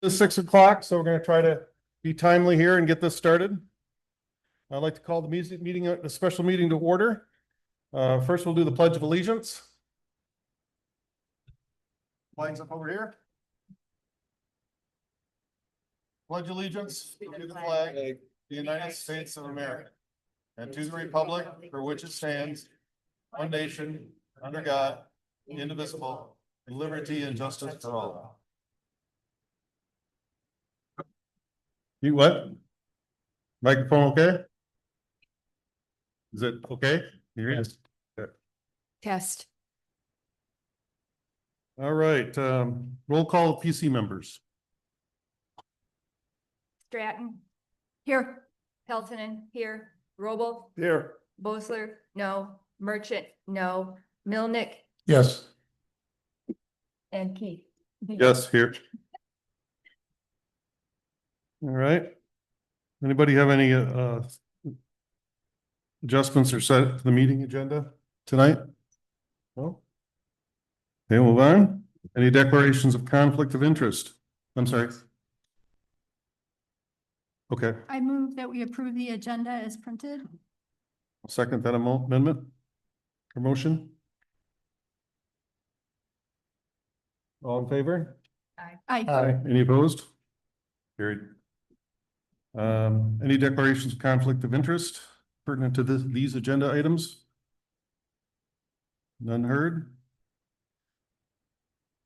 It's 6 o'clock, so we're going to try to be timely here and get this started. I'd like to call the special meeting to order. First, we'll do the Pledge of Allegiance. Flags up over here. Pledge allegiance to the flag of the United States of America and to the republic for which it stands, one nation, under God, indivisible, with liberty and justice for all. You what? Microphone okay? Is it okay? Here it is. Test. All right, roll call of PC members. Stratton. Here. Peltonen, here. Roble. Here. Bosler, no. Merchant, no. Milnick Yes. and Keith. Yes, here. All right. Anybody have any adjustments or set to the meeting agenda tonight? No? Okay, move on. Any declarations of conflict of interest? I'm sorry. Okay, I move that we approve the agenda as printed. I'll second that amendment or motion. All in favor? Aye. Any opposed? Carried. Any declarations of conflict of interest pertinent to these agenda items? None heard?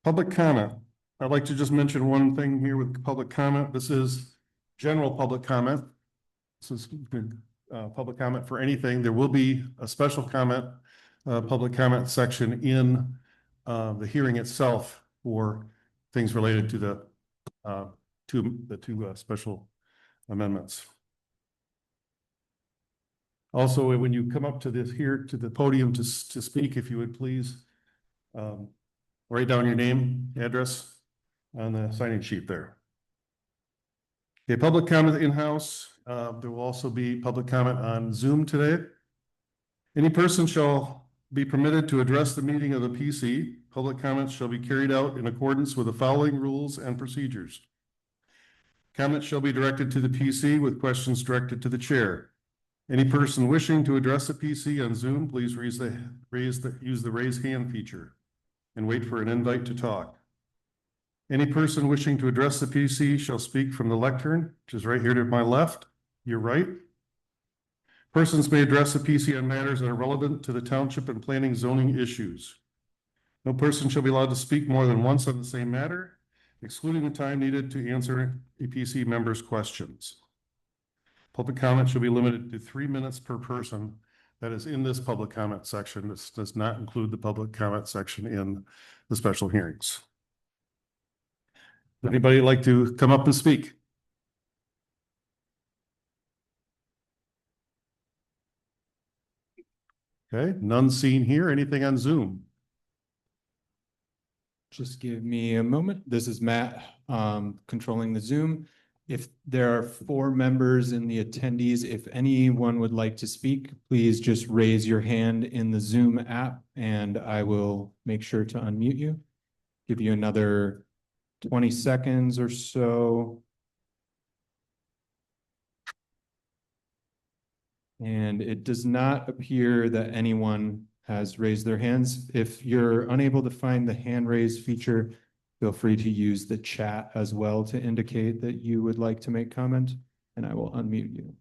Public comment. I'd like to just mention one thing here with public comment. This is general public comment. This is public comment for anything. There will be a special comment, public comment section in the hearing itself for things related to the two special amendments. Also, when you come up to this here to the podium to speak, if you would please write down your name, address on the sign-in sheet there. Okay, public comment in-house. There will also be public comment on Zoom today. Any person shall be permitted to address the meeting of the PC. Public comments shall be carried out in accordance with the following rules and procedures. Comments shall be directed to the PC with questions directed to the chair. Any person wishing to address the PC on Zoom, please use the raise hand feature and wait for an invite to talk. Any person wishing to address the PC shall speak from the lectern, which is right here to my left, your right. Persons may address the PC on matters that are relevant to the township and planning zoning issues. No person shall be allowed to speak more than once on the same matter, excluding the time needed to answer a PC member's questions. Public comment shall be limited to 3 minutes per person that is in this public comment section. This does not include the public comment section in the special hearings. Would anybody like to come up and speak? Okay, none seen here. Anything on Zoom? Just give me a moment. This is Matt, controlling the Zoom. If there are 4 members in the attendees, if anyone would like to speak, please just raise your hand in the Zoom app and I will make sure to unmute you. Give you another 20 seconds or so. And it does not appear that anyone has raised their hands. If you're unable to find the hand raise feature, feel free to use the chat as well to indicate that you would like to make comment, and I will unmute you.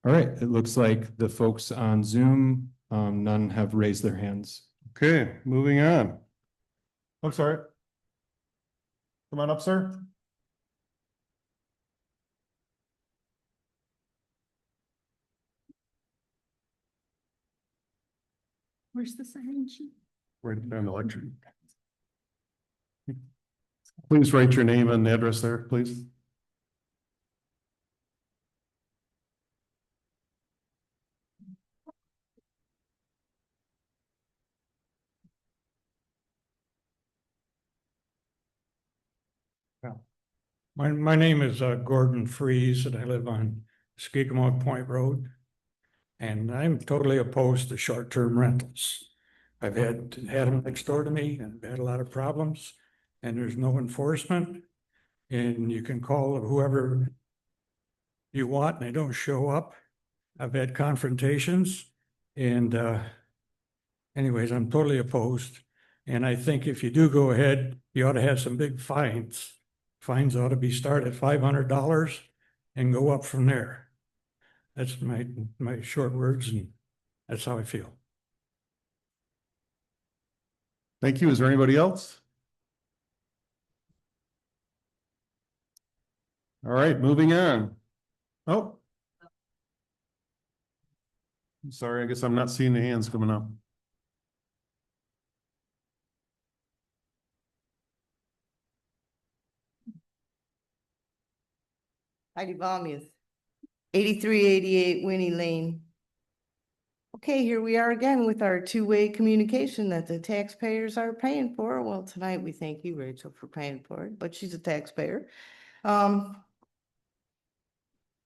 All right, it looks like the folks on Zoom, none have raised their hands. Okay, moving on. I'm sorry. Come on up, sir. Where's the sign-in sheet? Right down the lectern. Please write your name and address there, please. My name is Gordon Freeze, and I live on Skigmont Point Road. And I'm totally opposed to short-term rentals. I've had them next door to me and had a lot of problems, and there's no enforcement. And you can call whoever you want and they don't show up. I've had confrontations and, anyways, I'm totally opposed. And I think if you do go ahead, you ought to have some big fines. Fines ought to be started at $500 and go up from there. That's my short words, and that's how I feel. Thank you. Is there anybody else? All right, moving on. Oh. I'm sorry, I guess I'm not seeing the hands coming up. Heidi Baumius, 8388 Winnie Lane. Okay, here we are again with our two-way communication that the taxpayers are paying for. Well, tonight we thank you, Rachel, for paying for it, but she's a taxpayer.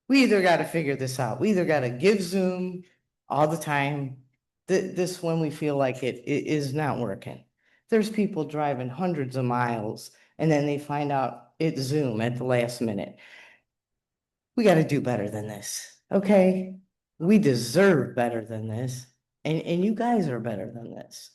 We either got to figure this out. We either got to give Zoom all the time. This when we feel like it is not working. There's people driving hundreds of miles and then they find out it's Zoom at the last minute. We got to do better than this, okay? We deserve better than this, and you guys are better than this,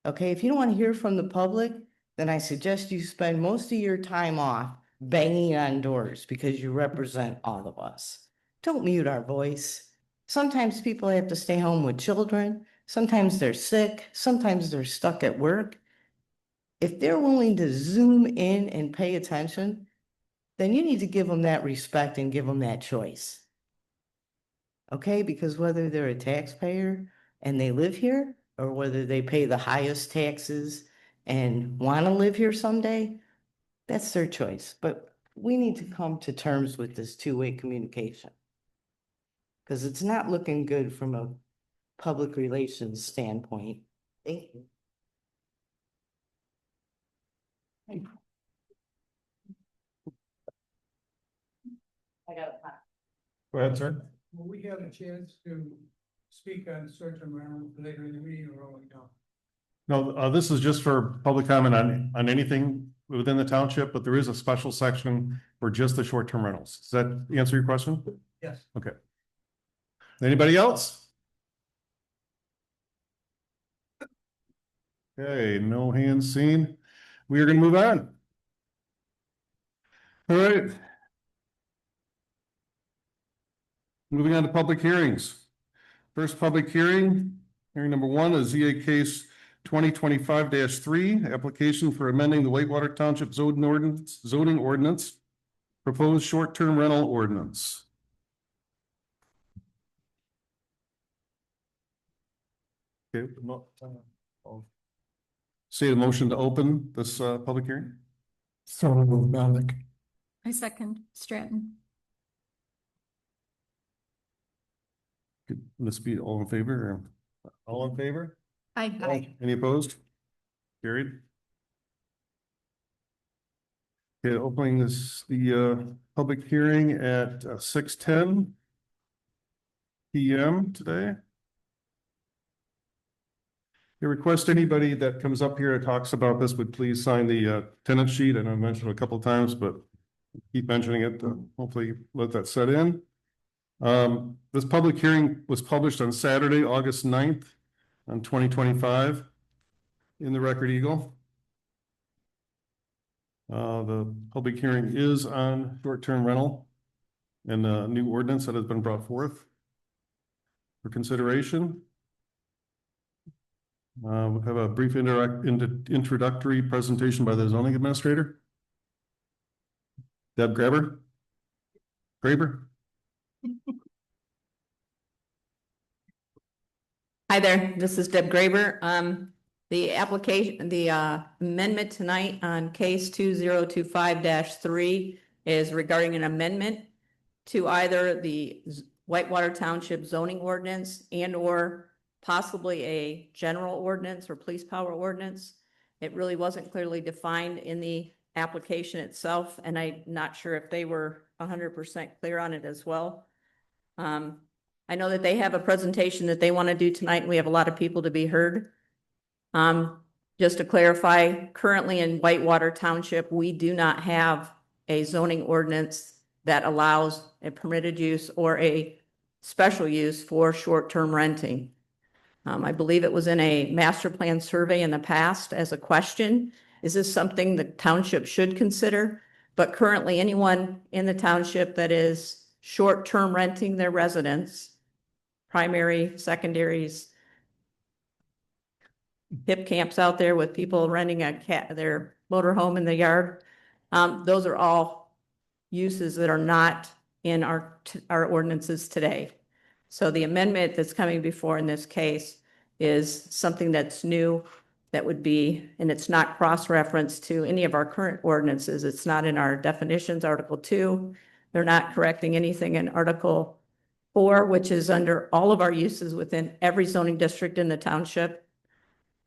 okay? If you don't want to hear from the public, then I suggest you spend most of your time off banging on doors because you represent all of us. Don't mute our voice. Sometimes people have to stay home with children. Sometimes they're sick. Sometimes they're stuck at work. If they're willing to zoom in and pay attention, then you need to give them that respect and give them that choice. Okay, because whether they're a taxpayer and they live here, or whether they pay the highest taxes and want to live here someday, that's their choice. But we need to come to terms with this two-way communication, because it's not looking good from a public relations standpoint. Thank you. I got a Go ahead, sir. Will we have a chance to speak on short-term rental later in the meeting, or we don't? No, this is just for public comment on anything within the township, but there is a special section for just the short-term rentals. Does that answer your question? Yes. Okay. Anybody else? Okay, no hands seen. We are going to move on. All right. Moving on to public hearings. First public hearing number 1 is ZA case 2025-3, application for amending the Whitewater Township zoning ordinance, proposed short-term rental ordinance. Okay, I'll say the motion to open this public hearing. So moved, Malik. I second Stratton. Could this be all in favor or all in favor? Aye. Any opposed? Carried. Okay, opening the public hearing at 6:10 PM today. I request anybody that comes up here and talks about this would please sign the tenant sheet. I know I mentioned it a couple of times, but keep mentioning it to hopefully let that set in. This public hearing was published on Saturday, August 9th on 2025 in the Record Eagle. The public hearing is on short-term rental and a new ordinance that has been brought forth for consideration. We'll have a brief introductory presentation by the zoning administrator. Deb Graber. Hi there, this is Deb Graber. The application, the amendment tonight on case 2025-3 is regarding an amendment to either the Whitewater Township zoning ordinance and or possibly a general ordinance or police power ordinance. It really wasn't clearly defined in the application itself, and I'm not sure if they were 100% clear on it as well. I know that they have a presentation that they want to do tonight, and we have a lot of people to be heard. Just to clarify, currently in Whitewater Township, we do not have a zoning ordinance that allows a permitted use or a special use for short-term renting. I believe it was in a master plan survey in the past as a question. Is this something the township should consider? But currently, anyone in the township that is short-term renting their residence, primary, secondaries, hip camps out there with people renting their motorhome in the yard. Those are all uses that are not in our ordinances today. So the amendment that's coming before in this case is something that's new that would be, and it's not cross-referenced to any of our current ordinances. It's not in our definitions, Article 2. They're not correcting anything in Article 4, which is under all of our uses within every zoning district in the township.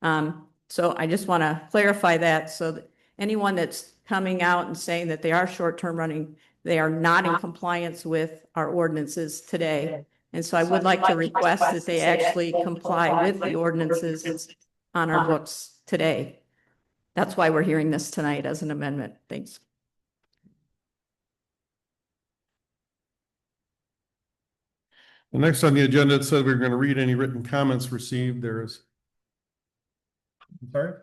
So I just want to clarify that so that anyone that's coming out and saying that they are short-term running, they are not in compliance with our ordinances today. And so I would like to request that they actually comply with the ordinances on our books today. That's why we're hearing this tonight as an amendment. Thanks. The next on the agenda, it said we were going to read any written comments received. There is. Sorry?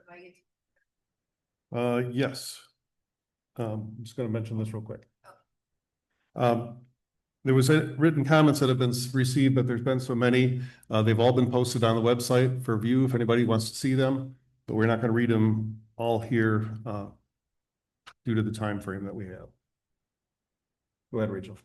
Yes. I'm just going to mention this real quick. There was written comments that have been received, but there's been so many. They've all been posted on the website for view if anybody wants to see them, but we're not going to read them all here due to the time frame that we have. Go ahead, Rachel.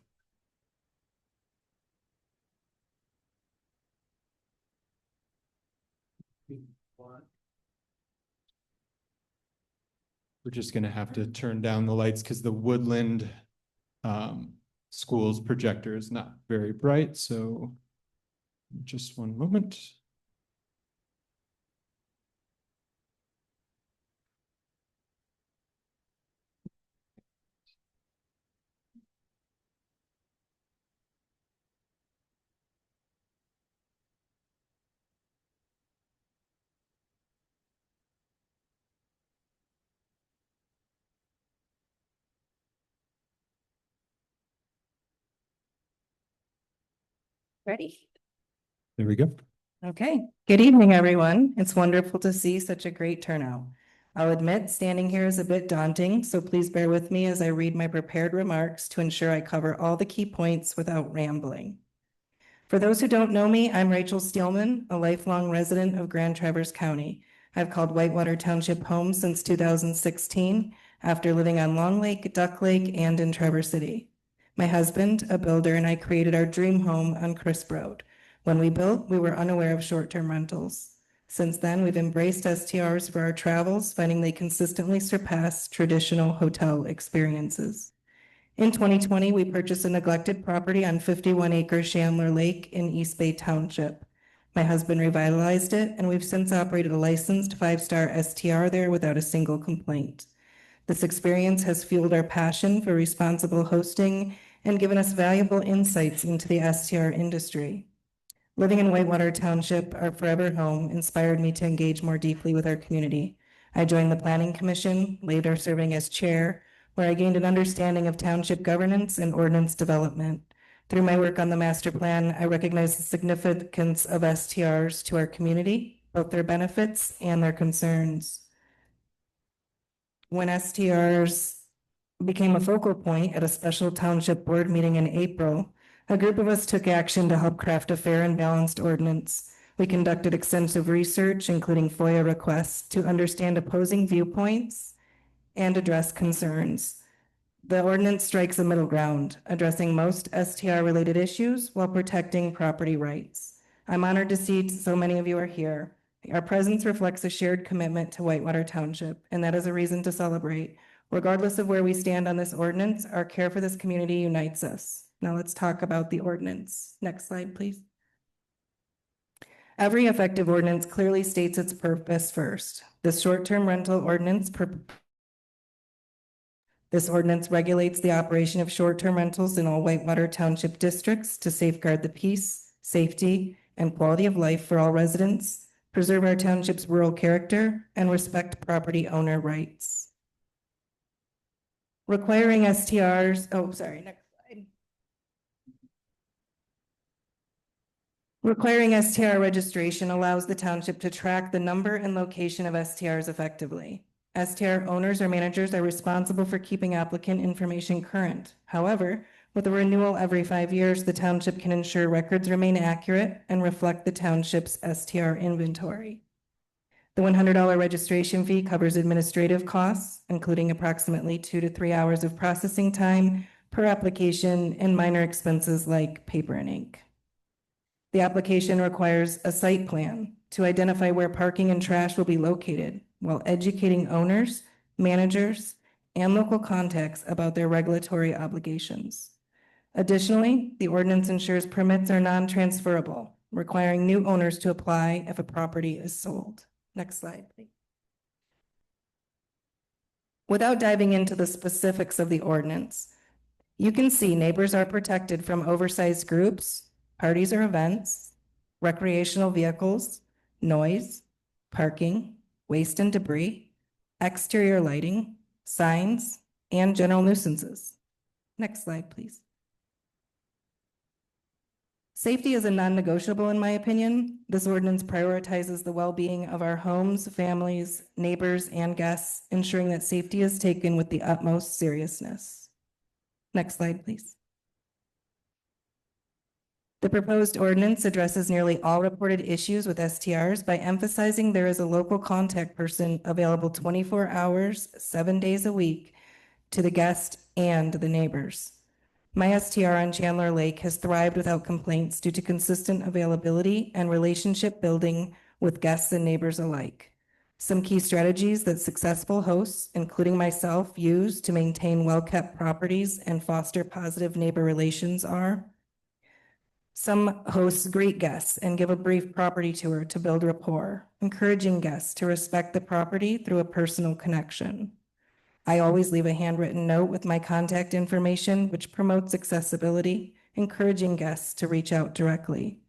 We're just gonna have to turn down the lights because the Woodland school's projector is not very bright, so just one moment. Ready? There we go. Okay. Good evening, everyone. It's wonderful to see such a great turnout. I'll admit standing here is a bit daunting, so please bear with me as I read my prepared remarks to ensure I cover all the key points without rambling. For those who don't know me, I'm Rachel Steelman, a lifelong resident of Grand Traverse County. I've called Whitewater Township home since 2016 after living on Long Lake, Duck Lake, and in Traverse City. My husband, a builder, and I created our dream home on Crisp Road. When we built, we were unaware of short-term rentals. Since then, we've embraced STRs for our travels, finding they consistently surpass traditional hotel experiences. In 2020, we purchased a neglected property on 51-acre Chandler Lake in East Bay Township. My husband revitalized it, and we've since operated a licensed 5-star STR there without a single complaint. This experience has fueled our passion for responsible hosting and given us valuable insights into the STR industry. Living in Whitewater Township, our forever home, inspired me to engage more deeply with our community. I joined the Planning Commission, later serving as chair, where I gained an understanding of township governance and ordinance development. Through my work on the master plan, I recognize the significance of STRs to our community, both their benefits and their concerns. When STRs became a focal point at a special township board meeting in April, a group of us took action to help craft a fair and balanced ordinance. We conducted extensive research, including FOIA requests, to understand opposing viewpoints and address concerns. The ordinance strikes a middle ground, addressing most STR-related issues while protecting property rights. I'm honored to see so many of you are here. Our presence reflects a shared commitment to Whitewater Township, and that is a reason to celebrate. Regardless of where we stand on this ordinance, our care for this community unites us. Now let's talk about the ordinance. Next slide, please. Every effective ordinance clearly states its purpose first. This short-term rental ordinance regulates the operation of short-term rentals in all Whitewater Township districts to safeguard the peace, safety, and quality of life for all residents, preserve our township's rural character, and respect property owner rights. Requiring STRs, oh, sorry, next slide. Requiring STR registration allows the township to track the number and location of STRs effectively. STR owners or managers are responsible for keeping applicant information current. However, with a renewal every 5 years, the township can ensure records remain accurate and reflect the township's STR inventory. The $100 registration fee covers administrative costs, including approximately 2 to 3 hours of processing time per application and minor expenses like paper and ink. The application requires a site plan to identify where parking and trash will be located while educating owners, managers, and local contacts about their regulatory obligations. Additionally, the ordinance ensures permits are non-transferable, requiring new owners to apply if a property is sold. Next slide, please. Without diving into the specifics of the ordinance, you can see neighbors are protected from oversized groups, parties or events, recreational vehicles, noise, parking, waste and debris, exterior lighting, signs, and general nuisances. Next slide, please. Safety is a non-negotiable in my opinion. This ordinance prioritizes the well-being of our homes, families, neighbors, and guests, ensuring that safety is taken with the utmost seriousness. Next slide, please. The proposed ordinance addresses nearly all reported issues with STRs by emphasizing there is a local contact person available 24 hours, 7 days a week to the guest and the neighbors. My STR on Chandler Lake has thrived without complaints due to consistent availability and relationship building with guests and neighbors alike. Some key strategies that successful hosts, including myself, use to maintain well-kept properties and foster positive neighbor relations are: some hosts greet guests and give a brief property tour to build rapport, encouraging guests to respect the property through a personal connection. I always leave a handwritten note with my contact information, which promotes accessibility, encouraging guests to reach out directly.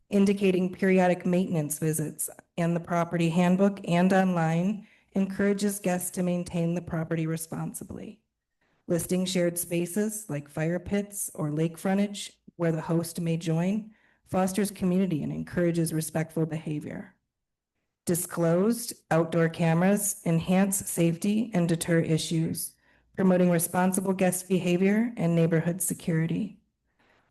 Indicating periodic maintenance visits in the property handbook and online encourages guests to maintain the property responsibly. Listing shared spaces like fire pits or lake frontage where the host may join fosters community and encourages respectful behavior. Disclosed outdoor cameras enhance safety and deter issues, promoting responsible guest behavior and neighborhood security.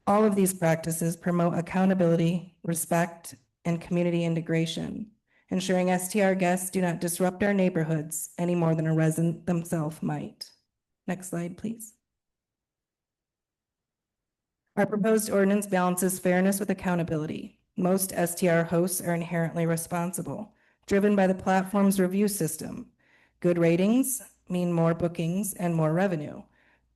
All of these practices promote accountability, respect, and community integration, ensuring STR guests do not disrupt our neighborhoods any more than a resident themselves might. Next slide, please. Our proposed ordinance balances fairness with accountability. Most STR hosts are inherently responsible, driven by the platform's review system. Good ratings mean more bookings and more revenue.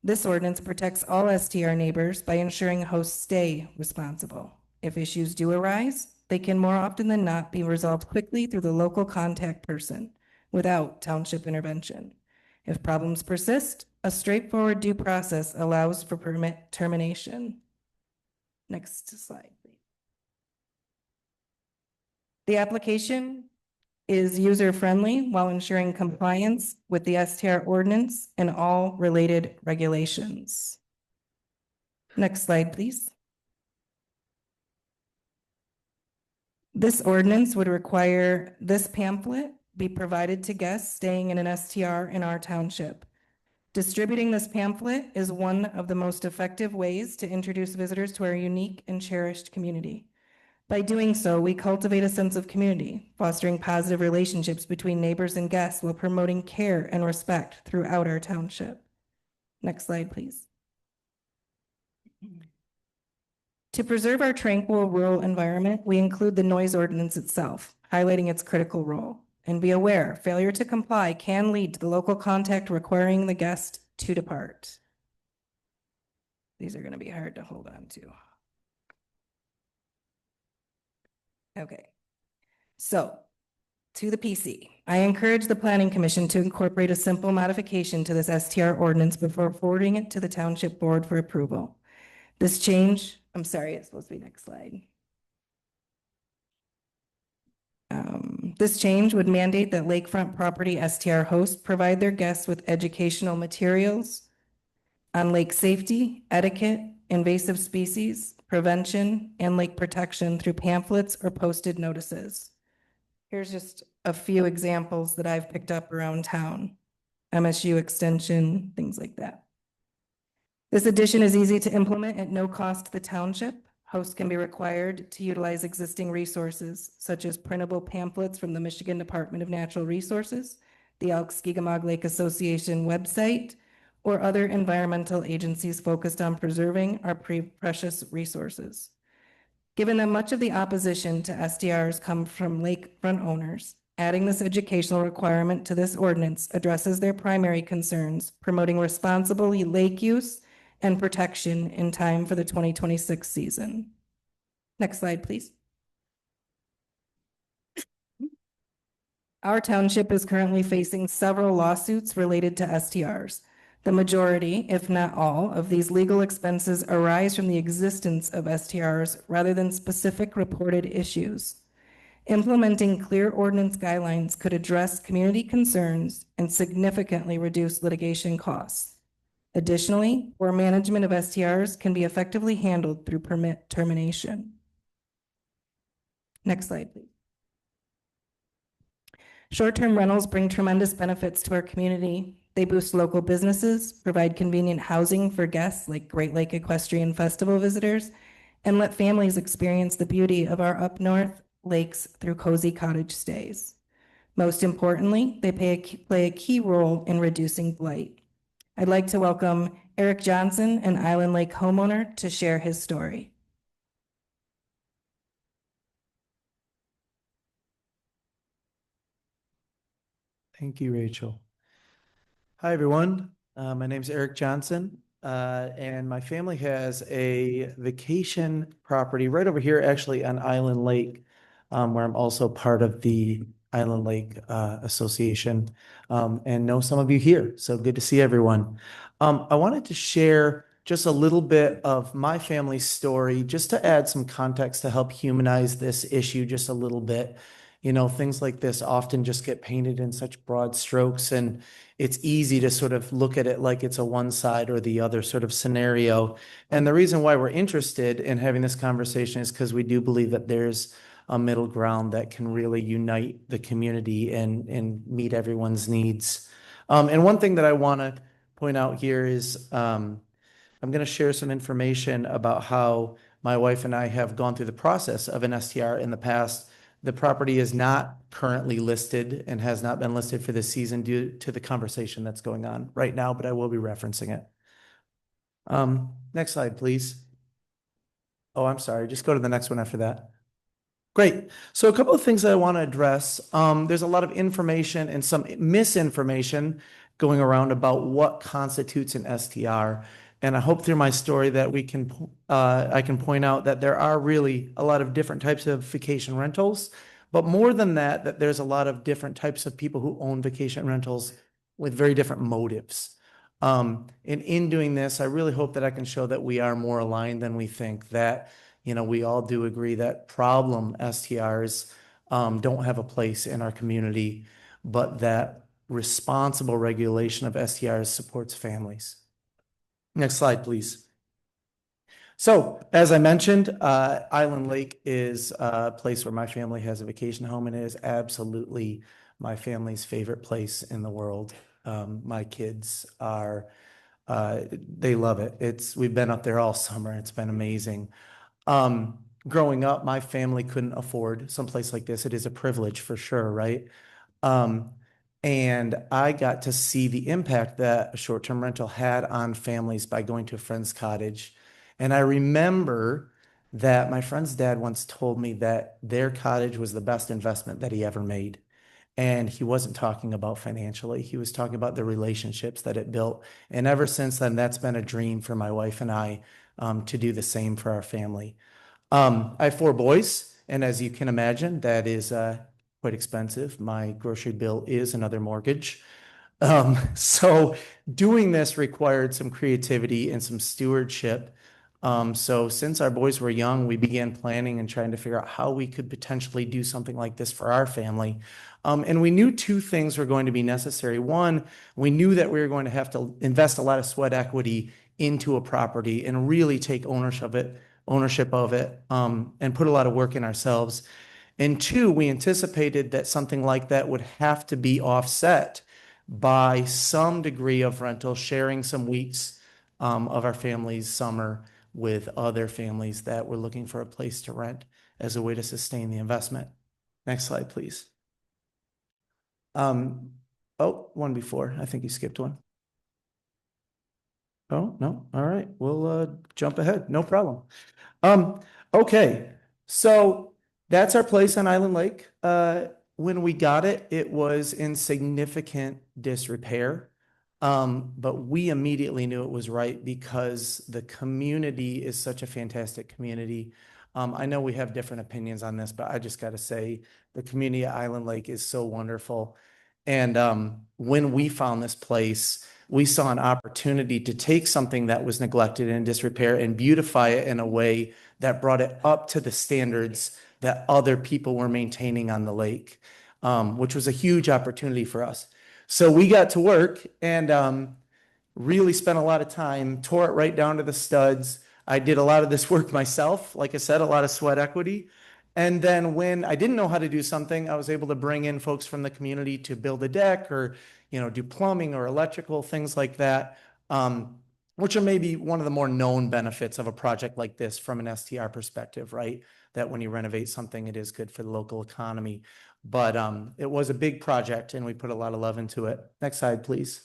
This ordinance protects all STR neighbors by ensuring hosts stay responsible. If issues do arise, they can more often than not be resolved quickly through the local contact person without township intervention. If problems persist, a straightforward due process allows for permit termination. Next slide, please. The application is user-friendly while ensuring compliance with the STR ordinance and all related regulations. Next slide, please. This ordinance would require this pamphlet be provided to guests staying in an STR in our township. Distributing this pamphlet is one of the most effective ways to introduce visitors to our unique and cherished community. By doing so, we cultivate a sense of community, fostering positive relationships between neighbors and guests while promoting care and respect throughout our township. Next slide, please. To preserve our tranquil rural environment, we include the noise ordinance itself, highlighting its critical role. And be aware, failure to comply can lead to the local contact requiring the guest to depart. These are going to be hard to hold on to. Okay, so to the PC. I encourage the Planning Commission to incorporate a simple modification to this STR ordinance before forwarding it to the Township Board for approval. This change, I'm sorry, it's supposed to be next slide. This change would mandate that lakefront property STR hosts provide their guests with educational materials on lake safety, etiquette, invasive species, prevention, and lake protection through pamphlets or posted notices. Here's just a few examples that I've picked up around town. MSU Extension, things like that. This addition is easy to implement at no cost to the township. Hosts can be required to utilize existing resources such as printable pamphlets from the Michigan Department of Natural Resources, the Elk-Skegamog Lake Association website, or other environmental agencies focused on preserving our precious resources. Given that much of the opposition to SDRs come from lakefront owners, adding this educational requirement to this ordinance addresses their primary concerns, promoting responsible lake use and protection in time for the 2026 season. Next slide, please. Our township is currently facing several lawsuits related to STRs. The majority, if not all, of these legal expenses arise from the existence of STRs rather than specific reported issues. Implementing clear ordinance guidelines could address community concerns and significantly reduce litigation costs. Additionally, poor management of STRs can be effectively handled through permit termination. Next slide, please. Short-term rentals bring tremendous benefits to our community. They boost local businesses, provide convenient housing for guests like Great Lake Equestrian Festival visitors, and let families experience the beauty of our up north lakes through cozy cottage stays. Most importantly, they play a key role in reducing blight. I'd like to welcome Eric Johnson, an Island Lake homeowner, to share his story. Thank you, Rachel. Hi, everyone. My name is Eric Johnson, and my family has a vacation property right over here, actually on Island Lake, where I'm also part of the Island Lake Association, and know some of you here. So good to see everyone. I wanted to share just a little bit of my family's story, just to add some context to help humanize this issue just a little bit. You know, things like this often just get painted in such broad strokes, and it's easy to sort of look at it like it's a one side or the other sort of scenario. And the reason why we're interested in having this conversation is because we do believe that there's a middle ground that can really unite the community and meet everyone's needs. And one thing that I want to point out here is I'm going to share some information about how my wife and I have gone through the process of an STR in the past. The property is not currently listed and has not been listed for this season due to the conversation that's going on right now, but I will be referencing it. Next slide, please. Oh, I'm sorry. Just go to the next one after that. Great. So a couple of things that I want to address. There's a lot of information and some misinformation going around about what constitutes an STR. And I hope through my story that I can point out that there are really a lot of different types of vacation rentals, but more than that, that there's a lot of different types of people who own vacation rentals with very different motives. And in doing this, I really hope that I can show that we are more aligned than we think, that, you know, we all do agree that problem STRs don't have a place in our community, but that responsible regulation of STRs supports families. Next slide, please. So, as I mentioned, Island Lake is a place where my family has a vacation home, and it is absolutely my family's favorite place in the world. My kids are, they love it. We've been up there all summer. It's been amazing. Growing up, my family couldn't afford someplace like this. It is a privilege for sure, right? And I got to see the impact that a short-term rental had on families by going to a friend's cottage. And I remember that my friend's dad once told me that their cottage was the best investment that he ever made. And he wasn't talking about financially. He was talking about the relationships that it built. And ever since then, that's been a dream for my wife and I to do the same for our family. I have 4 boys, and as you can imagine, that is quite expensive. My grocery bill is another mortgage. So doing this required some creativity and some stewardship. So since our boys were young, we began planning and trying to figure out how we could potentially do something like this for our family. And we knew two things were going to be necessary. One, we knew that we were going to have to invest a lot of sweat equity into a property and really take ownership of it, and put a lot of work in ourselves. And two, we anticipated that something like that would have to be offset by some degree of rental, sharing some weeks of our family's summer with other families that were looking for a place to rent as a way to sustain the investment. Next slide, please. Oh, one before. I think you skipped one. Oh, no. All right. We'll jump ahead. No problem. Okay. So that's our place on Island Lake. When we got it, it was in significant disrepair. But we immediately knew it was right because the community is such a fantastic community. I know we have different opinions on this, but I just got to say the community at Island Lake is so wonderful. And when we found this place, we saw an opportunity to take something that was neglected and in disrepair and beautify it in a way that brought it up to the standards that other people were maintaining on the lake, which was a huge opportunity for us. So we got to work and really spent a lot of time, tore it right down to the studs. I did a lot of this work myself, like I said, a lot of sweat equity. And then when I didn't know how to do something, I was able to bring in folks from the community to build a deck or, do plumbing or electrical, things like that, which are maybe one of the more known benefits of a project like this from an STR perspective, right? That when you renovate something, it is good for the local economy. But it was a big project and we put a lot of love into it. Next slide, please.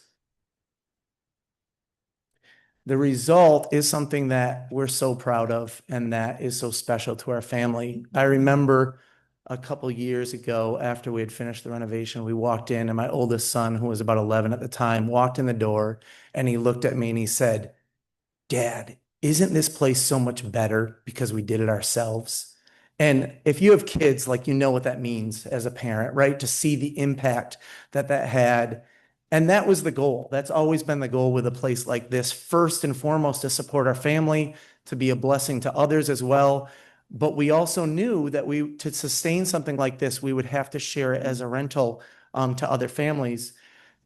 The result is something that we're so proud of and that is so special to our family. I remember a couple years ago after we had finished the renovation, we walked in and my oldest son, who was about 11 at the time, walked in the door and he looked at me and he said, "Dad, isn't this place so much better because we did it ourselves?" And if you have kids, like, what that means as a parent, right? To see the impact that that had. And that was the goal. That's always been the goal with a place like this. First and foremost, to support our family, to be a blessing to others as well. But we also knew that to sustain something like this, we would have to share it as a rental to other families.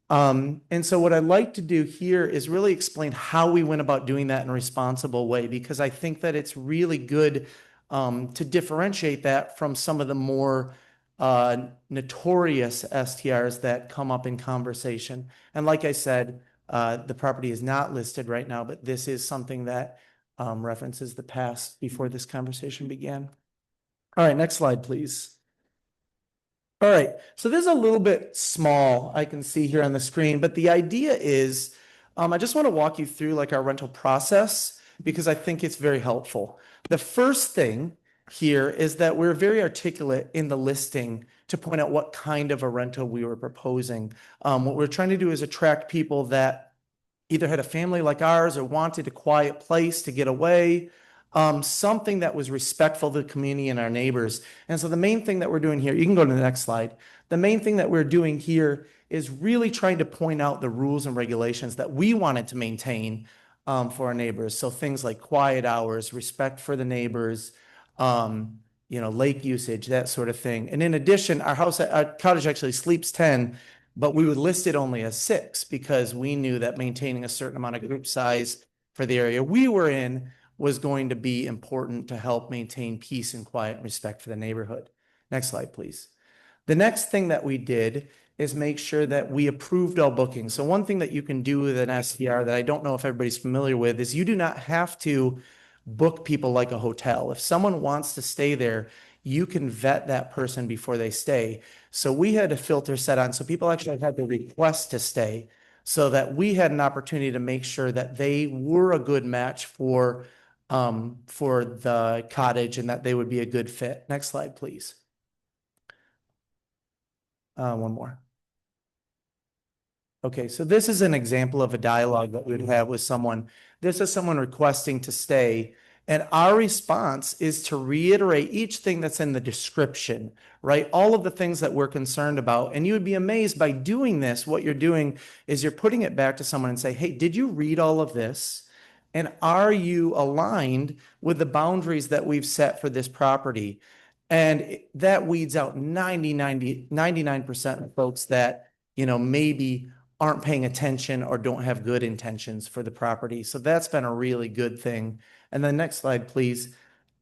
And so what I'd like to do here is really explain how we went about doing that in a responsible way, because I think that it's really good to differentiate that from some of the more notorious STRs that come up in conversation. And like I said, the property is not listed right now, but this is something that references the past before this conversation began. All right, next slide, please. All right, so this is a little bit small, I can see here on the screen, but the idea is, I just want to walk you through like our rental process because I think it's very helpful. The first thing here is that we're very articulate in the listing to point out what kind of a rental we were proposing. What we're trying to do is attract people that either had a family like ours or wanted a quiet place to get away, something that was respectful to the community and our neighbors. And so the main thing that we're doing here, you can go to the next slide. The main thing that we're doing here is really trying to point out the rules and regulations that we wanted to maintain for our neighbors. So things like quiet hours, respect for the neighbors, lake usage, that sort of thing. And in addition, our cottage actually sleeps 10, but we would list it only as 6 because we knew that maintaining a certain amount of group size for the area we were in was going to be important to help maintain peace and quiet and respect for the neighborhood. Next slide, please. The next thing that we did is make sure that we approved all bookings. So one thing that you can do with an STR that I don't know if everybody's familiar with is you do not have to book people like a hotel. If someone wants to stay there, you can vet that person before they stay. So we had a filter set on, so people actually had to request to stay so that we had an opportunity to make sure that they were a good match for the cottage and that they would be a good fit. Next slide, please. One more. Okay, so this is an example of a dialogue that we would have with someone. This is someone requesting to stay, and our response is to reiterate each thing that's in the description, right? All of the things that we're concerned about. And you would be amazed by doing this. What you're doing is you're putting it back to someone and say, "Hey, did you read all of this? And are you aligned with the boundaries that we've set for this property? And that weeds out 99% of folks that, maybe aren't paying attention or don't have good intentions for the property. So that's been a really good thing. And the next slide, please.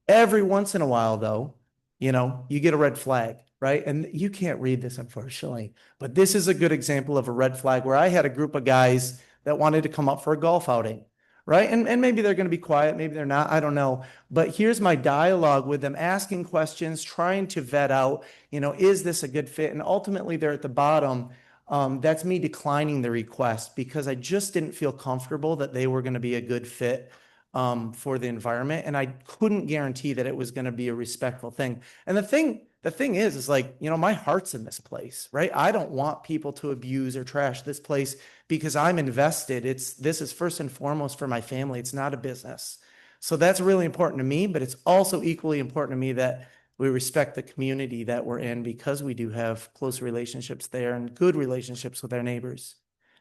Every once in a while, though, you get a red flag, right? And you can't read this, unfortunately, but this is a good example of a red flag where I had a group of guys that wanted to come up for a golf outing, right? And maybe they're going to be quiet, maybe they're not, I don't know. But here's my dialogue with them, asking questions, trying to vet out, is this a good fit? And ultimately, they're at the bottom. That's me declining the request because I just didn't feel comfortable that they were going to be a good fit for the environment. And I couldn't guarantee that it was going to be a respectful thing. And the thing is like, my heart's in this place, right? I don't want people to abuse or trash this place because I'm invested. This is first and foremost for my family. It's not a business. So that's really important to me, but it's also equally important to me that we respect the community that we're in because we do have close relationships there and good relationships with our neighbors.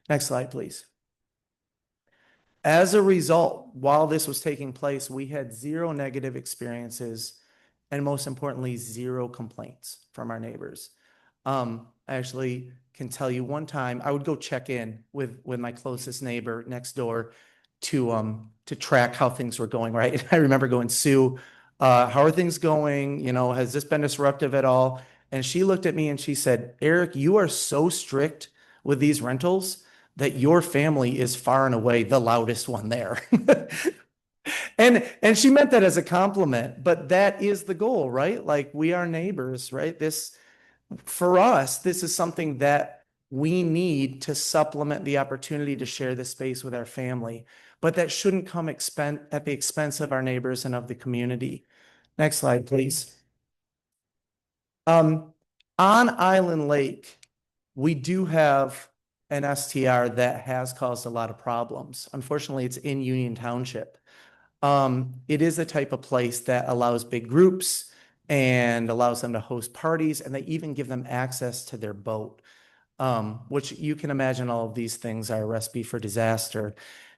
Next slide, please. As a result, while this was taking place, we had 0 negative experiences and most importantly, 0 complaints from our neighbors. I actually can tell you one time I would go check in with my closest neighbor next door to track how things were going, right? And I remember going, Sue, how are things going? Has this been disruptive at all? And she looked at me and she said, Eric, you are so strict with these rentals that your family is far and away the loudest one there. And she meant that as a compliment, but that is the goal, right? Like we are neighbors, right? For us, this is something that we need to supplement the opportunity to share the space with our family, but that shouldn't come at the expense of our neighbors and of the community. Next slide, please. On Island Lake, we do have an STR that has caused a lot of problems. Unfortunately, it's in Union Township. It is the type of place that allows big groups and allows them to host parties, and they even give them access to their boat, which you can imagine all of these things are a recipe for disaster.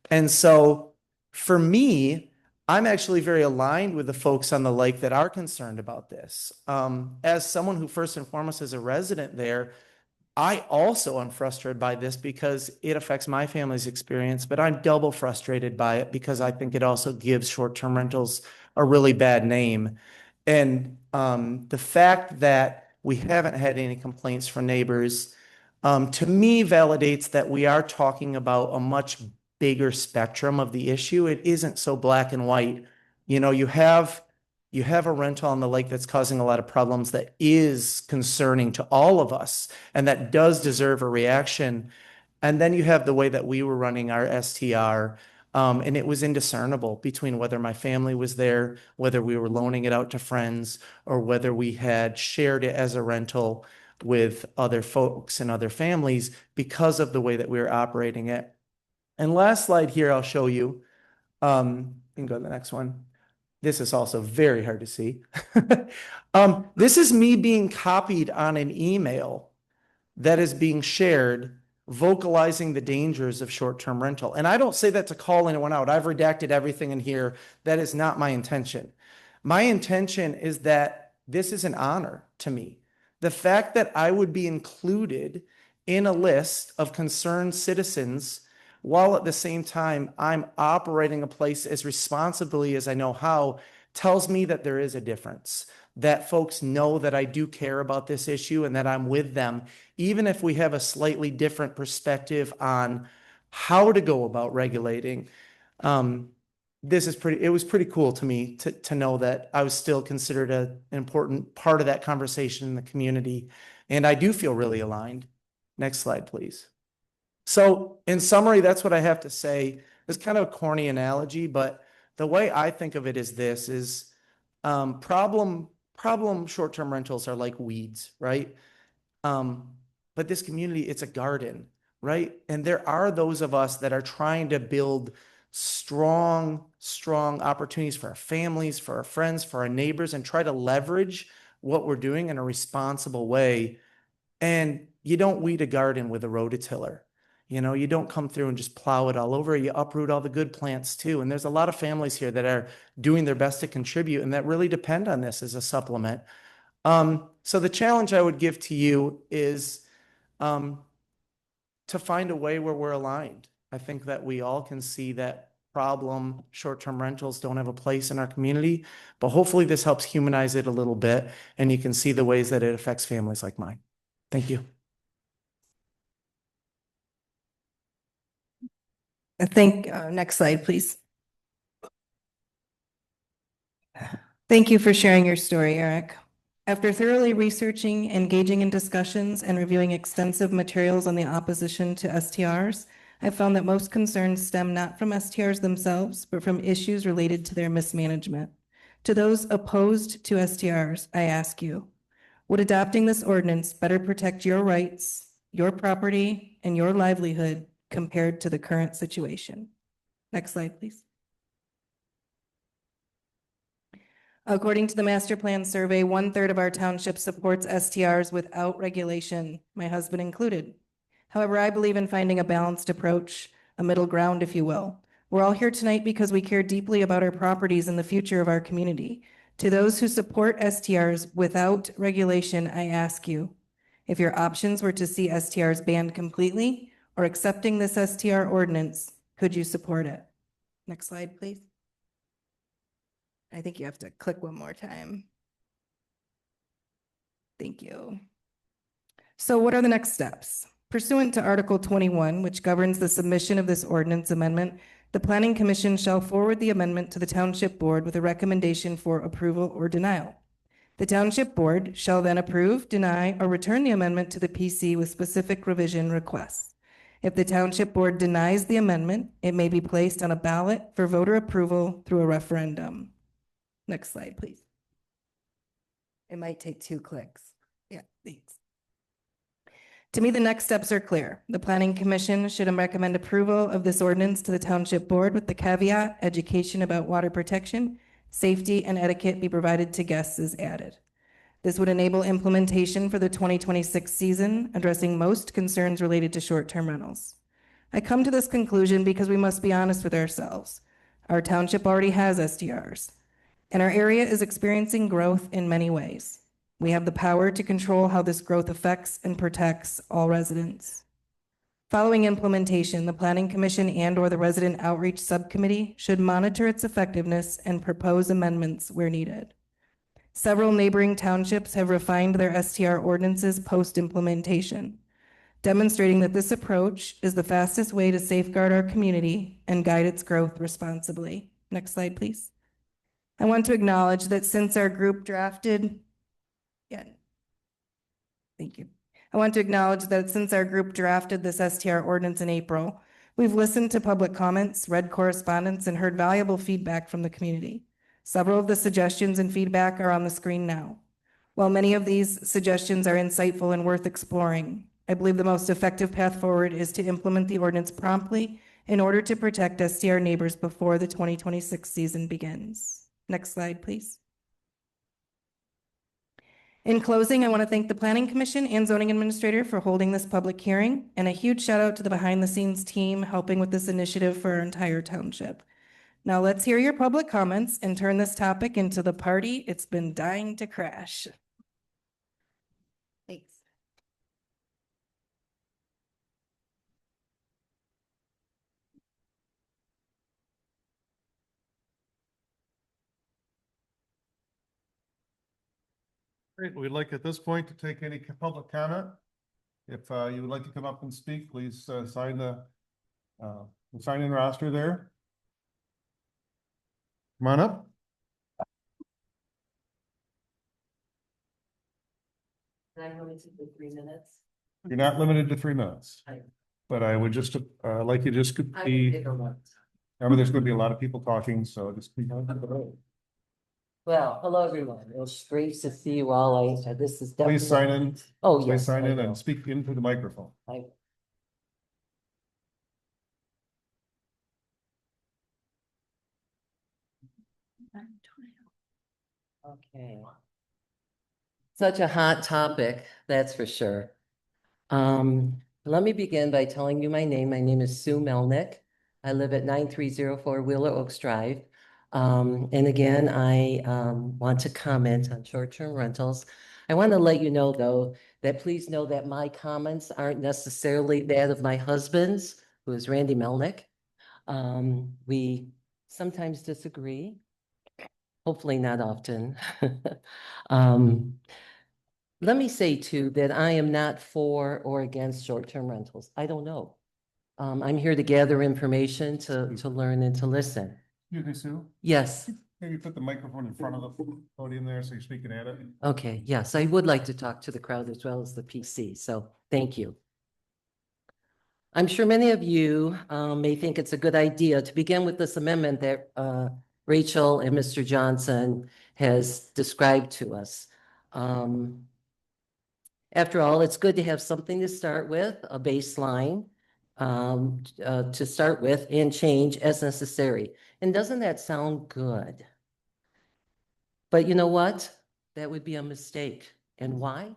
And so for me, I'm actually very aligned with the folks on the lake that are concerned about this. As someone who first and foremost is a resident there, I also am frustrated by this because it affects my family's experience, but I'm double frustrated by it because I think it also gives short-term rentals a really bad name. And the fact that we haven't had any complaints from neighbors, to me validates that we are talking about a much bigger spectrum of the issue. It isn't so black and white. You have a rental on the lake that's causing a lot of problems that is concerning to all of us and that does deserve a reaction. And then you have the way that we were running our STR, and it was indiscernible between whether my family was there, whether we were loaning it out to friends, or whether we had shared it as a rental with other folks and other families because of the way that we were operating it. And last slide here, I'll show you. You can go to the next one. This is also very hard to see. This is me being copied on an email that is being shared, vocalizing the dangers of short-term rental. And I don't say that to call anyone out. I've redacted everything in here. That is not my intention. My intention is that this is an honor to me. The fact that I would be included in a list of concerned citizens while at the same time I'm operating a place as responsibly as I know how, tells me that there is a difference, that folks know that I do care about this issue and that I'm with them, even if we have a slightly different perspective on how to go about regulating. It was pretty cool to me to know that I was still considered an important part of that conversation in the community. And I do feel really aligned. Next slide, please. So in summary, that's what I have to say. It's kind of a corny analogy, but the way I think of it is this is problem short-term rentals are like weeds, right? But this community, it's a garden, right? And there are those of us that are trying to build strong opportunities for our families, for our friends, for our neighbors, and try to leverage what we're doing in a responsible way. And you don't weed a garden with a rototiller. You know, you don't come through and just plow it all over. You uproot all the good plants too. And there's a lot of families here that are doing their best to contribute and that really depend on this as a supplement. So the challenge I would give to you is to find a way where we're aligned. I think that we all can see that short-term rentals don't have a place in our community, but hopefully this helps humanize it a little bit and you can see the ways that it affects families like mine. Thank you. Next slide, please. Thank you for sharing your story, Eric. After thoroughly researching, engaging in discussions, and reviewing extensive materials on the opposition to STRs, I found that most concerns stem not from STRs themselves, but from issues related to their mismanagement. To those opposed to STRs, I ask you, would adopting this ordinance better protect your rights, your property, and your livelihood compared to the current situation? Next slide, please. According to the master plan survey, 1/3 of our township supports STRs without regulation, my husband included. However, I believe in finding a balanced approach, a middle ground, if you will. We're all here tonight because we care deeply about our properties and the future of our community. To those who support STRs without regulation, I ask you, if your options were to see STRs banned completely or accepting this STR ordinance, could you support it? Next slide, please. I think you have to click one more time. Thank you. So what are the next steps? Pursuant to Article 21, which governs the submission of this ordinance amendment, the Planning Commission shall forward the amendment to the Township Board with a recommendation for approval or denial. The Township Board shall then approve, deny, or return the amendment to the PC with specific revision requests. If the Township Board denies the amendment, it may be placed on a ballot for voter approval through a referendum. Next slide, please. It might take 2 clicks. Yeah, thanks. To me, the next steps are clear. The Planning Commission should recommend approval of this ordinance to the Township Board with the caveat, education about water protection, safety, and etiquette be provided to guests is added. This would enable implementation for the 2026 season, addressing most concerns related to short-term rentals. I come to this conclusion because we must be honest with ourselves. Our township already has STRs, and our area is experiencing growth in many ways. We have the power to control how this growth affects and protects all residents. Following implementation, the Planning Commission and/or the Resident Outreach Subcommittee should monitor its effectiveness and propose amendments where needed. Several neighboring townships have refined their STR ordinances post-implementation, demonstrating that this approach is the fastest way to safeguard our community and guide its growth responsibly. Next slide, please. I want to acknowledge that since our group drafted, thank you. I want to acknowledge that since our group drafted this STR ordinance in April, we've listened to public comments, read correspondence, and heard valuable feedback from the community. Several of the suggestions and feedback are on the screen now. While many of these suggestions are insightful and worth exploring, I believe the most effective path forward is to implement the ordinance promptly in order to protect STR neighbors before the 2026 season begins. Next slide, please. In closing, I want to thank the Planning Commission and Zoning Administrator for holding this public hearing, and a huge shout out to the behind-the-scenes team helping with this initiative for our entire township. Now let's hear your public comments and turn this topic into the party it's been dying to crash. Thanks. Great. We'd like at this point to take any public comment. If you would like to come up and speak, please sign the sign-in roster there. Come on up. I'm limited to 3 minutes. You're not limited to 3 minutes, but I would just like you just could be. Remember, there's going to be a lot of people talking, so just be. Well, hello, everyone. It's great to see you all. This is definitely. Please sign in. Oh, Please yes. sign I in will. and speak into the microphone. Okay. Such a hot topic, that's for sure. Let me begin by telling you my name. My name is Sue Melnick. I live at 9304 Wheeler Oaks Drive. And again, I want to comment on short-term rentals. I want to let you know, though, that please know that my comments aren't necessarily that of my husband's, who is Randy Melnick. We sometimes disagree, hopefully not often. Let me say too, that I am not for or against short-term rentals. I don't know. I'm here to gather information, to learn and to listen. Excuse me, Sue, Yes, maybe put the microphone in front of the podium there so you're speaking at it. okay, yes, I would like to talk to the crowd as well as the PC, so thank you. I'm sure many of you may think it's a good idea to begin with this amendment that Rachel and Mr. Johnson has described to us. After all, it's good to have something to start with, a baseline to start with, and change as necessary. And doesn't that sound good? But you know what? That would be a mistake. And why?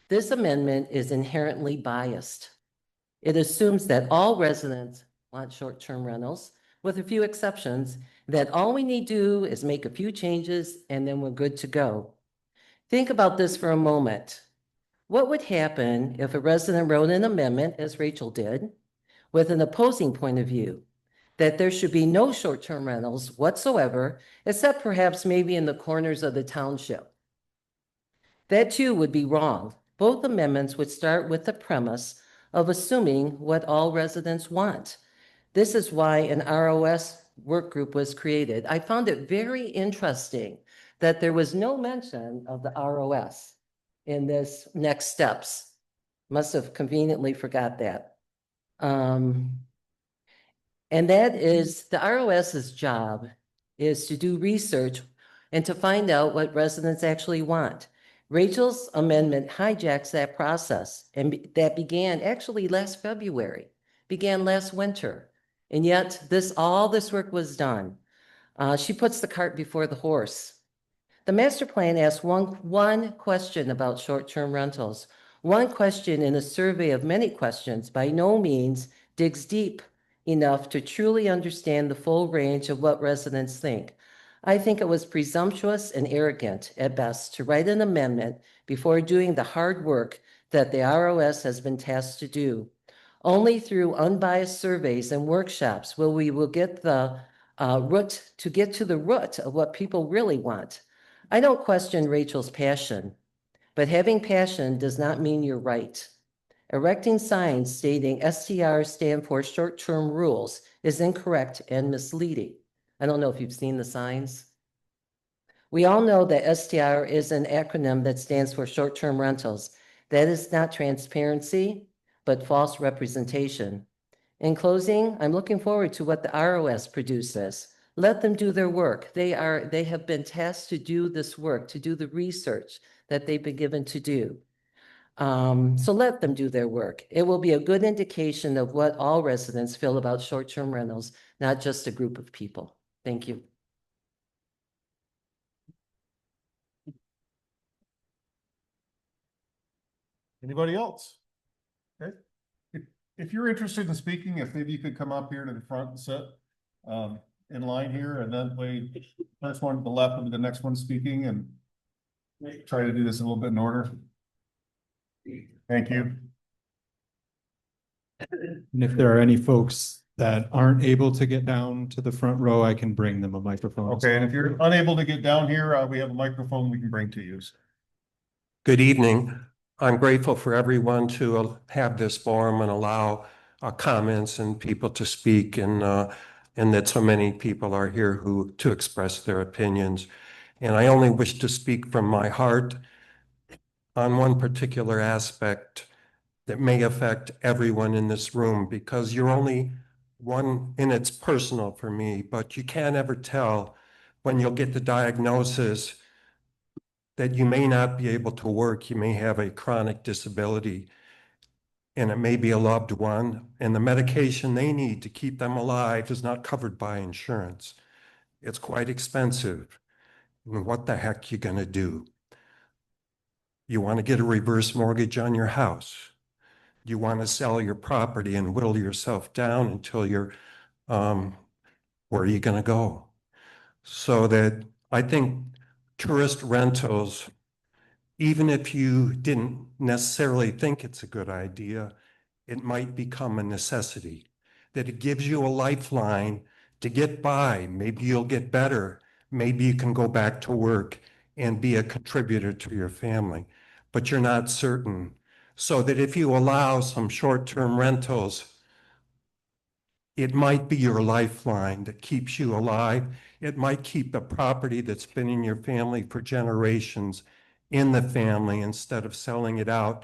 This amendment is inherently biased. It assumes that all residents want short-term rentals, with a few exceptions, that all we need to do is make a few changes and then we're good to go. Think about this for a moment. What would happen if a resident wrote an amendment, as Rachel did, with an opposing point of view, that there should be no short-term rentals whatsoever, except perhaps maybe in the corners of the township? That too would be wrong. Both amendments would start with the premise of assuming what all residents want. This is why an ROS work group was created. I found it very interesting that there was no mention of the ROS in this next steps. Must have conveniently forgot that. And that is the ROS's job is to do research and to find out what residents actually want. Rachel's amendment hijacks that process, and that began actually last February, began last winter. And yet all this work was done. She puts the cart before the horse. The master plan asks one question about short-term rentals. One question in a survey of many questions by no means digs deep enough to truly understand the full range of what residents think. I think it was presumptuous and arrogant at best to write an amendment before doing the hard work that the ROS has been tasked to do. Only through unbiased surveys and workshops will we get the get to the root of what people really want. I don't question Rachel's passion, but having passion does not mean you're right. Erecting signs stating STRs stand for short-term rules is incorrect and misleading. I don't know if you've seen the signs. We all know that STR is an acronym that stands for short-term rentals. That is not transparency, but false representation. In closing, I'm looking forward to what the ROS produces. Let them do their work. They have been tasked to do this work, to do the research that they've been given to do. So let them do their work. It will be a good indication of what all residents feel about short-term rentals, not just a group of people. Thank you. Anybody else? Okay. If you're interested in speaking, if maybe you could come up here to the front and sit in line here, and then way first one to the left will be the next one speaking, and try to do this a little bit in order. Thank you. And if there are any folks that aren't able to get down to the front row, I can bring them a microphone. Okay, and if you're unable to get down here, we have a microphone we can bring to you. Good evening. I'm grateful for everyone to have this forum and allow comments and people to speak, and that so many people are here to express their opinions. And I only wish to speak from my heart on one particular aspect that may affect everyone in this room, because you're only one, and it's personal for me, but you can't ever tell when you'll get the diagnosis that you may not be able to work. You may have a chronic disability, and it may be a loved one, and the medication they need to keep them alive is not covered by insurance. It's quite expensive. And what the heck you gonna do? You want to get a reverse mortgage on your house. you want to sell your property and whittle yourself down until you're, where are you going to go? So that I think tourist rentals, even if you didn't necessarily think it's a good idea, it might become a necessity, that it gives you a lifeline to get by. Maybe you'll get better. Maybe you can go back to work and be a contributor to your family, but you're not certain. So that if you allow some short-term rentals, it might be your lifeline that keeps you alive. It might keep the property that's been in your family for generations in the family instead of selling it out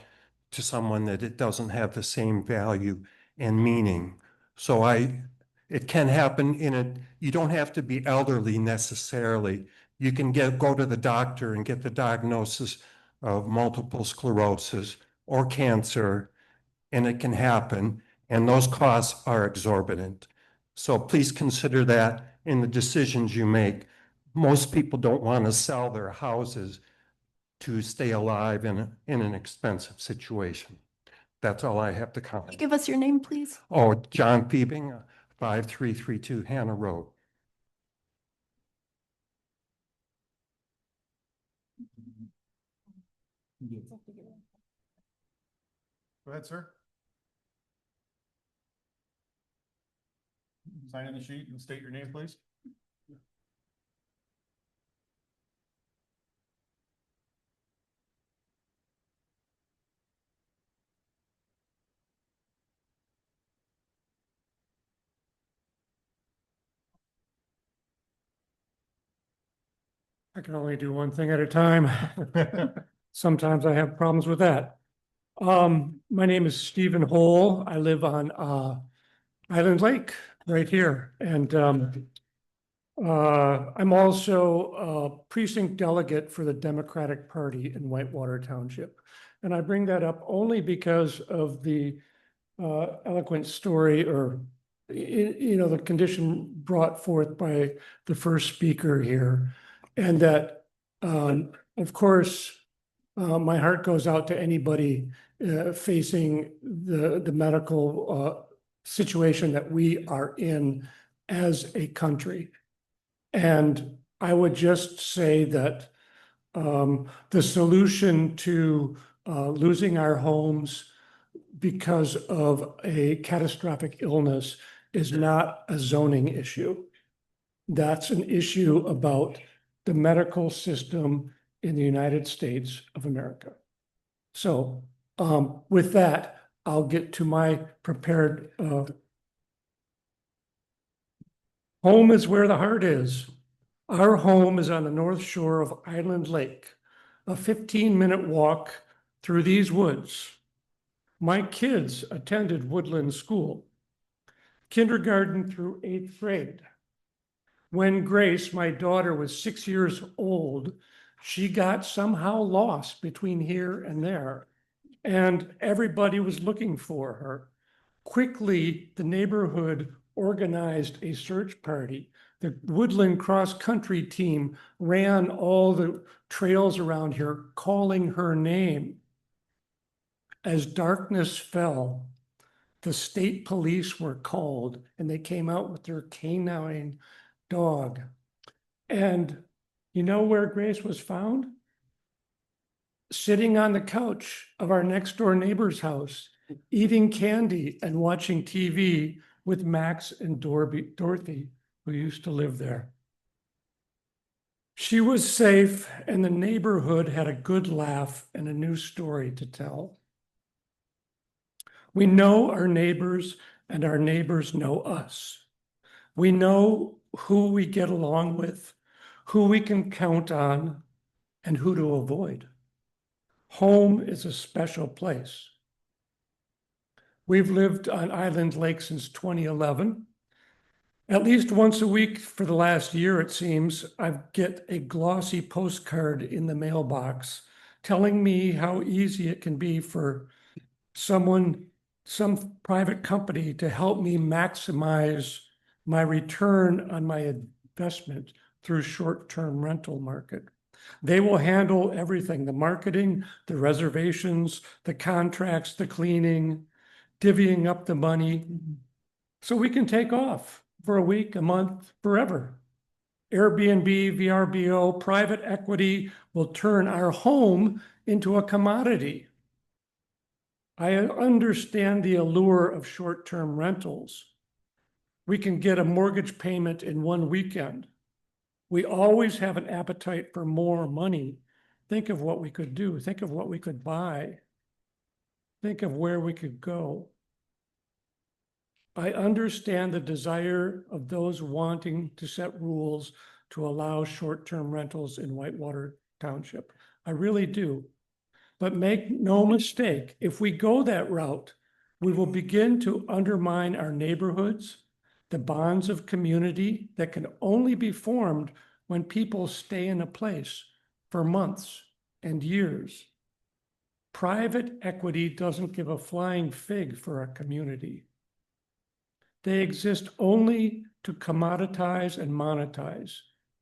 to someone that it doesn't have the same value and meaning. So it can happen you don't have to be elderly necessarily. You can go to the doctor and get the diagnosis of multiple sclerosis or cancer, and it can happen, and those costs are exorbitant. So please consider that in the decisions you make. Most people don't want to sell their houses to stay alive in an expensive situation. That's all I have to comment. Give us your name, please. Oh, John Thiebing, 5332 Hannah Road. Go ahead, sir. Sign in the sheet and state your name, please. I can only do one thing at a time. Sometimes I have problems with that. My name is Stephen Hole. I live on Island Lake right here. And I'm also a precinct delegate for the Democratic Party in Whitewater Township. And I bring that up only because of the eloquent story or the condition brought forth by the first speaker here. And that, of course, my heart goes out to anybody facing the medical situation that we are in as a country. And I would just say that the solution to losing our homes because of a catastrophic illness is not a zoning issue. That's an issue about the medical system in the United States of America. So with that, I'll get to my prepared. Home is where the heart is. Our home is on the north shore of Island Lake, a 15-minute walk through these woods. My kids attended Woodland School, kindergarten through 8th grade. When Grace, my daughter, was 6 years old, she got somehow lost between here and there, and everybody was looking for her. Quickly, the neighborhood organized a search party. The Woodland Cross Country team ran all the trails around here, calling her name. As darkness fell, the state police were called, and they came out with their canine dog. And you know where Grace was found? Sitting on the couch of our next door neighbor's house, eating candy and watching TV with Max and Dorothy, who used to live there. She was safe, and the neighborhood had a good laugh and a new story to tell. We know our neighbors, and our neighbors know us. We know who we get along with, who we can count on, and who to avoid. Home is a special place. We've lived on Island Lake since 2011. At least once a week for the last year, it seems, I get a glossy postcard in the mailbox telling me how easy it can be for some private company to help me maximize my return on my investment through short-term rental market. They will handle everything, the marketing, the reservations, the contracts, the cleaning. divvying up the money so we can take off for a week, a month, forever. Airbnb, VRBO, private equity will turn our home into a commodity. I understand the allure of short-term rentals. We can get a mortgage payment in one weekend. We always have an appetite for more money. Think of what we could do. Think of what we could buy. Think of where we could go. I understand the desire of those wanting to set rules to allow short-term rentals in Whitewater Township. I really do. But make no mistake, if we go that route, we will begin to undermine our neighborhoods, the bonds of community that can only be formed when people stay in a place for months and years. Private equity doesn't give a flying fig for a community. They exist only to commoditize and monetize.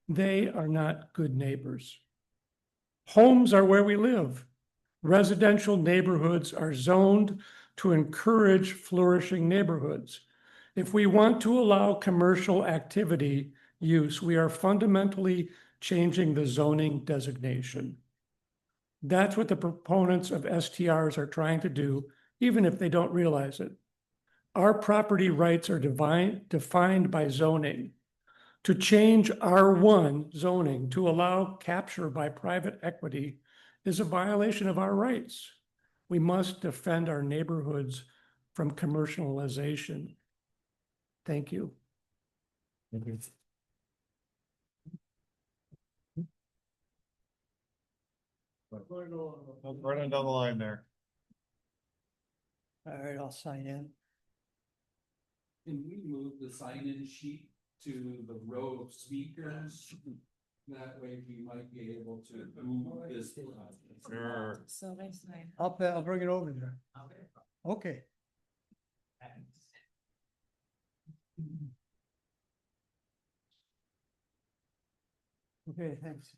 They are not good neighbors. Homes are where we live. Residential neighborhoods are zoned to encourage flourishing neighborhoods. If we want to allow commercial activity use, we are fundamentally changing the zoning designation. That's what the proponents of STRs are trying to do, even if they don't realize it. Our property rights are defined by zoning. To change R1 zoning to allow capture by private equity is a violation of our rights. We must defend our neighborhoods from commercialization. Thank you. Right on down the line there. All right, I'll sign in. Can we move the sign-in sheet to the row of speakers? That way we might be able to move this. Sure. So nice. I'll bring it over there. Okay. Okay, thanks.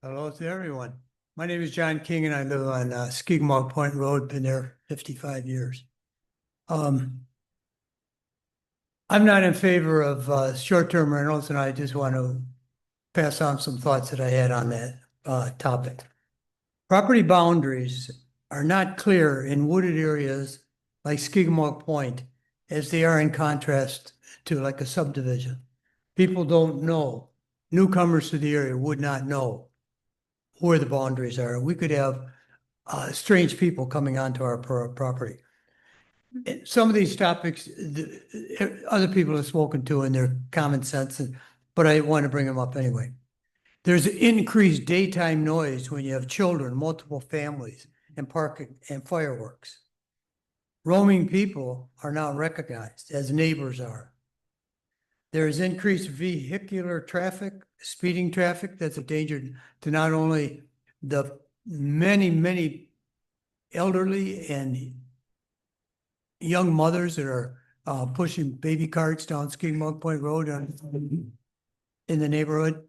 Hello to everyone. My name is John King and I live on Skigmog Point Road, been there 55 years. I'm not in favor of short-term rentals and I just want to pass on some thoughts that I had on that topic. Property boundaries are not clear in wooded areas like Skigmog Point as they are in contrast to like a subdivision. People don't know. Newcomers to the area would not know where the boundaries are. We could have strange people coming onto our property. Some of these topics, other people have spoken to in their common sense, but I want to bring them up anyway. There's increased daytime noise when you have children, multiple families, and parking and fireworks. Roaming people are now recognized as neighbors are. There is increased vehicular traffic, speeding traffic that's a danger to not only the many elderly and young mothers that are pushing baby carts down Skigmog Point Road in the neighborhood.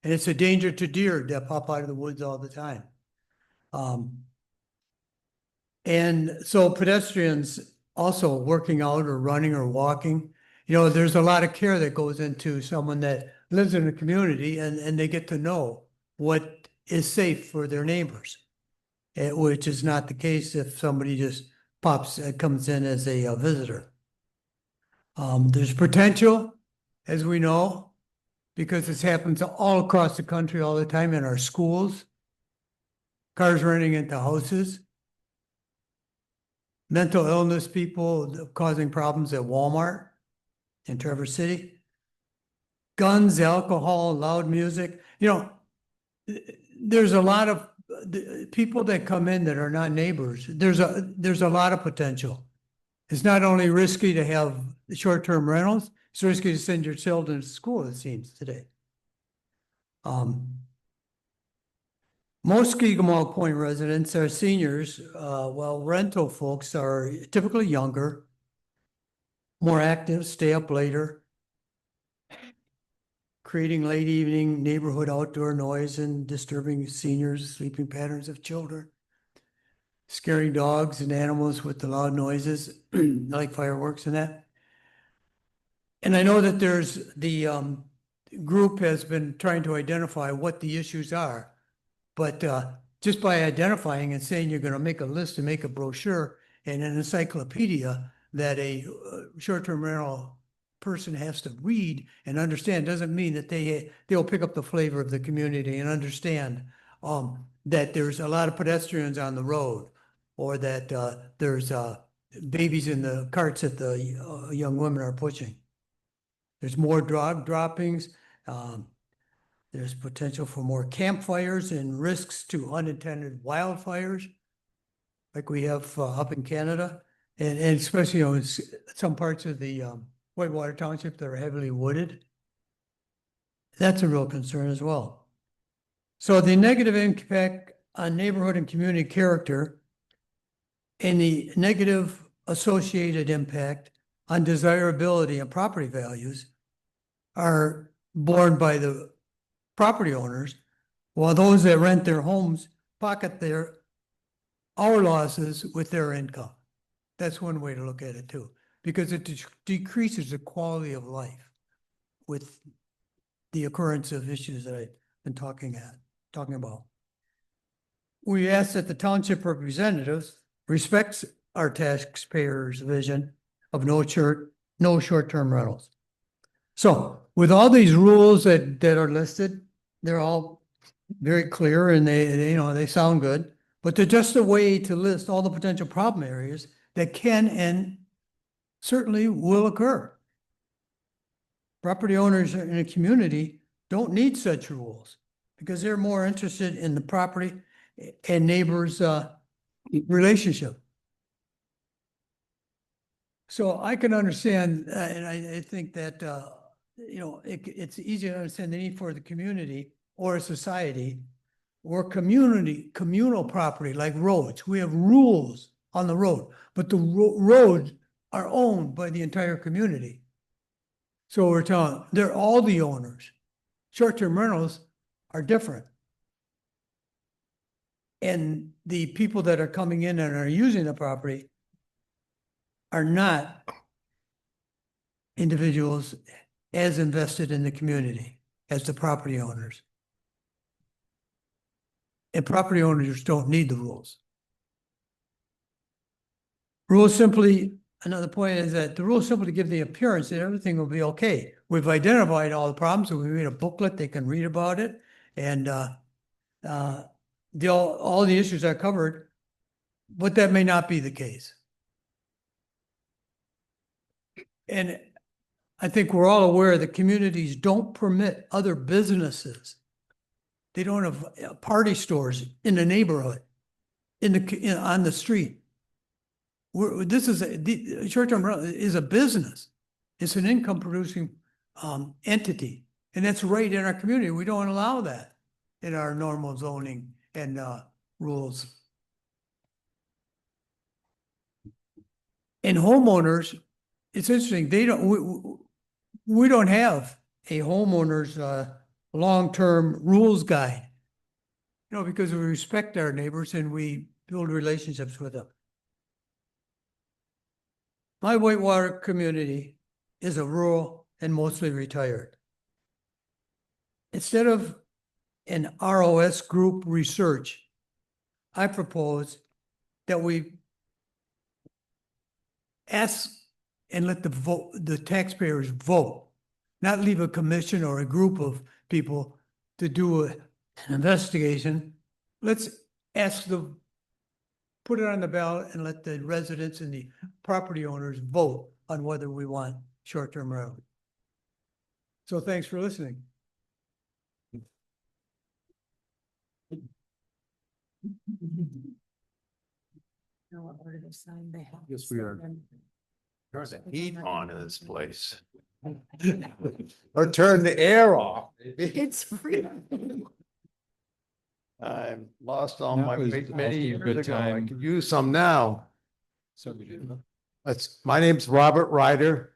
And it's a danger to deer that pop out of the woods all the time. And so pedestrians also working out or running or walking, you know, there's a lot of care that goes into someone that lives in a community and they get to know what is safe for their neighbors, which is not the case if somebody just comes in as a visitor. There's potential, as we know, because this happens all across the country all the time in our schools, cars running into houses, mental illness people causing problems at Walmart in Traverse City, guns, alcohol, loud music. You know, there's a lot of people that come in that are not neighbors. There's a lot of potential. It's not only risky to have short-term rentals, it's risky to send your children to school, it seems, today. Most Skigmog Point residents are seniors, while rental folks are typically younger, more active, stay up later, creating late evening neighborhood outdoor noise and disturbing seniors' sleeping patterns of children, scaring dogs and animals with the loud noises like fireworks and that. And I know that there's the group has been trying to identify what the issues are. But just by identifying and saying you're going to make a list and make a brochure and an encyclopedia that a short-term rental person has to read and understand doesn't mean that they'll pick up the flavor of the community and understand that there's a lot of pedestrians on the road, or that there's babies in the carts that the young women are pushing. There's more drug droppings. There's potential for more campfires and risks to unintended wildfires, like we have up in Canada, and especially, you know, in some parts of the Whitewater Township that are heavily wooded. That's a real concern as well. So the negative impact on neighborhood and community character and the negative associated impact on desirability and property values are borne by the property owners, while those that rent their homes pocket our losses with their income. That's one way to look at it too, because it decreases the quality of life with the occurrence of issues that I've been talking about. We ask that the township representatives respects our taxpayers' vision of no short-term rentals. So with all these rules that are listed, they're all very clear and they sound good, but they're just a way to list all the potential problem areas that can and certainly will occur. Property owners in a community don't need such rules because they're more interested in the property and neighbors' relationship. So I can understand, and I think that, it's easy to understand the need for the community or a society or communal property like roads. We have rules on the road, but the roads are owned by the entire community. So we're telling, they're all the owners. Short-term rentals are different. And the people that are coming in and are using the property are not individuals as invested in the community as the property owners. And property owners don't need the rules. Rules simply, another point is that the rules simply give the appearance that everything will be okay. We've identified all the problems, so we made a booklet, they can read about it, and all the issues are covered, but that may not be the case. And I think we're all aware that communities don't permit other businesses. They don't have party stores in the neighborhood, on the street. Short-term rental is a business. It's an income-producing entity, and that's right in our community. We don't allow that in our normal zoning and rules. And homeowners, it's interesting. We don't have a homeowner's long-term rules guide, because we respect our neighbors and we build relationships with them. My Whitewater community is a rural and mostly retired. Instead of an ROS group research, I propose that we ask and let the taxpayers vote, not leave a commission or a group of people to do an investigation. Let's put it on the ballot and let the residents and the property owners vote on whether we want short-term rental. So thanks for listening. Yes, we are. Turn the heat on in this place. Or turn the air off. It's free. I lost all That my was weight many also a years good ago. I time. could use some now. So we did. My name's Robert Ryder.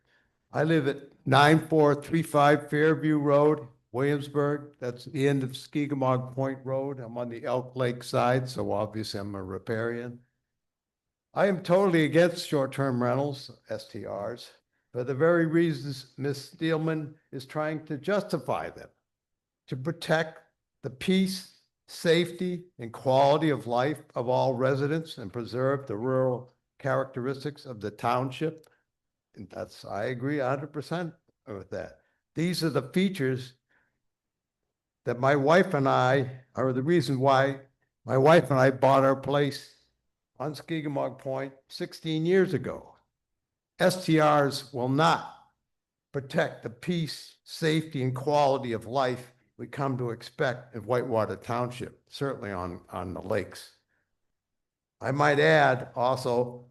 I live at 9435 Fairview Road Williamsburg. That's the end of Skegamog Point Road. I'm on the Elk Lake side, so obviously I'm a riparian. I am totally against short-term rentals, STRs, for the very reasons Ms. Steelman is trying to justify them. To protect the peace, safety, and quality of life of all residents and preserve the rural characteristics of the township. And that's, I agree 100% with that. These are the features that my wife and I are the reason why my wife and I bought our place on Skegamog Point 16 years ago. STRs will not protect the peace, safety, and quality of life we come to expect in Whitewater Township, certainly on the lakes. I might add also,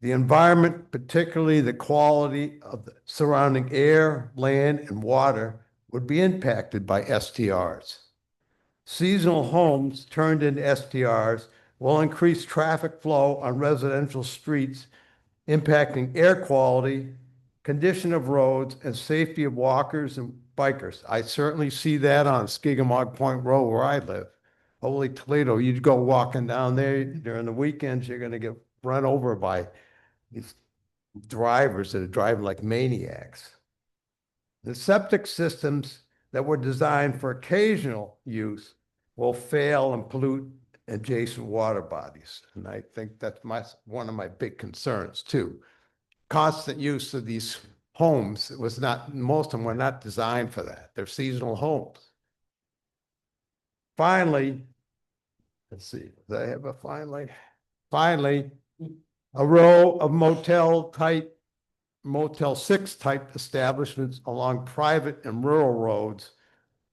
the environment, particularly the quality of the surrounding air, land, and water, would be impacted by STRs. Seasonal homes turned into STRs will increase traffic flow on residential streets, impacting air quality, condition of roads, and safety of walkers and bikers. I certainly see that on Skegamog Point Road where I live. Holy Toledo, you'd go walking down there during the weekends, you're going to get run over by these drivers that are driving like maniacs. The septic systems that were designed for occasional use will fail and pollute adjacent water bodies. And I think that's one of my big concerns too. Constant use of these homes, it was not, most of them were not designed for that. They're seasonal homes. Finally, let's see, do I have a finally? Finally, a row of Motel 6 type establishments along private and rural roads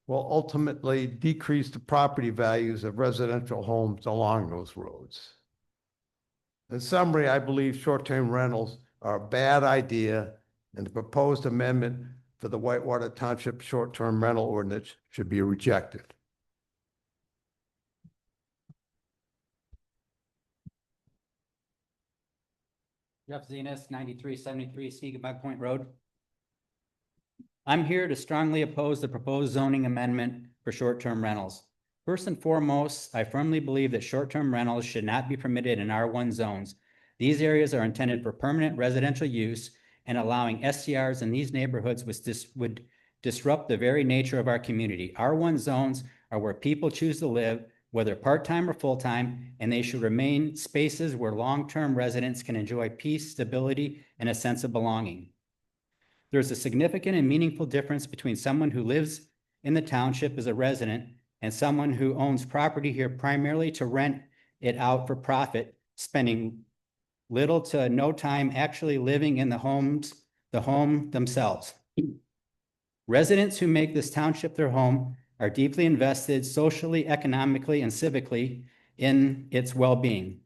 will ultimately decrease the property values of residential homes along those roads. In summary, I believe short-term rentals are a bad idea, and the proposed amendment for the Whitewater Township short-term rental ordinance should be rejected. Jeff Zenas, 9373 Skegamog Point Road. I'm here to strongly oppose the proposed zoning amendment for short-term rentals. First and foremost, I firmly believe that short-term rentals should not be permitted in R1 zones. These areas are intended for permanent residential use, and allowing STRs in these neighborhoods would disrupt the very nature of our community. R1 zones are where people choose to live, whether part-time or full-time, and they should remain spaces where long-term residents can enjoy peace, stability, and a sense of belonging. There's a significant and meaningful difference between someone who lives in the township as a resident and someone who owns property here primarily to rent it out for profit, spending little to no time actually living in the home themselves. Residents who make this township their home are deeply invested socially, economically, and civically in its well-being.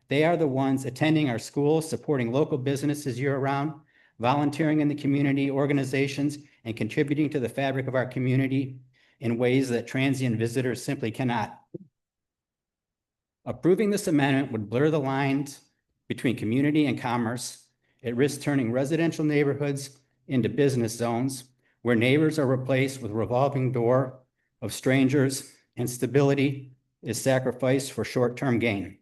They are the ones attending our schools, supporting local businesses year-round, volunteering in the community organizations, and contributing to the fabric of our community in ways that transient visitors simply cannot. Approving this amendment would blur the lines between community and commerce. It risks turning residential neighborhoods into business zones where neighbors are replaced with a revolving door of strangers, and stability is sacrificed for short-term gain.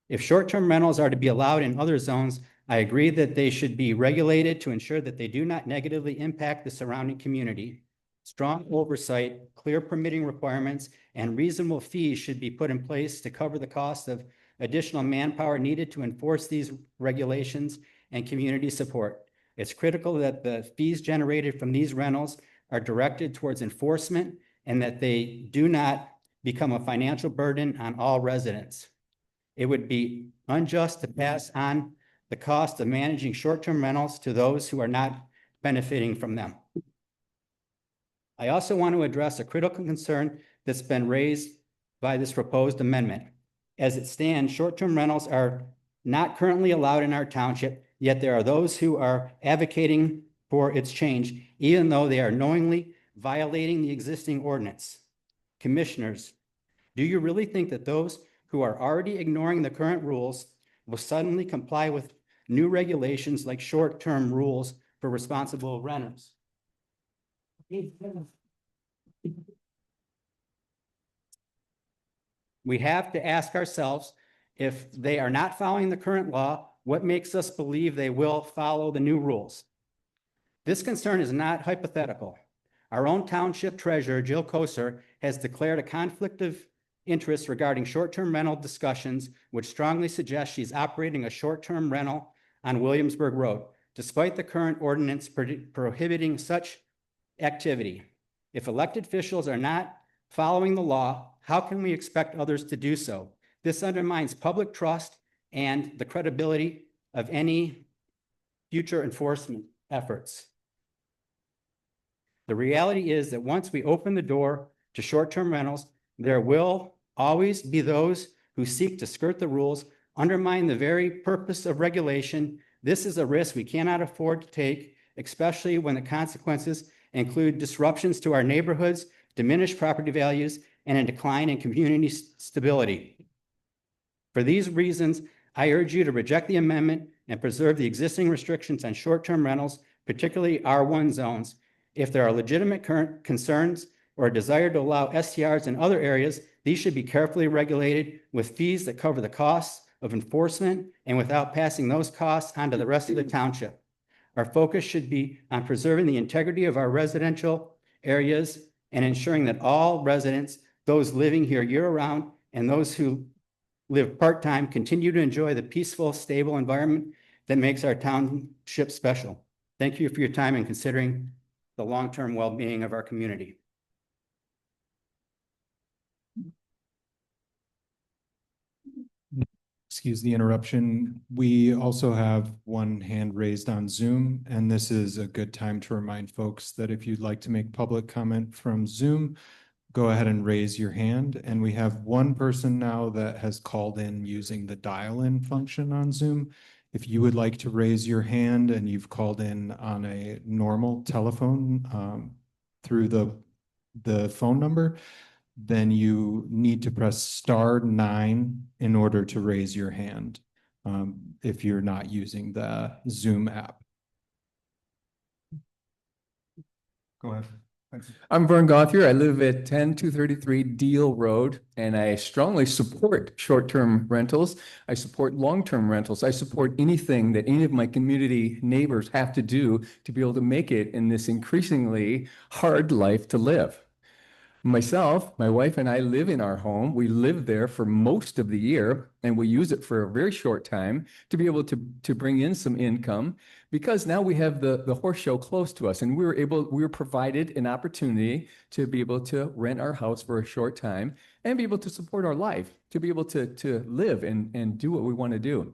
If short-term rentals are to be allowed in other zones, I agree that they should be regulated to ensure that they do not negatively impact the surrounding community. Strong oversight, clear permitting requirements, and reasonable fees should be put in place to cover the cost of additional manpower needed to enforce these regulations and community support. It's critical that the fees generated from these rentals are directed towards enforcement and that they do not become a financial burden on all residents. It would be unjust to pass on the cost of managing short-term rentals to those who are not benefiting from them. I also want to address a critical concern that's been raised by this proposed amendment. As it stands, short-term rentals are not currently allowed in our township, yet there are those who are advocating for its change, even though they are knowingly violating the existing ordinance. Commissioners, do you really think that those who are already ignoring the current rules will suddenly comply with new regulations like short-term rules for responsible renters? We have to ask ourselves, if they are not following the current law, what makes us believe they will follow the new rules? This concern is not hypothetical. Our own township treasurer, Jill Koser, has declared a conflict of interest regarding short-term rental discussions, which strongly suggests she's operating a short-term rental on Williamsburg Road, despite the current ordinance prohibiting such activity. If elected officials are not following the law, how can we expect others to do so? This undermines public trust and the credibility of any future enforcement efforts. The reality is that once we open the door to short-term rentals, there will always be those who seek to skirt the rules, undermine the very purpose of regulation. This is a risk we cannot afford to take, especially when the consequences include disruptions to our neighborhoods, diminished property values, and a decline in community stability. For these reasons, I urge you to reject the amendment and preserve the existing restrictions on short-term rentals, particularly R1 zones. If there are legitimate current concerns or a desire to allow STRs in other areas, these should be carefully regulated with fees that cover the costs of enforcement and without passing those costs onto the rest of the township. Our focus should be on preserving the integrity of our residential areas and ensuring that all residents, those living here year-round and those who live part-time, continue to enjoy the peaceful, stable environment that makes our township special. Thank you for your time and considering the long-term well-being of our community. Excuse the interruption. We also have one hand raised on Zoom, and this is a good time to remind folks that if you'd like to make public comment from Zoom, go ahead and raise your hand. And we have one person now that has called in using the dial-in function on Zoom. If you would like to raise your hand and you've called in on a normal telephone through the phone number, then you need to press *9 in order to raise your hand if you're not using the Zoom app. Go ahead. I'm Vern Gothier. I live at 10233 Deal Road, and I strongly support short-term rentals. I support long-term rentals. I support anything that any of my community neighbors have to do to be able to make it in this increasingly hard life to live. Myself, my wife and I live in our home. We live there for most of the year, and we use it for a very short time to be able to bring in some income, because now we have the horse show close to us, and we were provided an opportunity to be able to rent our house for a short time and be able to support our life, to be able to live and do what we want to do.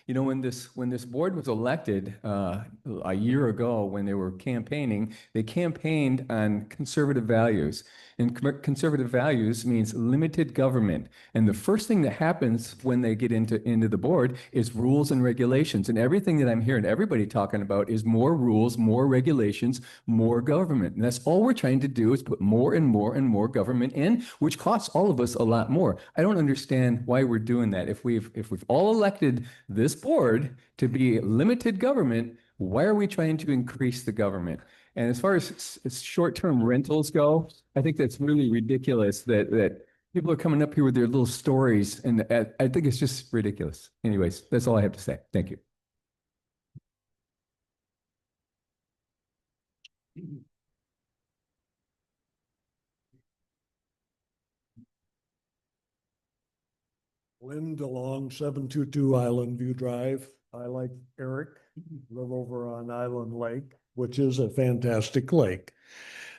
You know, when this board was elected a year ago, when they were campaigning, they campaigned on conservative values. And conservative values means limited government. And the first thing that happens when they get into the board is rules and regulations. And everything that I'm hearing everybody talking about is more rules, more regulations, more government. And that's all we're trying to do, is put more and more and more government in, which costs all of us a lot more. I don't understand why we're doing that. If we've all elected this board to be limited government, why are we trying to increase the government? And as far as short-term rentals go, I think that's really ridiculous that people are coming up here with their little stories, and I think it's just ridiculous. Anyways, that's all I have to say. Thank you. Lynn DeLong, 722 Island View Drive. I, like Eric, live over on Island Lake, which is a fantastic lake.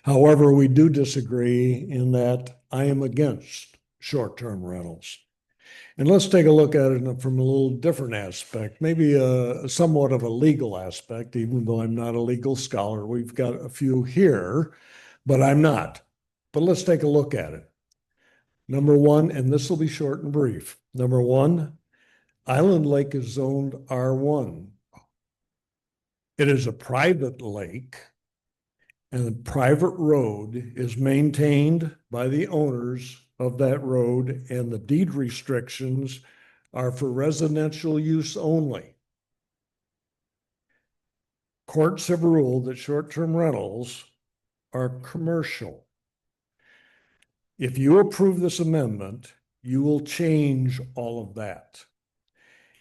However, we do disagree in that I am against short-term rentals. And let's take a look at it from a little different aspect, maybe somewhat of a legal aspect, even though I'm not a legal scholar. We've got a few here, but I'm not. But let's take a look at it. Number one, and this will be short and brief. Number one, Island Lake is zoned R1. It is a private lake, and the private road is maintained by the owners of that road, and the deed restrictions are for residential use only. Courts have ruled that short-term rentals are commercial. If you approve this amendment, you will change all of that.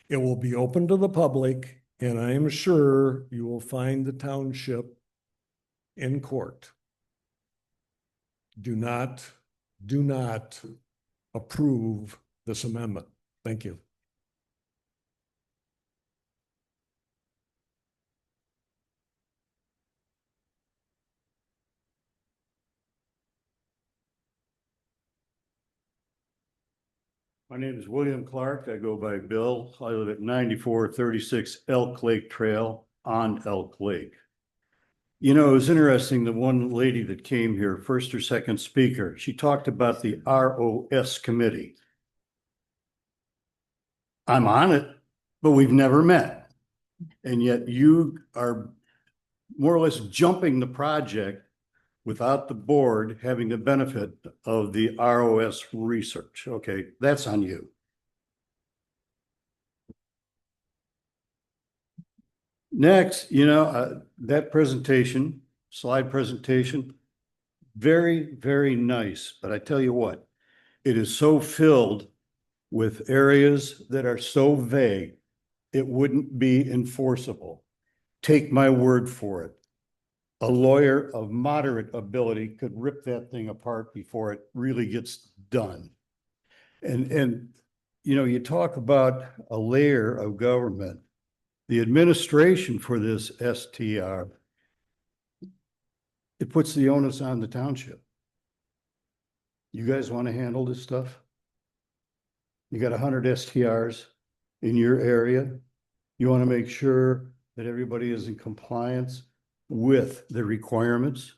It will be open to the public, and I am sure you will find the township in court. Do not approve this amendment. Thank you. My name is William Clark. I go by Bill. I live at 9436 Elk Lake Trail on Elk Lake. You know, it was interesting, the one lady that came here, first or second speaker, she talked about the ROS committee. I'm on it, but we've never met. And yet you are more or less jumping the project without the board having the benefit of the ROS research. Okay, that's on you. Next, you know, that presentation, slide presentation, very, very nice. But I tell you what, it is so filled with areas that are so vague, it wouldn't be enforceable. Take my word for it. A lawyer of moderate ability could rip that thing apart before it really gets done. And you know, you talk about a layer of government. The administration for this STR, it puts the onus on the township. You guys want to handle this stuff? You got 100 STRs in your area. You want to make sure that everybody is in compliance with the requirements.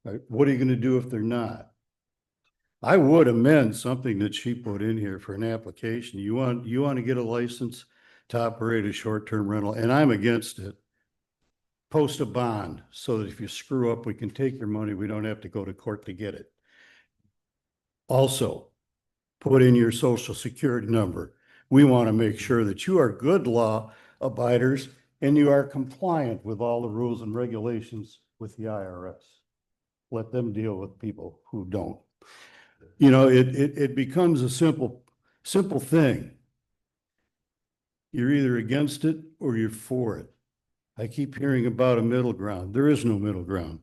Right? What are you going to do if they're not? I would amend something that she put in here for an application. You want to get a license to operate a short-term rental, and I'm against it. Post a bond so that if you screw up, we can take your money. We don't have to go to court to get it. Also, put in your social security number. We want to make sure that you are good law abiders and you are compliant with all the rules and regulations with the IRS. Let them deal with people who don't. You know, it becomes a simple thing. You're either against it or you're for it. I keep hearing about a middle ground. There is no middle ground.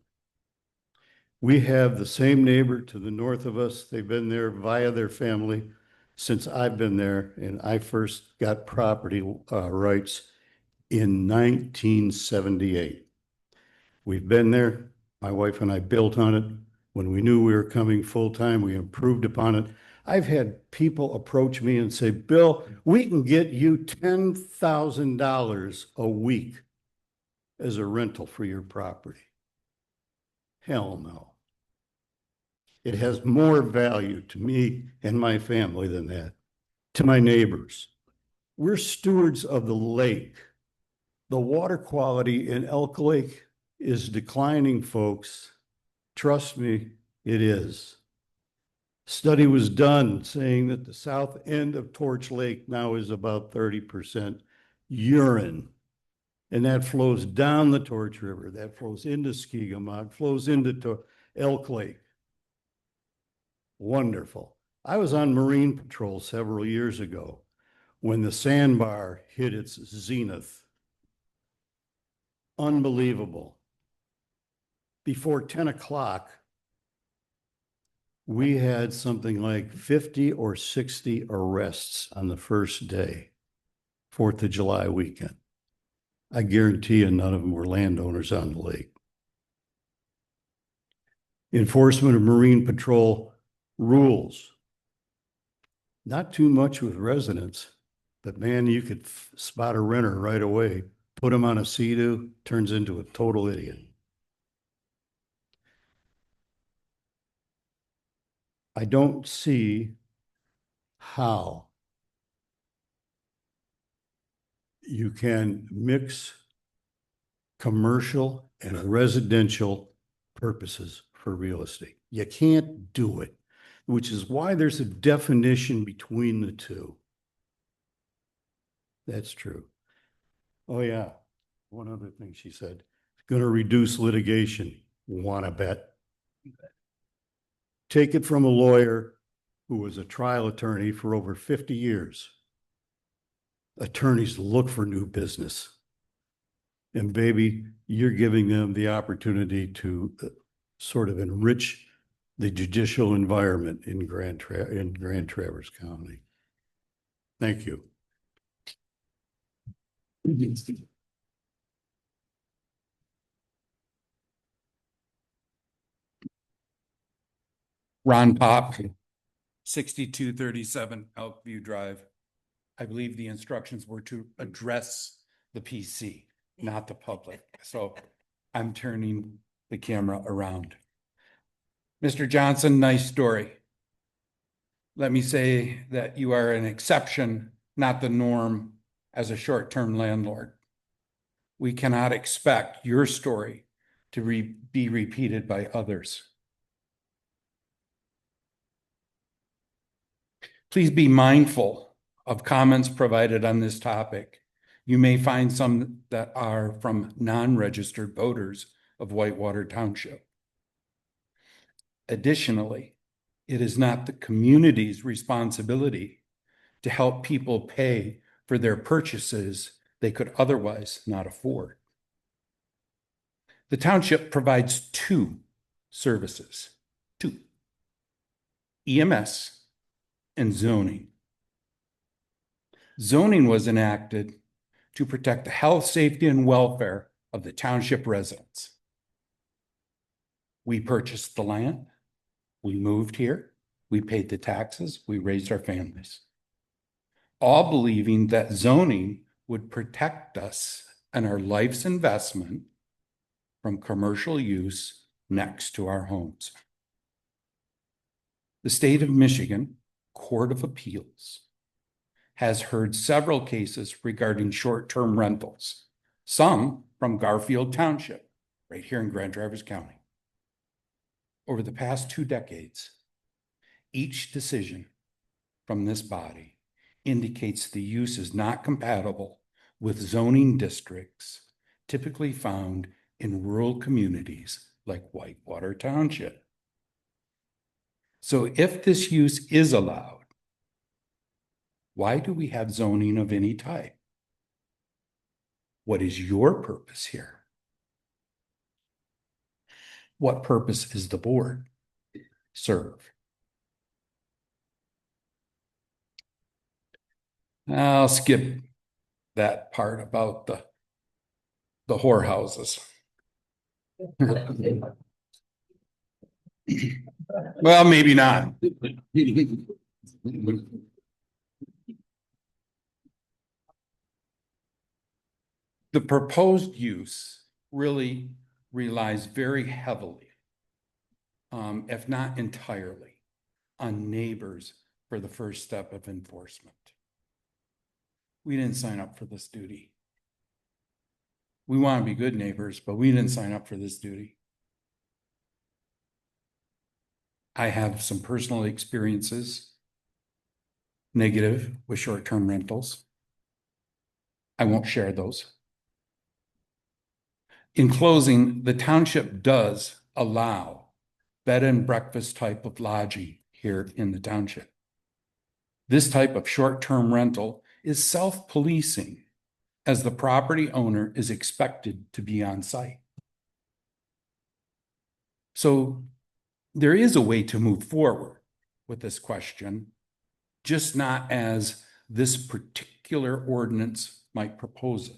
We have the same neighbor to the north of us. They've been there via their family since I've been there, and I first got property rights in 1978. We've been there. My wife and I built on it. When we knew we were coming full-time, we improved upon it. I've had people approach me and say, Bill, we can get you $10,000 a week as a rental for your property. Hell no. It has more value to me and my family than that, to my neighbors. We're stewards of the lake. The water quality in Elk Lake is declining, folks. Trust me, it is. Study was done saying that the south end of Torch Lake now is about 30% urine. And that flows down the Torch River. That flows into Skegumog, flows into Elk Lake. Wonderful. I was on Marine Patrol several years ago when the sandbar hit its zenith. Unbelievable. Before 10 o'clock, we had something like 50 or 60 arrests on the first day, 4th of July weekend. I guarantee you none of them were landowners on the lake. Enforcement of Marine Patrol rules. Not too much with residents, but man, you could spot a renter right away, put him on a sea-doo, turns into a total idiot. I don't see how you can mix commercial and residential purposes for real estate. You can't do it, which is why there's a definition between the two. That's true. Oh yeah, one other thing she said, going to reduce litigation. Want to bet? Take it from a lawyer who was a trial attorney for over 50 years. Attorneys look for new business. And baby, you're giving them the opportunity to sort of enrich the judicial environment in Grand Traverse County. Thank you. Ron Pop, 6237 Elkview Drive. I believe the instructions were to address the PC, not the public. So I'm turning the camera around. Mr. Johnson, nice story. Let me say that you are an exception, not the norm, as a short-term landlord. We cannot expect your story to be repeated by others. Please be mindful of comments provided on this topic. You may find some that are from non-registered voters of Whitewater Township. Additionally, it is not the community's responsibility to help people pay for their purchases they could otherwise not afford. The township provides two services, EMS and zoning. Zoning was enacted to protect the health, safety, and welfare of the township residents. We purchased the land, we moved here, we paid the taxes, we raised our families, all believing that zoning would protect us and our life's investment from commercial use next to our homes. The state of Michigan Court of Appeals has heard several cases regarding short-term rentals, some from Garfield Township, right here in Grand Traverse County. Over the past 2 decades, each decision from this body indicates the use is not compatible with zoning districts typically found in rural communities like Whitewater Township. So if this use is allowed, why do we have zoning of any type? What is your purpose here? What purpose is the board serve? I'll skip that part about the whorehouses. Well, maybe not. The proposed use really relies very heavily, if not entirely, on neighbors for the first step of enforcement. We didn't sign up for this duty. We want to be good neighbors, but we didn't sign up for this duty. I have some personal experiences, negative, with short-term rentals. I won't share those. In closing, the township does allow bed and breakfast type of lodging here in the township. This type of short-term rental is self-policing, as the property owner is expected to be on site. So there is a way to move forward with this question, just not as this particular ordinance might propose it.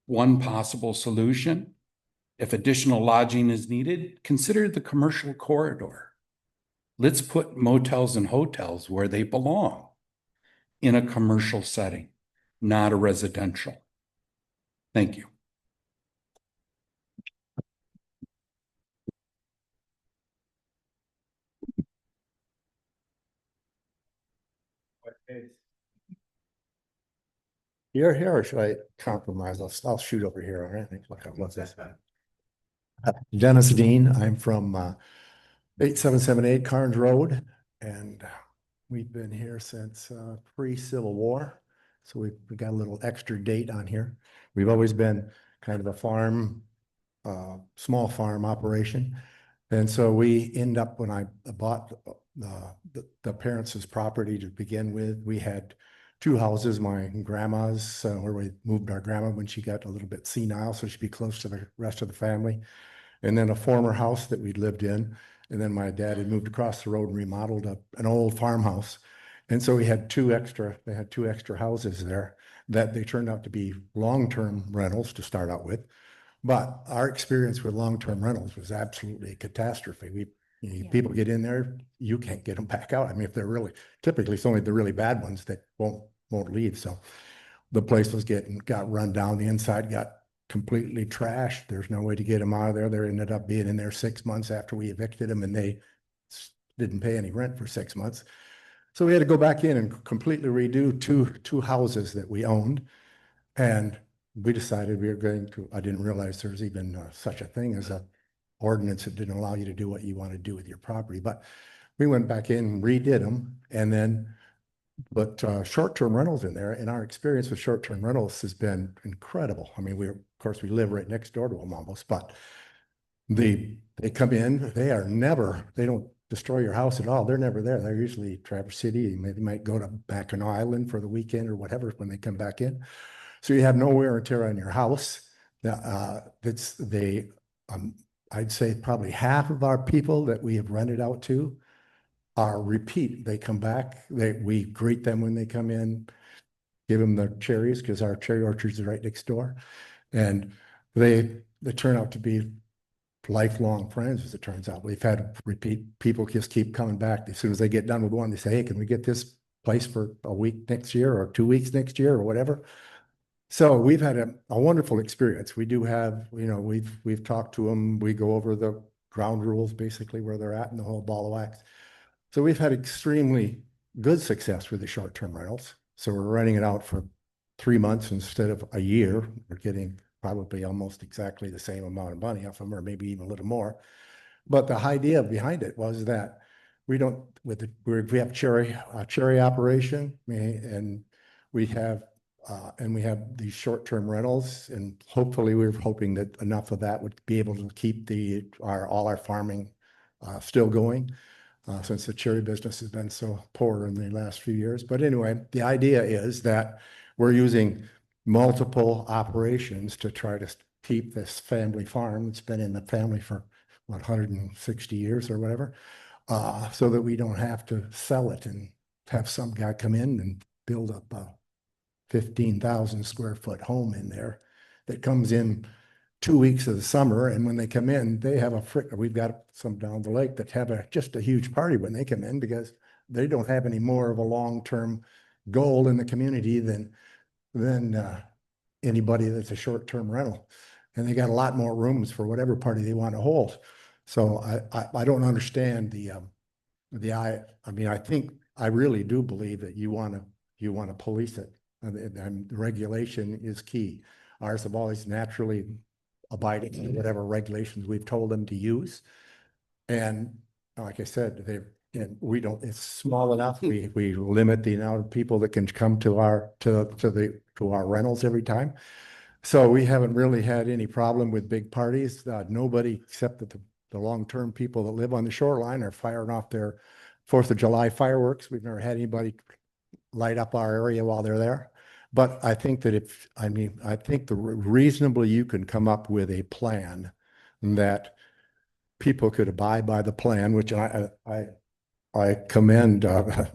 One possible solution, if additional lodging is needed, consider the commercial corridor. Let's put motels and hotels where they belong, in a commercial setting, not a residential. Thank you. You're here, or should I compromise? I'll shoot over here, all right? What's this? Dennis Dean, I'm from 8778 Carnes Road, and we've been here since pre-Civil War. So we got a little extra date on here. We've always been kind of a farm small farm operation. And so we end up, when I bought the parents' property to begin with, we had two houses, my grandma's, where we moved our grandma when she got a little bit senile, so she'd be close to the rest of the family. And then a former house that we'd lived in. And then my dad had moved across the road and remodeled an old farmhouse. And so they had two extra houses there that they turned out to be long-term rentals to start out with. But our experience with long-term rentals was absolutely a catastrophe. People get in there, you can't get them back out. I mean, if they're really, typically it's only the really bad ones that won't leave. So the place got run down. The inside got completely trashed. There's no way to get them out of there. They ended up being in there 6 months after we evicted them, and they didn't pay any rent for 6 months. So we had to go back in and completely redo two houses that we owned. And we decided we were going to, I didn't realize there's even such a thing as a ordinance that didn't allow you to do what you want to do with your property. But we went back in and redid them, and then put short-term rentals in there. And our experience with short-term rentals has been incredible. I mean, of course, we live right next door to them almost, but they come in, they don't destroy your house at all. They're never there. They're usually Traverse City. They might go to Mackinac Island for the weekend or whatever when they come back in. So you have no wear and tear on your house. I'd say probably half of our people that we have rented out to are repeat. They come back. We greet them when they come in, give them the cherries because our cherry orchards are right next door, and they turn out to be lifelong friends, as it turns out. We've had repeat people just keep coming back. As soon as they get done with one, they say, "Hey, can we get this place for a week next year or 2 weeks next year or whatever?" So we've had a wonderful experience. We do have, we've talked to them. We go over the ground rules, basically where they're at and the whole ball of wax. So we've had extremely good success with the short-term rentals. So we're renting it out for 3 months instead of a year. We're getting probably almost exactly the same amount of money off them, or maybe even a little more. But the idea behind it was that we don't, we have cherry operation, and we have these short-term rentals, and hopefully we're hoping that enough of that would be able to keep all our farming still going, since the cherry business has been so poor in the last few years. But anyway, the idea is that we're using multiple operations to try to keep this family farm. It's been in the family for 160 years or whatever, so that we don't have to sell it and have some guy come in and build up a 15,000 square foot home in there that comes in 2 weeks of the summer. And when they come in, they have we've got some down the lake that have just a huge party when they come in, because they don't have any more of a long-term goal in the community than anybody that's a short-term rental. And they got a lot more rooms for whatever party they want to hold. So I don't understand I really do believe that you want to police it. And the regulation is key. Ours have always naturally abided to whatever regulations we've told them to use. And like I said, it's small enough. We limit the amount of people that can come to our rentals every time. So we haven't really had any problem with big parties. Nobody except that the long-term people that live on the shoreline are firing off their 4th of July fireworks. We've never had anybody light up our area while they're there. But I think that I think reasonably you can come up with a plan that people could abide by the plan, which I commend. I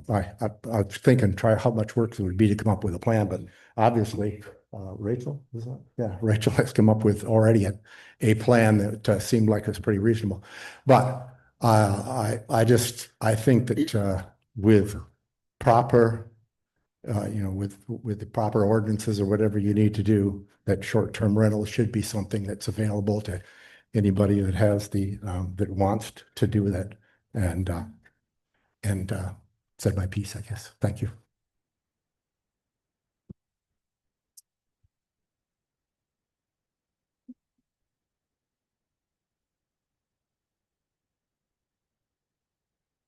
was thinking, try how much work it would be to come up with a plan, but obviously Rachel, is that? Yeah, Rachel has come up with already a plan that seemed like it was pretty reasonable. But I think that with proper with the proper ordinances or whatever you need to do, that short-term rentals should be something that's available to anybody that has that wants to do that. And said my piece, I guess. Thank you.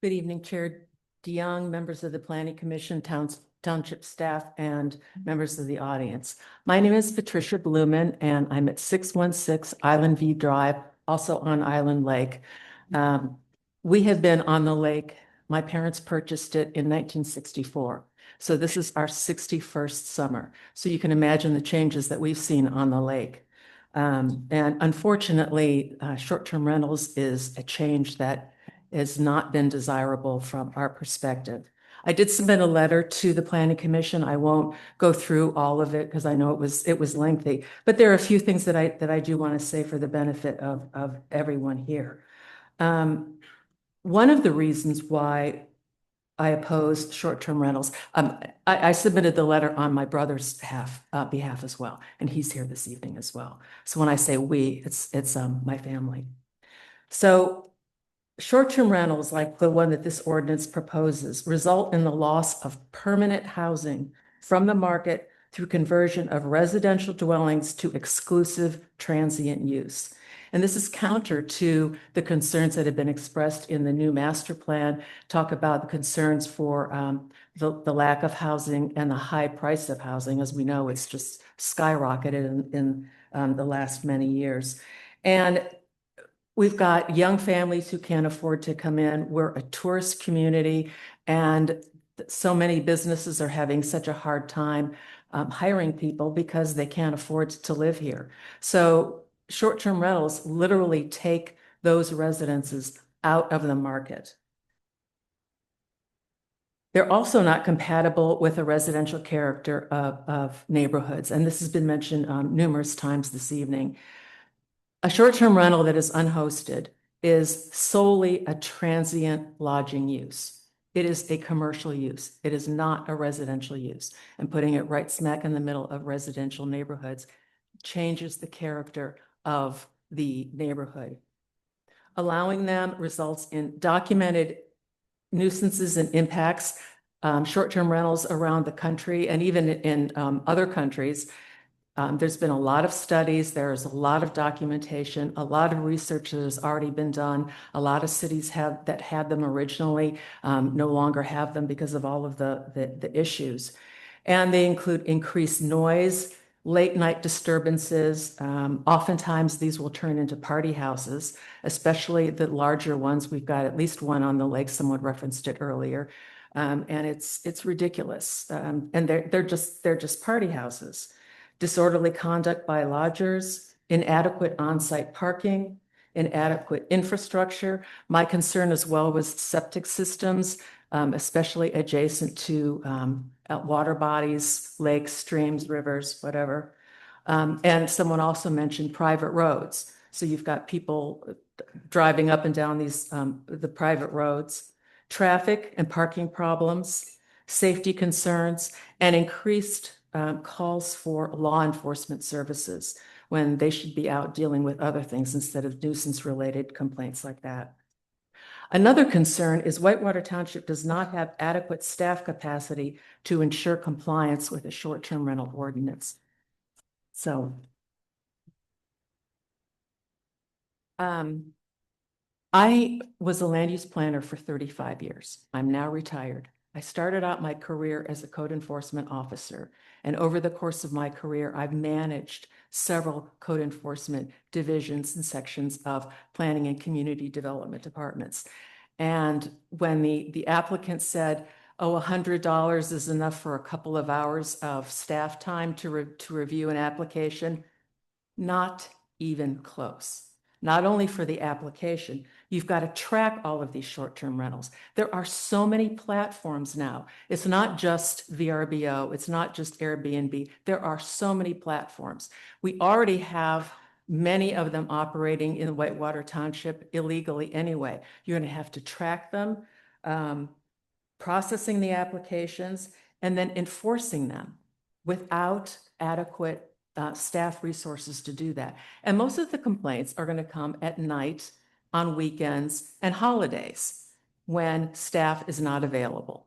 Good evening, Chair DeYoung, members of the Planning Commission, township staff, and members of the audience. My name is Patricia Blumen, and I'm at 616 Island View Drive, also on Island Lake. We have been on the lake. My parents purchased it in 1964. So this is our 61st summer. So you can imagine the changes that we've seen on the lake. And unfortunately, short-term rentals is a change that has not been desirable from our perspective. I did submit a letter to the Planning Commission. I won't go through all of it because I know it was lengthy, but there are a few things that I do want to say for the benefit of everyone here. One of the reasons why I oppose short-term rentals, I submitted the letter on my brother's behalf as well, and he's here this evening as well. So when I say we, it's my family. So short-term rentals, like the one that this ordinance proposes, result in the loss of permanent housing from the market through conversion of residential dwellings to exclusive transient use. And this is counter to the concerns that have been expressed in the new master plan, talk about the concerns for the lack of housing and the high price of housing. As we know, it's just skyrocketed in the last many years. And we've got young families who can't afford to come in. We're a tourist community, and so many businesses are having such a hard time hiring people because they can't afford to live here. So short-term rentals literally take those residences out of the market. They're also not compatible with the residential character of neighborhoods, and this has been mentioned numerous times this evening. A short-term rental that is unhosted is solely a transient lodging use. It is a commercial use. It is not a residential use. And putting it right smack in the middle of residential neighborhoods changes the character of the neighborhood. Allowing them results in documented nuisances and impacts. Short-term rentals around the country and even in other countries, there's been a lot of studies, there's a lot of documentation, a lot of research that has already been done. A lot of cities that had them originally no longer have them because of all of the issues. And they include increased noise, late night disturbances. Oftentimes these will turn into party houses, especially the larger ones. We've got at least one on the lake, someone referenced it earlier. And it's ridiculous. And they're just party houses. Disorderly conduct by lodgers, inadequate on-site parking, inadequate infrastructure. My concern as well was septic systems, especially adjacent to water bodies, lakes, streams, rivers, whatever. And someone also mentioned private roads. So you've got people driving up and down these the private roads, traffic and parking problems, safety concerns, and increased calls for law enforcement services when they should be out dealing with other things instead of nuisance-related complaints like that. Another concern is Whitewater Township does not have adequate staff capacity to ensure compliance with a short-term rental ordinance. So I was a land use planner for 35 years. I'm now retired. I started out my career as a code enforcement officer, and over the course of my career, I've managed several code enforcement divisions and sections of planning and community development departments. And when the applicant said, oh, $100 is enough for a couple of hours of staff time to review an application, not even close. Not only for the application, you've got to track all of these short-term rentals. There are so many platforms now. It's not just VRBO, it's not just Airbnb. There are so many platforms. We already have many of them operating in Whitewater Township illegally anyway. You're going to have to track them, processing the applications, and then enforcing them without adequate staff resources to do that. And most of the complaints are going to come at night, on weekends, and holidays when staff is not available.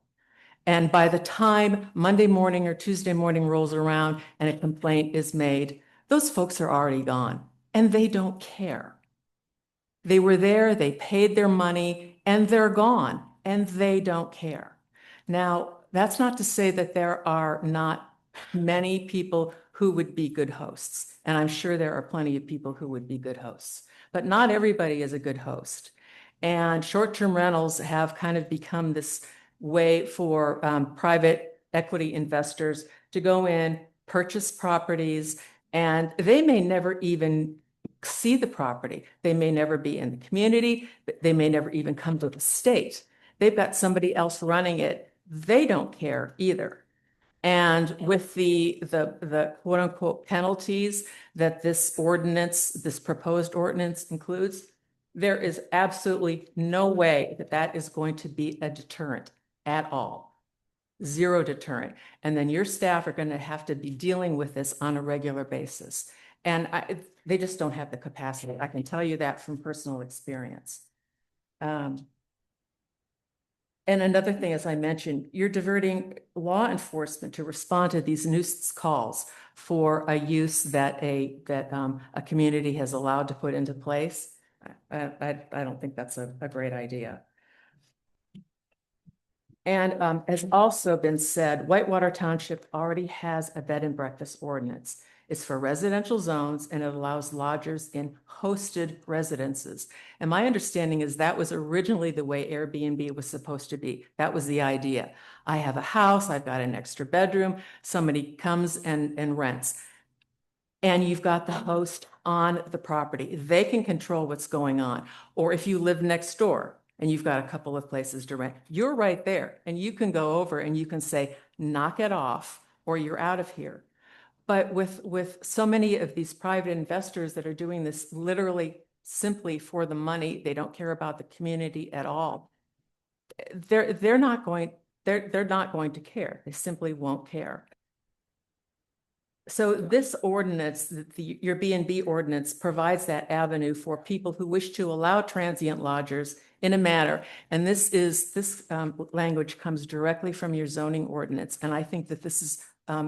And by the time Monday morning or Tuesday morning rolls around and a complaint is made, those folks are already gone and they don't care. They were there, they paid their money, and they're gone. and they don't care. Now, that's not to say that there are not many people who would be good hosts, and I'm sure there are plenty of people who would be good hosts, but not everybody is a good host. And short-term rentals have kind of become this way for private equity investors to go in, purchase properties, and they may never even see the property. They may never be in the community, but they may never even come to the state. They've got somebody else running it. They don't care either. And with the quote unquote penalties that this ordinance, this proposed ordinance includes, there is absolutely no way that that is going to be a deterrent at all. Zero deterrent. And then your staff are going to have to be dealing with this on a regular basis. And they just don't have the capacity. I can tell you that from personal experience. And another thing, as I mentioned, you're diverting law enforcement to respond to these nuisance calls for a use that a community has allowed to put into place. I don't think that's a great idea. And has also been said, Whitewater Township already has a bed and breakfast ordinance. It's for residential zones and it allows lodgers in hosted residences. And my understanding is that was originally the way Airbnb was supposed to be. That was the idea. I have a house, I've got an extra bedroom, somebody comes and rents. And you've got the host on the property. They can control what's going on. Or if you live next door and you've got a couple of places to rent, you're right there and you can go over and you can say, knock it off or you're out of here. But with so many of these private investors that are doing this literally simply for the money, they don't care about the community at all. They're not going to care. They simply won't care. So this ordinance, your B&B ordinance, provides that avenue for people who wish to allow transient lodgers in a manner. And this language comes directly from your zoning ordinance. And I think that this is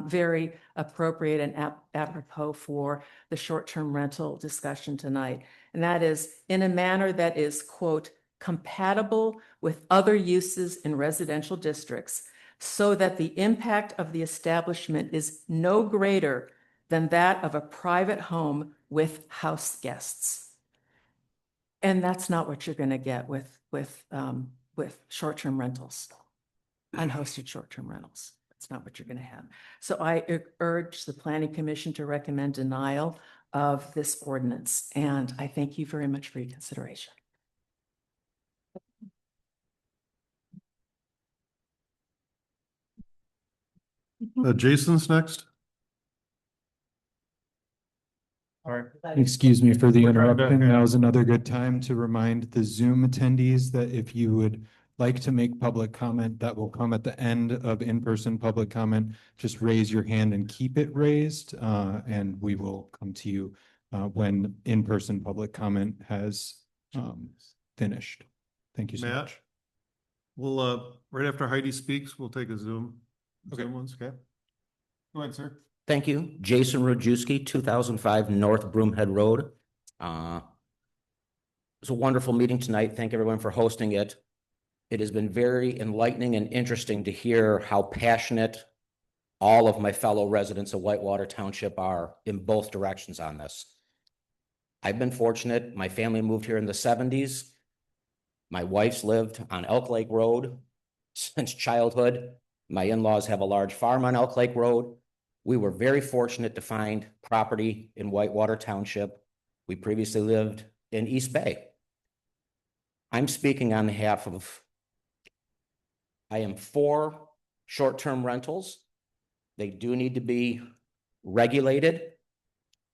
very appropriate and apropos for the short-term rental discussion tonight. And that is in a manner that is, quote, compatible with other uses in residential districts, so that the impact of the establishment is no greater than that of a private home with house guests. And that's not what you're going to get with short-term rentals, unhosted short-term rentals. That's not what you're going to have. So I urge the Planning Commission to recommend denial of this ordinance. And I thank you very much for your consideration. Jason's next. All right. Excuse me for the We're trying to- interruption. Now is another good time to remind the Zoom attendees that if you would like to make public comment, that will come at the end of in-person public comment. Just raise your hand and keep it raised, and we will come to you when in-person public comment has finished. Thank you so Matt? much. We'll, right after Heidi speaks, we'll take a Zoom. Okay. Zoom ones, okay? Go ahead, sir. Thank you. Jason Rojewski, 2005 North Broomhead Road. It was a wonderful meeting tonight. Thank everyone for hosting it. It has been very enlightening and interesting to hear how passionate all of my fellow residents of Whitewater Township are in both directions on this. I've been fortunate. My family moved here in the 70s. My wife's lived on Elk Lake Road since childhood. My in-laws have a large farm on Elk Lake Road. We were very fortunate to find property in Whitewater Township. We previously lived in East Bay. I'm speaking on behalf of, I am for short-term rentals. They do need to be regulated.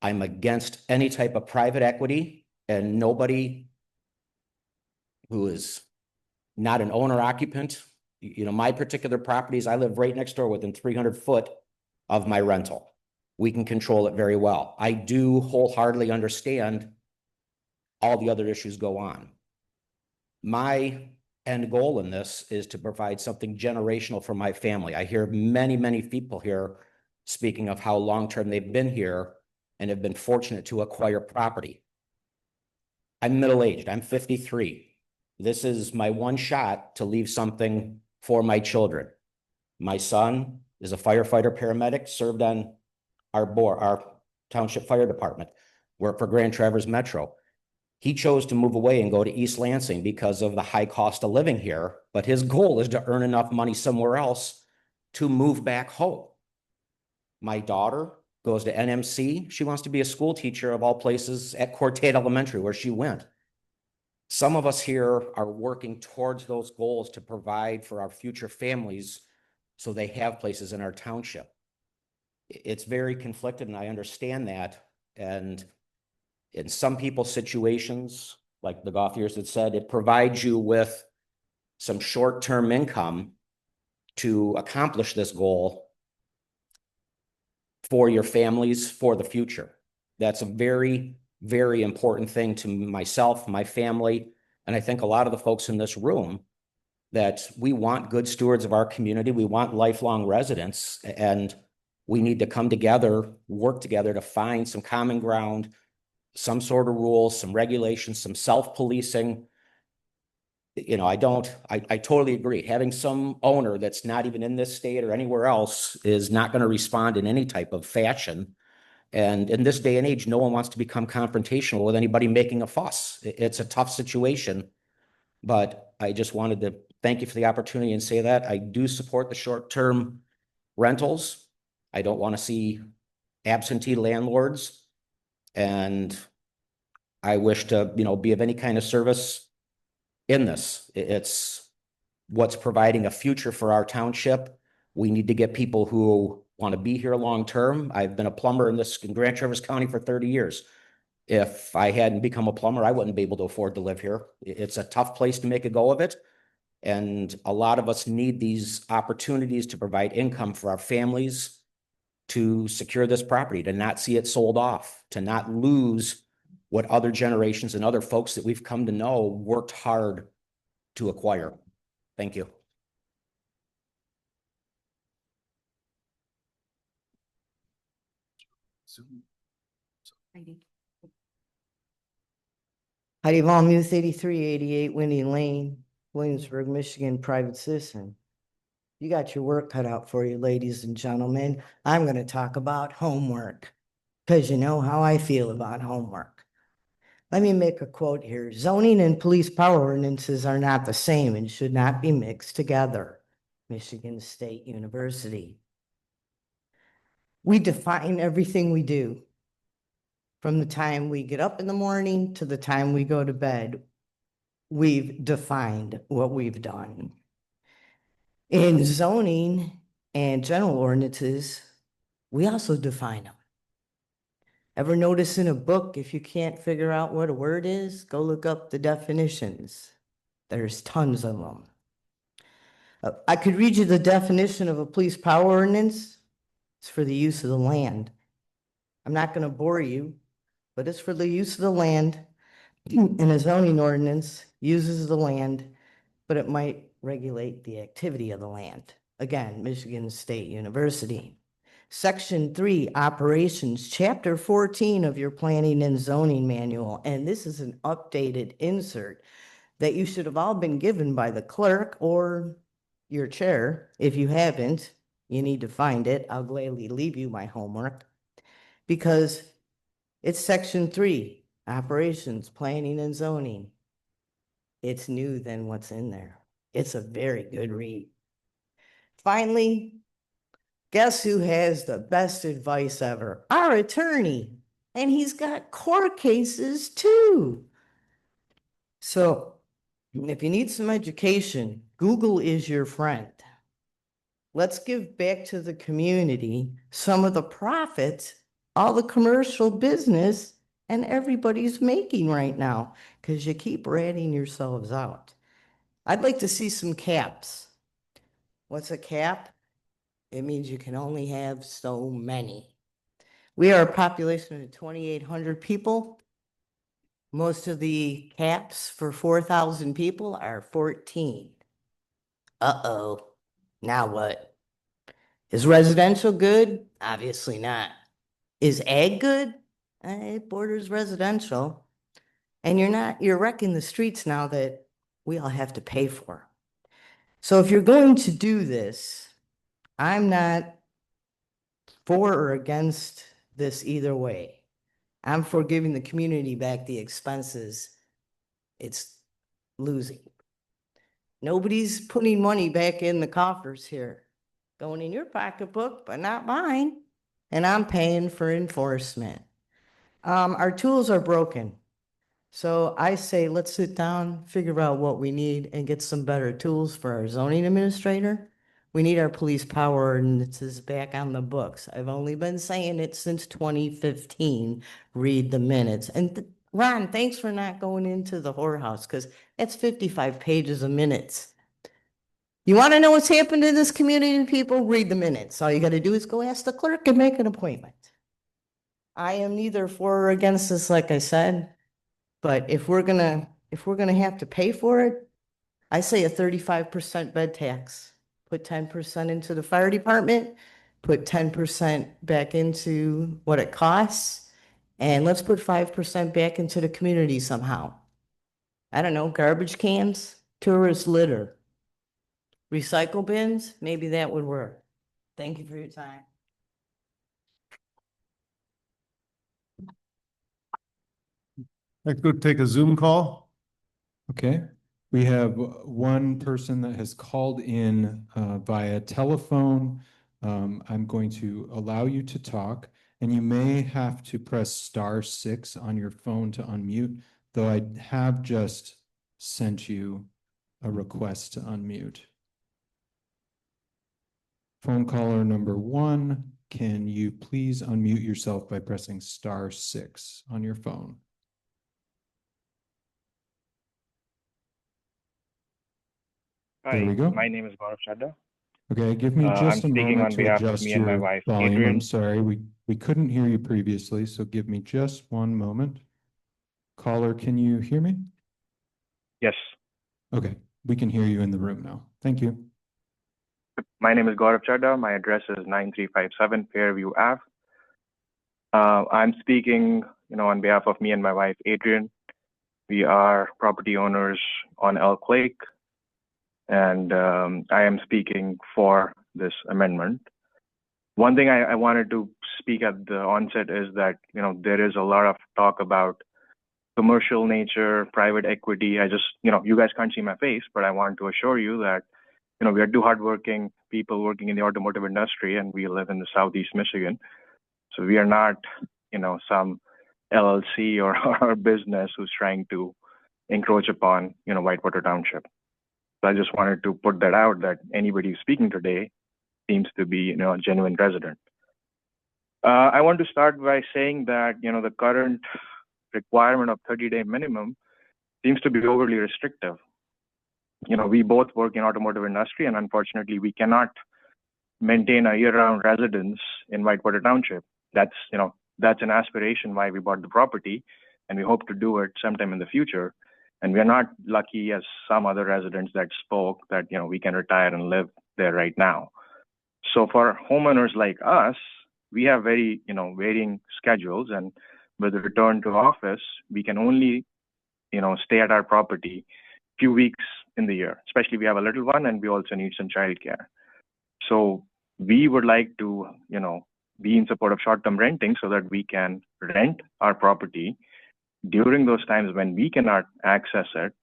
I'm against any type of private equity, and nobody who is not an owner occupant. You know, my particular properties, I live right next door within 300 foot of my rental. We can control it very well. I do wholeheartedly understand all the other issues go on. My end goal in this is to provide something generational for my family. I hear many, many people here speaking of how long-term they've been here and have been fortunate to acquire property. I'm middle-aged, I'm 53. This is my one shot to leave something for my children. My son is a firefighter paramedic, served on our board, our township fire department, worked for Grand Traverse Metro. He chose to move away and go to East Lansing because of the high cost of living here, but his goal is to earn enough money somewhere else to move back home. My daughter goes to NMC. She wants to be a school teacher of all places at Cortate Elementary, where she went. Some of us here are working towards those goals to provide for our future families so they have places in our township. It's very conflicted, and I understand that. And in some people's situations, like the Gothiers had said, it provides you with some short-term income to accomplish this goal for your families, for the future. That's a very, very important thing to myself, my family, and I think a lot of the folks in this room, that we want good stewards of our community. We want lifelong residents, and we need to come together, work together to find some common ground, some sort of rules, some regulations, some self-policing. You know, I totally agree. Having some owner that's not even in this state or anywhere else is not going to respond in any type of fashion. And in this day and age, no one wants to become confrontational with anybody making a fuss. It's a tough situation, but I just wanted to thank you for the opportunity and say that I do support the short-term rentals. I don't want to see absentee landlords, and I wish to, be of any kind of service in this. It's what's providing a future for our township. We need to get people who want to be here long-term. I've been a plumber in Grand Traverse County for 30 years. If I hadn't become a plumber, I wouldn't be able to afford to live here. It's a tough place to make a go of it. And a lot of us need these opportunities to provide income for our families, to secure this property, to not see it sold off, to not lose what other generations and other folks that we've come to know worked hard to acquire. Thank you. Heidi Volmuth, 8388 Windy Lane, Williamsburg, Michigan, private citizen. You got your work cut out for you, ladies and gentlemen. I'm going to talk about homework, because you know how I feel about homework. Let me make a quote here. Zoning and police power ordinances are not the same and should not be mixed together. Michigan State University. We define everything we do. From the time we get up in the morning to the time we go to bed, we've defined what we've done. In zoning and general ordinances, we also define them. Ever notice in a book, if you can't figure out what a word is, go look up the definitions. There's tons of them. I could read you the definition of a police power ordinance. It's for the use of the land. I'm not going to bore you, but it's for the use of the land. And a zoning ordinance uses the land, but it might regulate the activity of the land. Again, Michigan State University. Section 3, Operations, Chapter 14 of your Planning and Zoning Manual. And this is an updated insert that you should have all been given by the clerk or your chair. If you haven't, you need to find it. I'll gladly leave you my homework, because it's Section 3, Operations, Planning and Zoning. It's new than what's in there. It's a very good read. Finally, guess who has the best advice ever? Our attorney. And he's got court cases too. So if you need some education, Google is your friend. Let's give back to the community some of the profits all the commercial business and everybody's making right now, because you keep ratting yourselves out. I'd like to see some caps. What's a cap? It means you can only have so many. We are a population of 2,800 people. Most of the caps for 4,000 people are 14. Uh-oh. Now what? Is residential good? Obviously not. Is ag good? It borders residential. And you're wrecking the streets now that we all have to pay for. So if you're going to do this, I'm not for or against this either way. I'm for giving the community back the expenses it's losing. Nobody's putting money back in the coffers here. Going in your pocketbook, but not mine. And I'm paying for enforcement. Our tools are broken. So I say, let's sit down, figure out what we need and get some better tools for our zoning administrator. We need our police power ordinances back on the books. I've only been saying it since 2015. Read the minutes. And Ron, thanks for not going into the whorehouse because that's 55 pages of minutes. You want to know what's happened in this community, people? Read the minutes. All you got to do is go ask the clerk and make an appointment. I am neither for or against this, like I said, but if we're gonna have to pay for it, I say a 35% bed tax. Put 10% into the fire department, put 10% back into what it costs, and let's put 5% back into the community somehow. I don't know, garbage cans, tourist litter, recycle bins, maybe that would work. Thank you for your time. Let's go take a Zoom call. Okay, we have one person that has called in via telephone. I'm going to allow you to talk, and you may have to press *6 on your phone to unmute, though I have just sent you a request to unmute. Phone caller number 1, can you please unmute yourself by pressing *6 on your phone? Hi, There we go. my name is Gaurav Chadha. Okay, give me I'm just a speaking moment on to behalf of adjust me and my your wife, volume. I'm Adrian. sorry, we couldn't hear you previously, so give me just one moment. Caller, can you hear me? Yes, Okay, we can hear you in the room now. Thank you. my name is Gaurav Chadha. My address is 9357 Fairview Ave. I'm speaking, on behalf of me and my wife, Adrian. We are property owners on Elk Lake, and I am speaking for this amendment. One thing I wanted to speak at the onset is that, there is a lot of talk about commercial nature, private equity. I just, you guys can't see my face, but I want to assure you that, we are two hardworking people working in the automotive industry, and we live in the Southeast Michigan. So we are not, some LLC or business who's trying to encroach upon, Whitewater Township. So I just wanted to put that out, that anybody who's speaking today seems to be, a genuine resident. I want to start by saying that, the current requirement of 30-day minimum seems to be overly restrictive. We both work in automotive industry, and unfortunately, we cannot maintain a year-round residence in Whitewater Township. That's an aspiration why we bought the property, and we hope to do it sometime in the future. And we are not lucky as some other residents that spoke that, we can retire and live there right now. So for homeowners like us, we have very, varying schedules, and with the return to office, we can only, stay at our property few weeks in the year, especially we have a little one and we also need some childcare. So we would like to, be in support of short-term renting so that we can rent our property during those times when we cannot access it,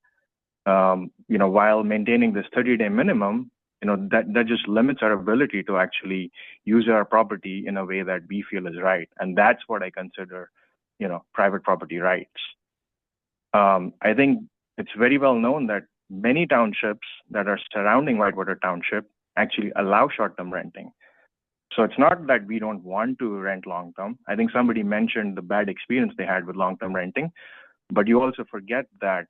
while maintaining this 30-day minimum. That just limits our ability to actually use our property in a way that we feel is right. And that's what I consider, private property rights. I think it's very well known that many townships that are surrounding Whitewater Township actually allow short-term renting. So it's not that we don't want to rent long-term. I think somebody mentioned the bad experience they had with long-term renting, but you also forget that,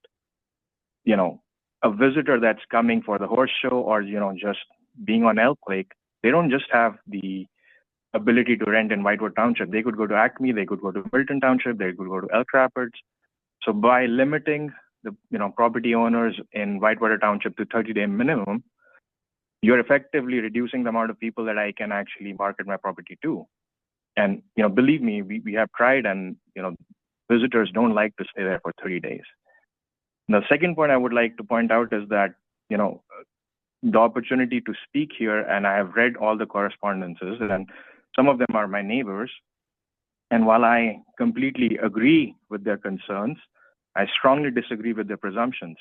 a visitor that's coming for the horse show or, just being on Elk Lake, they don't just have the ability to rent in Whitewater Township. They could go to Acme, they could go to Milton Township, they could go to Elk Rapids. So by limiting the, property owners in Whitewater Township to 30-day minimum, you're effectively reducing the amount of people that I can actually market my property to. And, believe me, we have tried, and, visitors don't like to stay there for 30 days. The second point I would like to point out is that, you know, the opportunity to speak here, and I have read all the correspondences, and some of them are my neighbors. And while I completely agree with their concerns, I strongly disagree with their presumptions.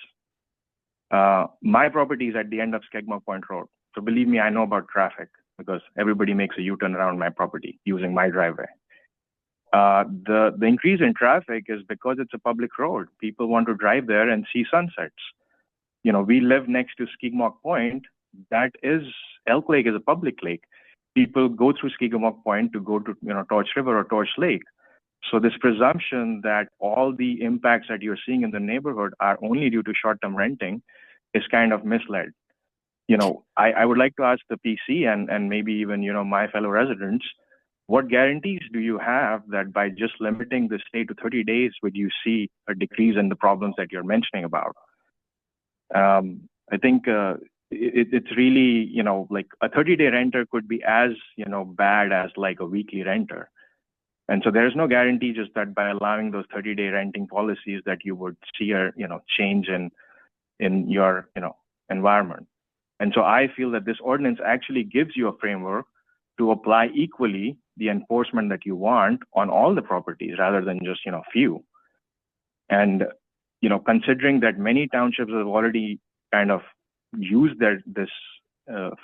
My property is at the end of Skegmore Point Road. So believe me, I know about traffic because everybody makes a U-turn around my property using my driveway. The increase in traffic is because it's a public road. People want to drive there and see sunsets. You know, we live next to Skegmore Point. That is, Elk Lake is a public lake. People go through Skegmore Point to go to, you know, Torch River or Torch Lake. So this presumption that all the impacts that you're seeing in the neighborhood are only due to short-term renting is kind of misled. You know, I would like to ask the PC and maybe even, you know, my fellow residents, what guarantees do you have that by just limiting the stay to 30 days, would you see a decrease in the problems that you're mentioning about? I think it's really, you know, like a 30-day renter could be as, you know, bad as like a weekly renter. And so there's no guarantee just that by allowing those 30-day renting policies that you would see a, you know, change in your, you know, environment. And so I feel that this ordinance actually gives you a framework to apply equally the enforcement that you want on all the properties rather than just, you know, few. And, you know, considering that many townships have already kind of used this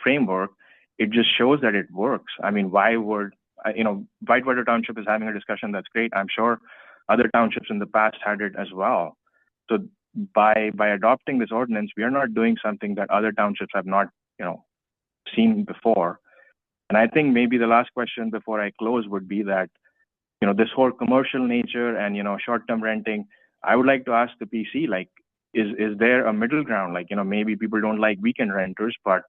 framework, it just shows that it works. I mean, why would, you know, Whitewater Township is having a discussion that's great. I'm sure other townships in the past had it as well. So by adopting this ordinance, we are not doing something that other townships have not, you know, seen before. And I think maybe the last question before I close would be that, you know, this whole commercial nature and, you know, short-term renting, I would like to ask the PC, like, is there a middle ground? Like, you know, maybe people don't like weekend renters, but,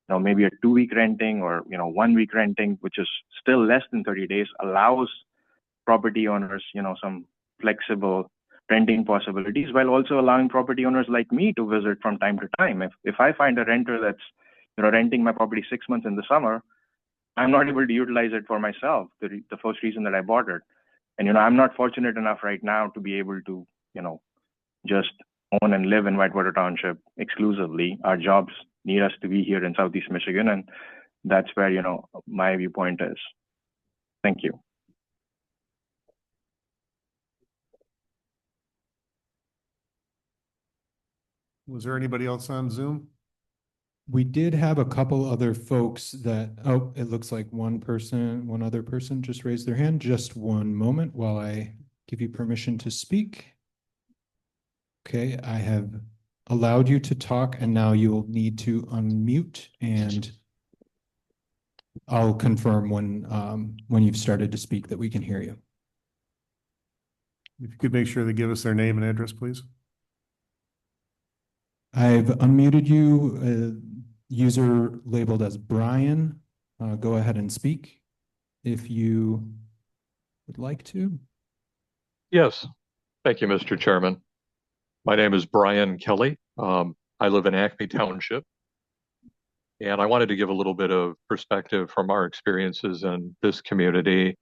you know, maybe a 2-week renting or, you know, 1-week renting, which is still less than 30 days, allows property owners, you know, some flexible renting possibilities while also allowing property owners like me to visit from time to time. If I find a renter that's, you know, renting my property 6 months in the summer, I'm not able to utilize it for myself, the first reason that I bought it. And, you know, I'm not fortunate enough right now to be able to, you know, just own and live in Whitewater Township exclusively. Our jobs need us to be here in Southeast Michigan, and that's where, you know, my viewpoint is. Thank you. Was there anybody else on Zoom? We did have a couple other folks that, oh, it looks like one other person just raised their hand. Just one moment while I give you permission to speak. Okay, I have allowed you to talk and now you'll need to unmute and I'll confirm when you've started to speak that we can hear you. If you could make sure they give us their name and address, please. I've unmuted you, user labeled as Brian. Go ahead and speak if you would like to. Yes, thank you, Mr. Chairman. My name is Brian Kelly. I live in Acme Township, and I wanted to give a little bit of perspective from our experiences in this community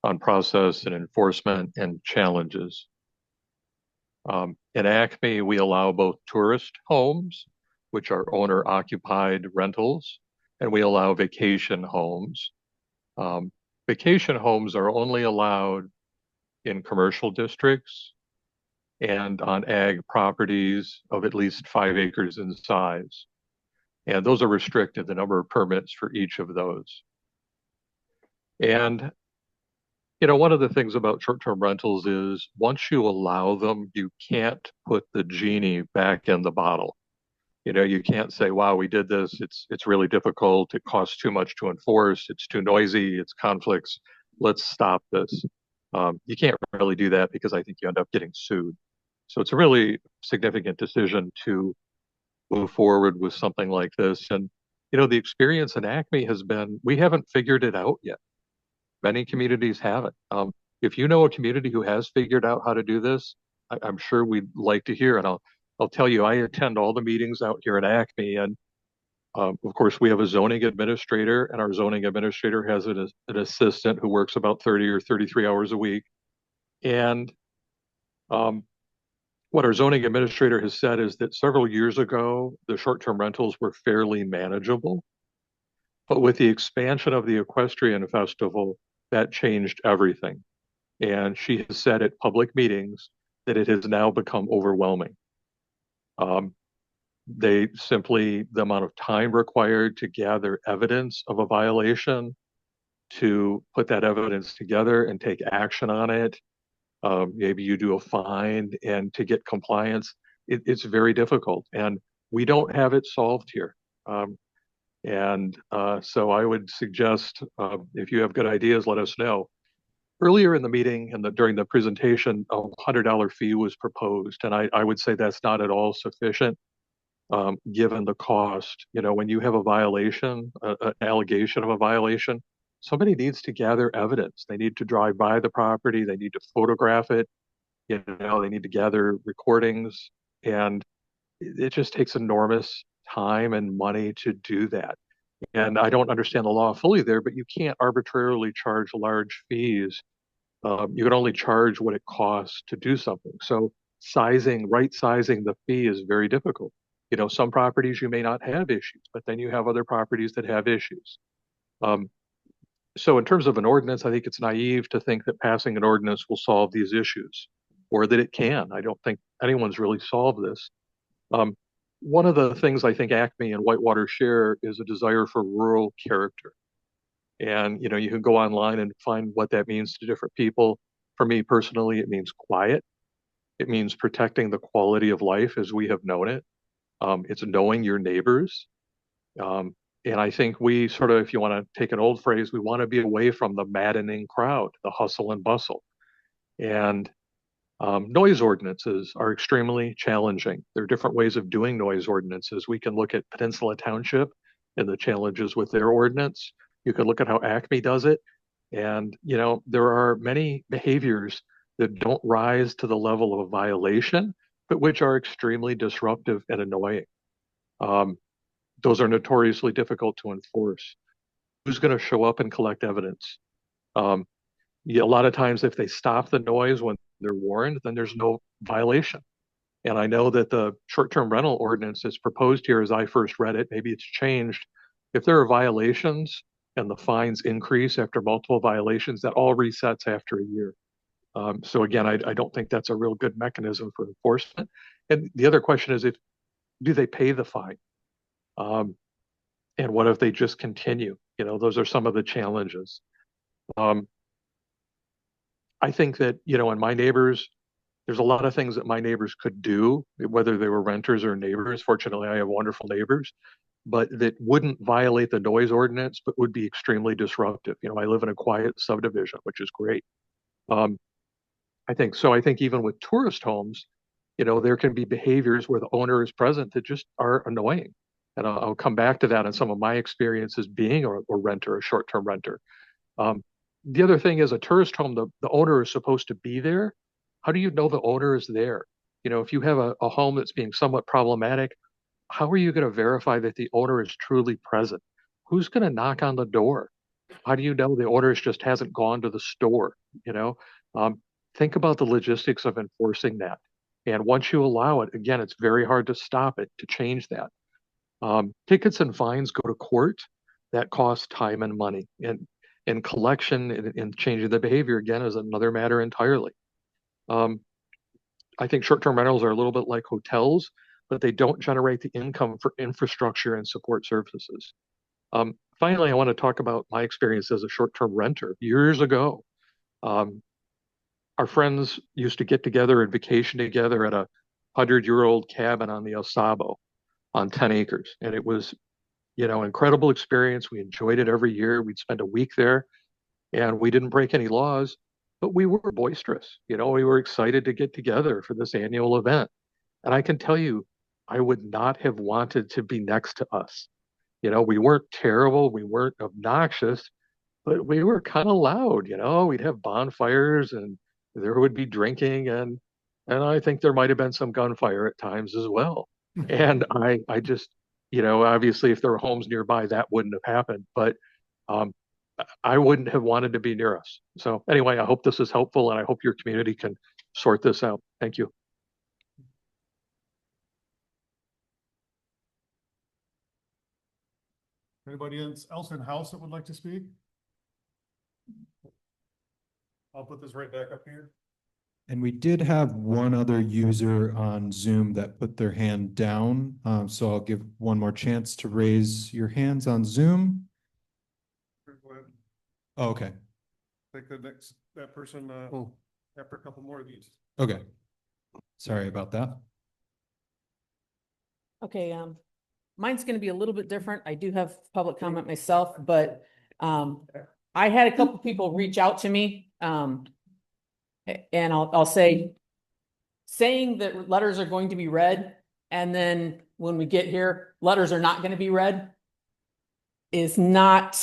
on process and enforcement and challenges. In Acme, we allow both tourist homes, which are owner-occupied rentals, and we allow vacation homes. Vacation homes are only allowed in commercial districts and on ag properties of at least 5 acres in size. And those are restricted, the number of permits for each of those. And you know, one of the things about short-term rentals is once you allow them, you can't put the genie back in the bottle. You know, you can't say, wow, we did this. It's really difficult. It costs too much to enforce. It's too noisy. It's conflicts. Let's stop this. You can't really do that because I think you end up getting sued. So it's a really significant decision to move forward with something like this. And, you know, the experience in Acme has been, we haven't figured it out yet. Many communities haven't. If you know a community who has figured out how to do this, I'm sure we'd like to hear. And I'll tell you, I attend all the meetings out here in Acme, and of course we have a zoning administrator, and our zoning administrator has an assistant who works about 30 or 33 hours a week. And what our zoning administrator has said is that several years ago, the short-term rentals were fairly manageable. But with the expansion of the equestrian festival, that changed everything. And she has said at public meetings that it has now become overwhelming. They simply, the amount of time required to gather evidence of a violation, to put that evidence together and take action on it. Maybe you do a fine, and to get compliance, it's very difficult. And we don't have it solved here. So I would suggest, if you have good ideas, let us know. Earlier in the meeting and during the presentation, a $100 fee was proposed, and I would say that's not at all sufficient, given the cost. You know, when you have a violation, an allegation of a violation, somebody needs to gather evidence. They need to drive by the property. They need to photograph it. You know, they need to gather recordings, and it just takes enormous time and money to do that. And I don't understand the law fully there, but you can't arbitrarily charge large fees. You can only charge what it costs to do something. So right sizing the fee is very difficult. You know, some properties you may not have issues, but then you have other properties that have issues. So in terms of an ordinance, I think it's naive to think that passing an ordinance will solve these issues, or that it can. I don't think anyone's really solved this. One of the things I think Acme and Whitewater share is a desire for rural character. And, you know, you can go online and find what that means to different people. For me personally, it means quiet. It means protecting the quality of life as we have known it. It's knowing your neighbors. And I think we sort of, if you want to take an old phrase, we want to be away from the maddening crowd, the hustle and bustle. And noise ordinances are extremely challenging. There are different ways of doing noise ordinances. We can look at Peninsula Township and the challenges with their ordinance. You can look at how Acme does it. And, you know, there are many behaviors that don't rise to the level of a violation, but which are extremely disruptive and annoying. Those are notoriously difficult to enforce. Who's going to show up and collect evidence? A lot of times, if they stop the noise when they're warned, then there's no violation. And I know that the short-term rental ordinance is proposed here as I first read it. Maybe it's changed. If there are violations and the fines increase after multiple violations, that all resets after a year. So again, I don't think that's a real good mechanism for enforcement. And the other question is, do they pay the fine? And what if they just continue? You know, those are some of the challenges. I think that, you know, in my neighbors, there's a lot of things that my neighbors could do, whether they were renters or neighbors. Fortunately, I have wonderful neighbors, but that wouldn't violate the noise ordinance, but would be extremely disruptive. You know, I live in a quiet subdivision, which is great. I think even with tourist homes, you know, there can be behaviors where the owner is present that just are annoying. And I'll come back to that in some of my experiences being a renter, a short-term renter. The other thing is, a tourist home, the owner is supposed to be there. How do you know the owner is there? You know, if you have a home that's being somewhat problematic, how are you going to verify that the owner is truly present? Who's going to knock on the door? How do you know the owner just hasn't gone to the store? You know, think about the logistics of enforcing that. And once you allow it, again, it's very hard to stop it, to change that. Tickets and fines go to court. That costs time and money. And collection and changing the behavior, again, is another matter entirely. I think short-term rentals are a little bit like hotels, but they don't generate the income for infrastructure and support services. Finally, I want to talk about my experience as a short-term renter. Years ago, our friends used to get together and vacation together at a 100-year-old cabin on the El Sabo on 10 acres. And it was, you know, incredible experience. We enjoyed it every year. We'd spend a week there, and we didn't break any laws, but we were boisterous. You know, we were excited to get together for this annual event. And I can tell you, I would not have wanted to be next to us. You know, we weren't terrible, we weren't obnoxious, but we were kind of loud. You know, we'd have bonfires and there would be drinking, and I think there might have been some gunfire at times as well. And I just, you know, obviously if there were homes nearby, that wouldn't have happened, but I wouldn't have wanted to be near us. So anyway, I hope this is helpful, and I hope your community can sort this out. Thank you. Anybody else in house that would like to speak? I'll put this right back up here. And we did have one other user on Zoom that put their hand down. So I'll give one more chance to raise your hands on Zoom. Go ahead. Oh, okay. Take that person, after a couple more of these. Okay. Sorry about that. Okay, mine's gonna be a little bit different. I do have public comment myself, but I had a couple people reach out to me. And I'll say, saying that letters are going to be read, and then when we get here, letters are not going to be read, is not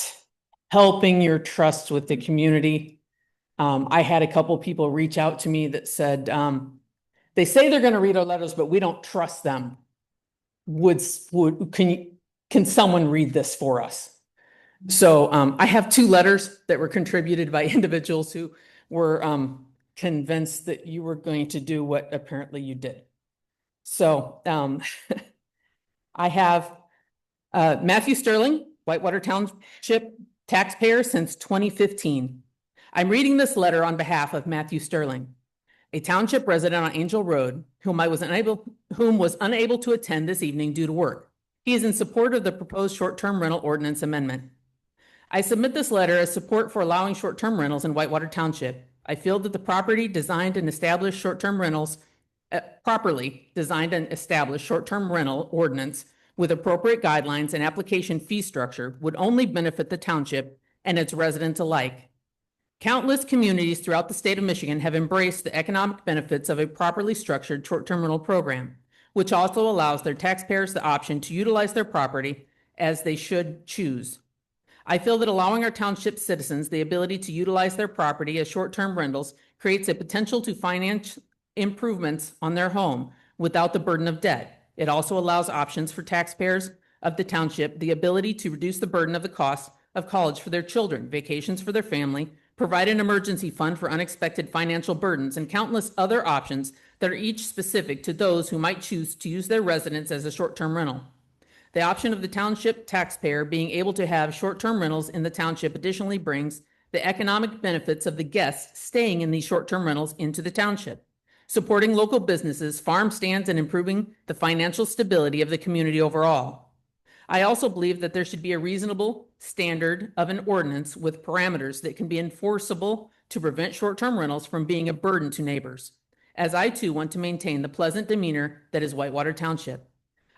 helping your trust with the community. I had a couple people reach out to me that said, they say they're going to read our letters, but we don't trust them. Can someone read this for us? So I have 2 letters that were contributed by individuals who were convinced that you were going to do what apparently you did. So I have Matthew Sterling, Whitewater Township taxpayer since 2015. I'm reading this letter on behalf of Matthew Sterling, a township resident on Angel Road, whom was unable to attend this evening due to work. He is in support of the proposed short-term rental ordinance amendment. I submit this letter as support for allowing short-term rentals in Whitewater Township. I feel that the properly designed and established short-term rental ordinance with appropriate guidelines and application fee structure would only benefit the township and its residents alike. Countless communities throughout the state of Michigan have embraced the economic benefits of a properly structured short-term rental program, which also allows their taxpayers the option to utilize their property as they should choose. I feel that allowing our township citizens the ability to utilize their property as short-term rentals creates a potential to finance improvements on their home without the burden of debt. It also allows options for taxpayers of the township the ability to reduce the burden of the cost of college for their children, vacations for their family, provide an emergency fund for unexpected financial burdens, and countless other options that are each specific to those who might choose to use their residence as a short-term rental. The option of the township taxpayer being able to have short-term rentals in the township additionally brings the economic benefits of the guests staying in these short-term rentals into the township, supporting local businesses, farm stands, and improving the financial stability of the community overall. I also believe that there should be a reasonable standard of an ordinance with parameters that can be enforceable to prevent short-term rentals from being a burden to neighbors, as I too want to maintain the pleasant demeanor that is Whitewater Township.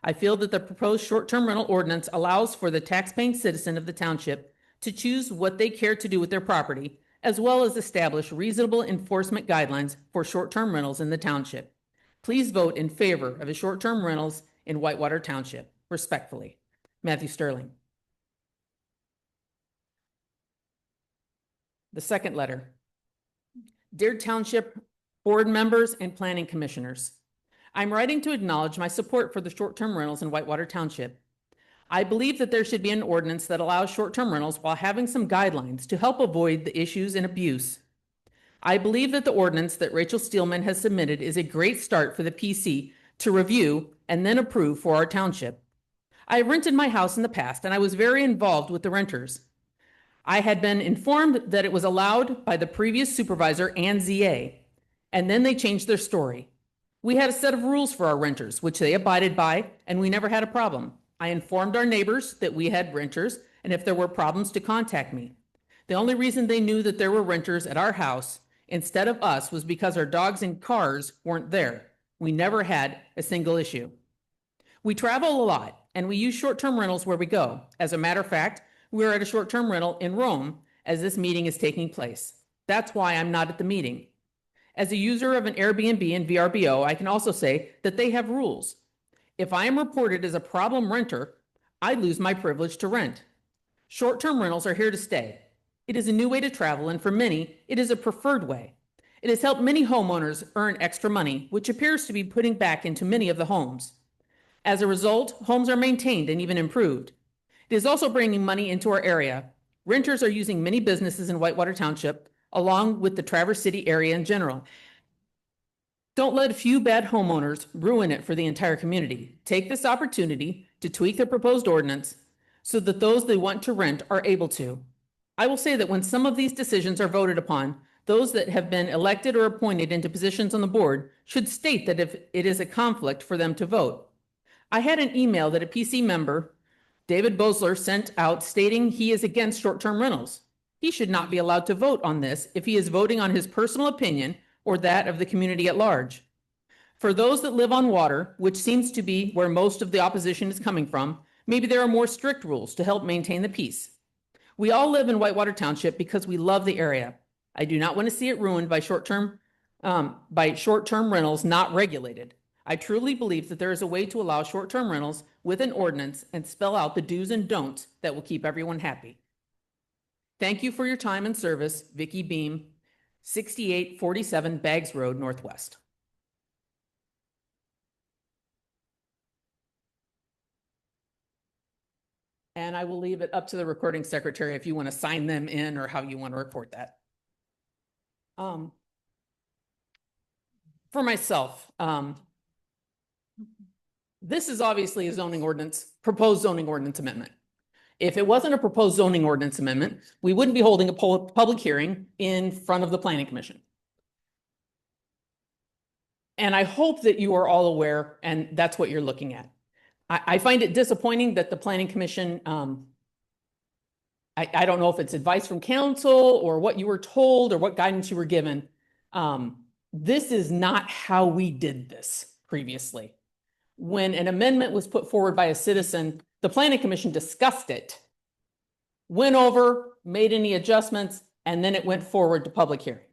I feel that the proposed short-term rental ordinance allows for the taxpaying citizen of the township to choose what they care to do with their property, as well as establish reasonable enforcement guidelines for short-term rentals in the township. Please vote in favor of the short-term rentals in Whitewater Township. Respectfully, Matthew Sterling. The second letter. Dear Township Board members and Planning Commissioners, I'm writing to acknowledge my support for the short-term rentals in Whitewater Township. I believe that there should be an ordinance that allows short-term rentals while having some guidelines to help avoid the issues and abuse. I believe that the ordinance that Rachel Steelman has submitted is a great start for the PC to review and then approve for our township. I have rented my house in the past, and I was very involved with the renters. I had been informed that it was allowed by the previous supervisor and ZA, and then they changed their story. We had a set of rules for our renters, which they abided by, and we never had a problem. I informed our neighbors that we had renters, and if there were problems, to contact me. The only reason they knew that there were renters at our house instead of us was because our dogs and cars weren't there. We never had a single issue. We travel a lot, and we use short-term rentals where we go. As a matter of fact, we're at a short-term rental in Rome as this meeting is taking place. That's why I'm not at the meeting. As a user of an Airbnb and VRBO, I can also say that they have rules. If I am reported as a problem renter, I lose my privilege to rent. Short-term rentals are here to stay. It is a new way to travel, and for many, it is a preferred way. It has helped many homeowners earn extra money, which appears to be putting back into many of the homes. As a result, homes are maintained and even improved. It is also bringing money into our area. Renters are using many businesses in Whitewater Township, along with the Traverse City area in general. Don't let a few bad homeowners ruin it for the entire community. Take this opportunity to tweak the proposed ordinance so that those they want to rent are able to. I will say that when some of these decisions are voted upon, those that have been elected or appointed into positions on the board should state that if it is a conflict for them to vote. I had an email that a PC member, David Bosler, sent out stating he is against short-term rentals. He should not be allowed to vote on this if he is voting on his personal opinion or that of the community at large. For those that live on water, which seems to be where most of the opposition is coming from, maybe there are more strict rules to help maintain the peace. We all live in Whitewater Township because we love the area. I do not want to see it ruined by short-term rentals not regulated. I truly believe that there is a way to allow short-term rentals with an ordinance and spell out the do's and don'ts that will keep everyone happy. Thank you for your time and service, Vicky Beam, 6847 Baggs Road, Northwest. And I will leave it up to the recording secretary if you want to sign them in or how you want to report that. For myself, this is obviously a proposed zoning ordinance amendment. If it wasn't a proposed zoning ordinance amendment, we wouldn't be holding a public hearing in front of the Planning Commission. And I hope that you are all aware, and that's what you're looking at. I find it disappointing that the Planning Commission, I don't know if it's advice from council or what you were told or what guidance you were given. This is not how we did this previously. When an amendment was put forward by a citizen, the Planning Commission discussed it, went over, made any adjustments, and then it went forward to public hearing.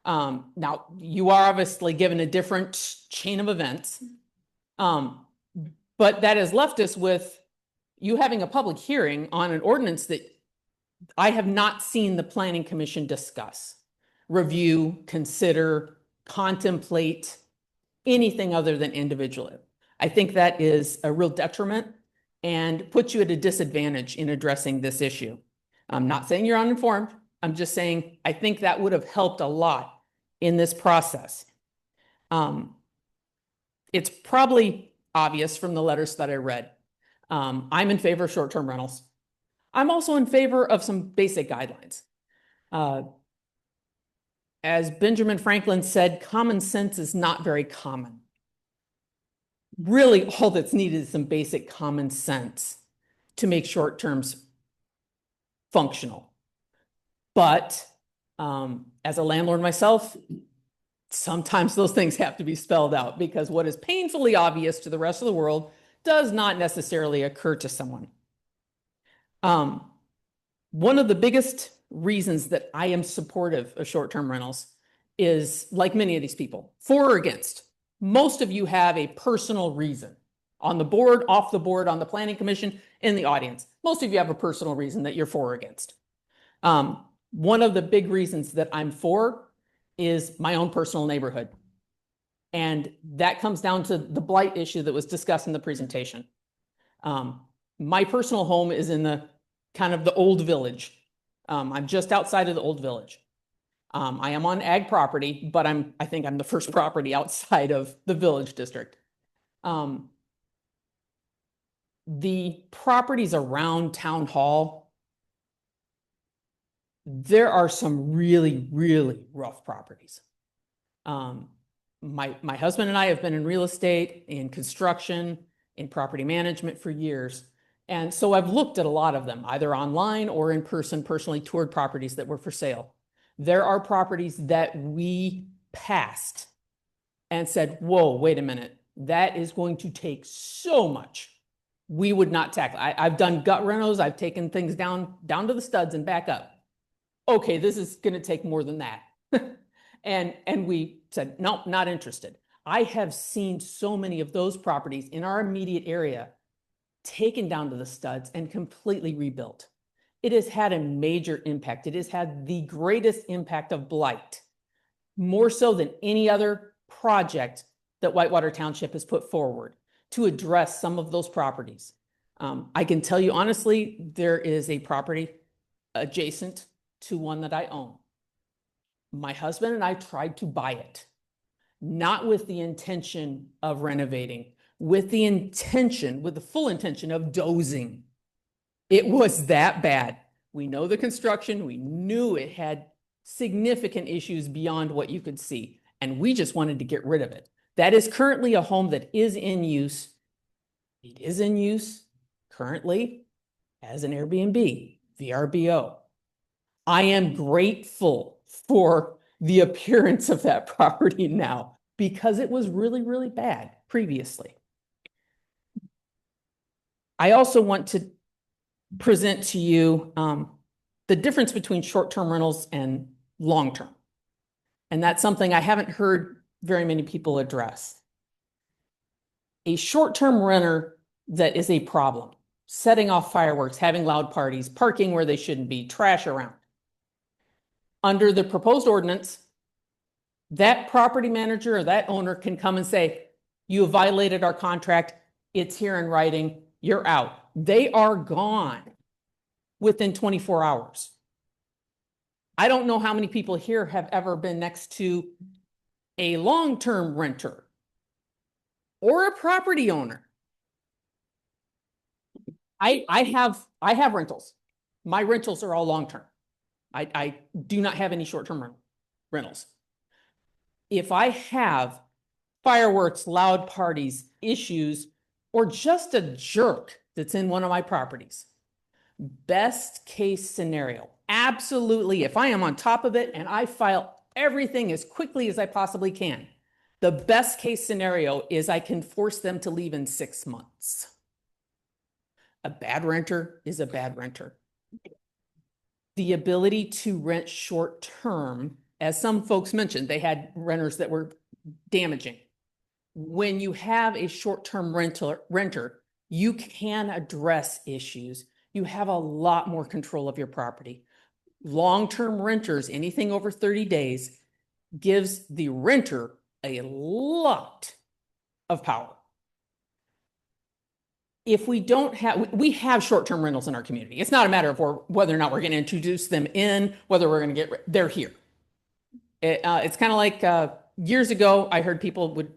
Now, you are obviously given a different chain of events, but that has left us with you having a public hearing on an ordinance that I have not seen the Planning Commission discuss, review, consider, contemplate, anything other than individually. I think that is a real detriment and puts you at a disadvantage in addressing this issue. I'm not saying you're uninformed. I'm just saying I think that would have helped a lot in this process. It's probably obvious from the letters that I read. I'm in favor of short-term rentals. I'm also in favor of some basic guidelines. As Benjamin Franklin said, common sense is not very common. Really, all that's needed is some basic common sense to make short terms functional. But as a landlord myself, sometimes those things have to be spelled out because what is painfully obvious to the rest of the world does not necessarily occur to someone. One of the biggest reasons that I am supportive of short-term rentals is, like many of these people, for or against. Most of you have a personal reason on the board, off the board, on the Planning Commission, in the audience. Most of you have a personal reason that you're for or against. One of the big reasons that I'm for is my own personal neighborhood. And that comes down to the blight issue that was discussed in the presentation. My personal home is in the kind of the old village. I'm just outside of the old village. I am on ag property, but I think I'm the first property outside of the village district. The properties around Town Hall, there are some really, really rough properties. My husband and I have been in real estate, in construction, in property management for years. And so I've looked at a lot of them, either online or in person, personally toured properties that were for sale. There are properties that we passed and said, whoa, wait a minute, that is going to take so much. We would not tackle. I've done gut renos. I've taken things down to the studs and back up. Okay, this is going to take more than that. and we said, nope, not interested. I have seen so many of those properties in our immediate area taken down to the studs and completely rebuilt. It has had a major impact. It has had the greatest impact of blight, more so than any other project that Whitewater Township has put forward to address some of those properties. I can tell you honestly, there is a property adjacent to one that I own. My husband and I tried to buy it, not with the intention of renovating, with the full intention of dozing It was that bad. We know the construction. We knew it had significant issues beyond what you could see. And we just wanted to get rid of it. That is currently a home that is in use. It is in use currently as an Airbnb, VRBO. I am grateful for the appearance of that property now because it was really, really bad previously. I also want to present to you the difference between short-term rentals and long-term. And that's something I haven't heard very many people address. A short-term renter that is a problem, setting off fireworks, having loud parties, parking where they shouldn't be, trash around. Under the proposed ordinance, that property manager or that owner can come and say, you have violated our contract. It's here in writing. You're out. They are gone within 24 hours. I don't know how many people here have ever been next to a long-term renter or a property owner. I have rentals. My rentals are all long-term. I do not have any short-term rentals. If I have fireworks, loud parties, issues, or just a jerk that's in one of my properties, best case scenario, absolutely, if I am on top of it and I file everything as quickly as I possibly can, the best case scenario is I can force them to leave in 6 months. A bad renter is a bad renter. The ability to rent short term, as some folks mentioned, they had renters that were damaging. When you have a short-term renter, you can address issues. You have a lot more control of your property. Long-term renters, anything over 30 days, gives the renter a lot of power. If we don't have, we have short-term rentals in our community. It's not a matter of whether or not we're going to introduce them in, whether we're going to get, they're here. It's kind of like years ago, I heard people would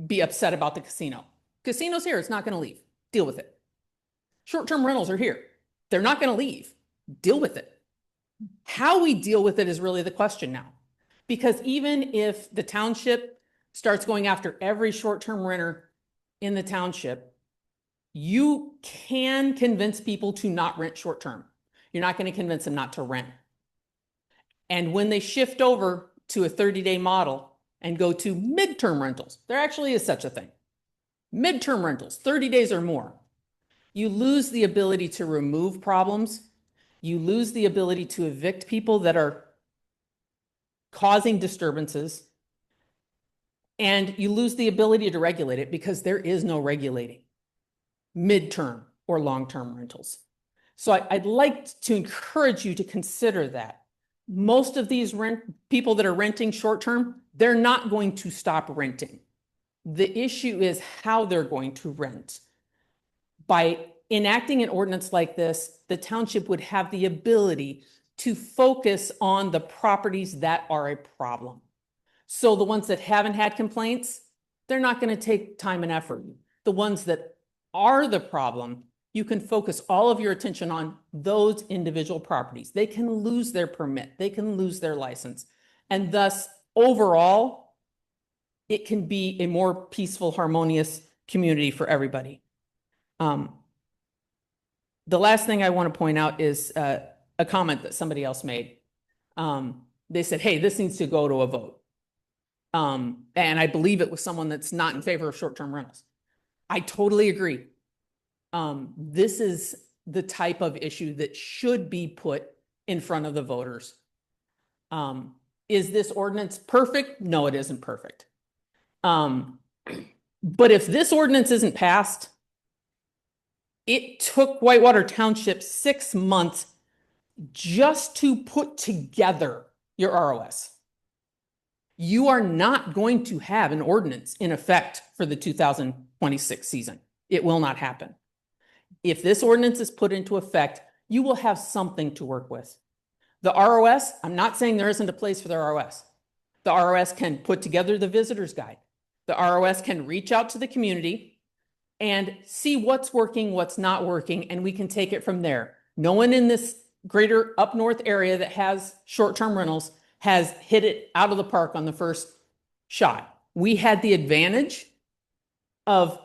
be upset about the casino. Casino's here. It's not going to leave. Deal with it. Short-term rentals are here. They're not going to leave. Deal with it. How we deal with it is really the question now. Because even if the township starts going after every short-term renter in the township, you can convince people to not rent short-term. You're not going to convince them not to rent. And when they shift over to a 30-day model and go to midterm rentals, there actually is such a thing. Midterm rentals, 30 days or more. You lose the ability to remove problems. You lose the ability to evict people that are causing disturbances. And you lose the ability to regulate it because there is no regulating midterm or long-term rentals. So I'd like to encourage you to consider that. Most of these people that are renting short-term, they're not going to stop renting. The issue is how they're going to rent. By enacting an ordinance like this, the township would have the ability to focus on the properties that are a problem. So the ones that haven't had complaints, they're not going to take time and effort. The ones that are the problem, you can focus all of your attention on those individual properties. They can lose their permit. They can lose their license. And thus, overall, it can be a more peaceful, harmonious community for everybody. The last thing I want to point out is a comment that somebody else made. They said, hey, this needs to go to a vote. And I believe it was someone that's not in favor of short-term rentals. I totally agree. This is the type of issue that should be put in front of the voters. Is this ordinance perfect? No, it isn't perfect. But if this ordinance isn't passed, it took Whitewater Township 6 months just to put together your ROS. You are not going to have an ordinance in effect for the 2026 season. It will not happen. If this ordinance is put into effect, you will have something to work with. The ROS, I'm not saying there isn't a place for the ROS. The ROS can put together the visitor's guide. The ROS can reach out to the community and see what's working, what's not working, and we can take it from there. No one in this greater up north area that has short-term rentals has hit it out of the park on the first shot. We had the advantage of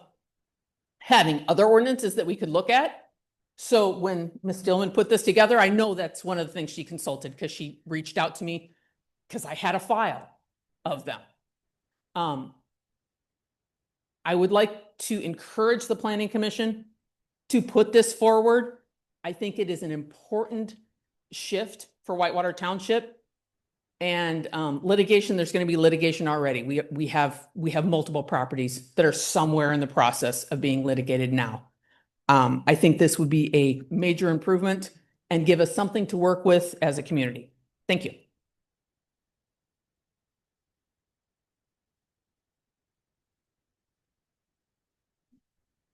having other ordinances that we could look at. So when Ms. Dillman put this together, I know that's one of the things she consulted because she reached out to me because I had a file of them. I would like to encourage the Planning Commission to put this forward. I think it is an important shift for Whitewater Township. And litigation, there's going to be litigation already. We have multiple properties that are somewhere in the process of being litigated now. I think this would be a major improvement and give us something to work with as a community. Thank you.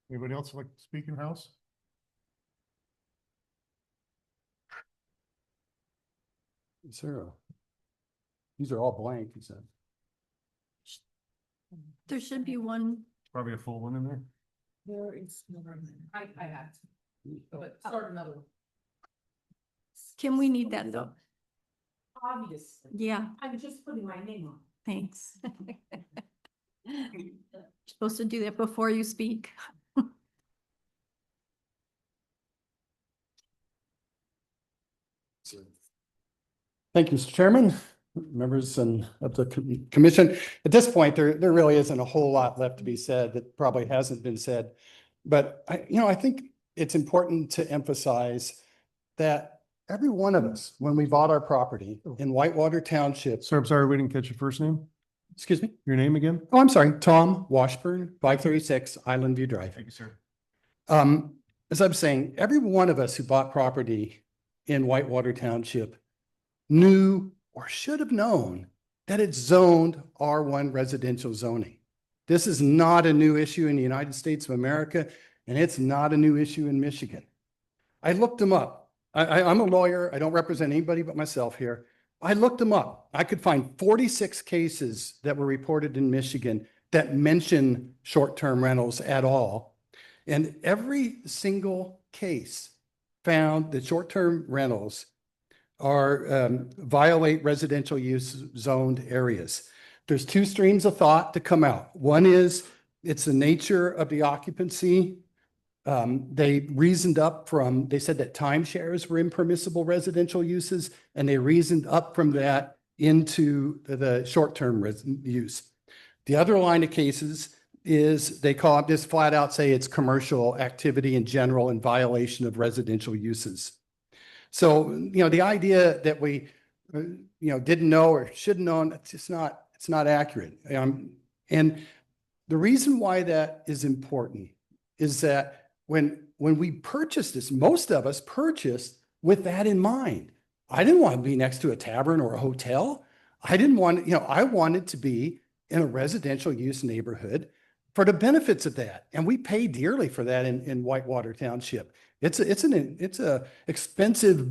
Anybody else like to speak in house? Sarah, these are all blank, he said. There should be one. Probably a full one in there. There is I have to, but start another one. Can we need that though? Obviously. Yeah, I'm just putting my name on. thanks. You're supposed to do that before you speak. Thank you, Mr. Chairman, members and of the commission. At this point, there really isn't a whole lot left to be said that probably hasn't been said. But I think it's important to emphasize that every one of us, when we bought our property in Whitewater Township. Sir, I'm sorry, we didn't catch your first name. Excuse me? Your name again? Oh, I'm sorry, Tom Washburn, 536 Island View Drive. Thank you, sir. As I'm saying, every one of us who bought property in Whitewater Township knew or should have known that it's zoned R1 residential zoning. This is not a new issue in the United States of America, and it's not a new issue in Michigan. I looked them up. I'm a lawyer. I don't represent anybody but myself here. I looked them up. I could find 46 cases that were reported in Michigan that mention short-term rentals at all. And every single case found that short-term rentals are violate residential use zoned areas. There's two streams of thought to come out. One is it's the nature of the occupancy. They reasoned up from, they said that timeshares were impermissible residential uses, and they reasoned up from that into the short-term use. The other line of cases is they call it, just flat out say it's commercial activity in general in violation of residential uses. So, the idea that we, didn't know or should have known, it's not accurate. And the reason why that is important is that when we purchased this, most of us purchased with that in mind. I didn't want to be next to a tavern or a hotel. I didn't want, I wanted to be in a residential use neighborhood for the benefits of that. And we pay dearly for that in Whitewater Township. It's a expensive,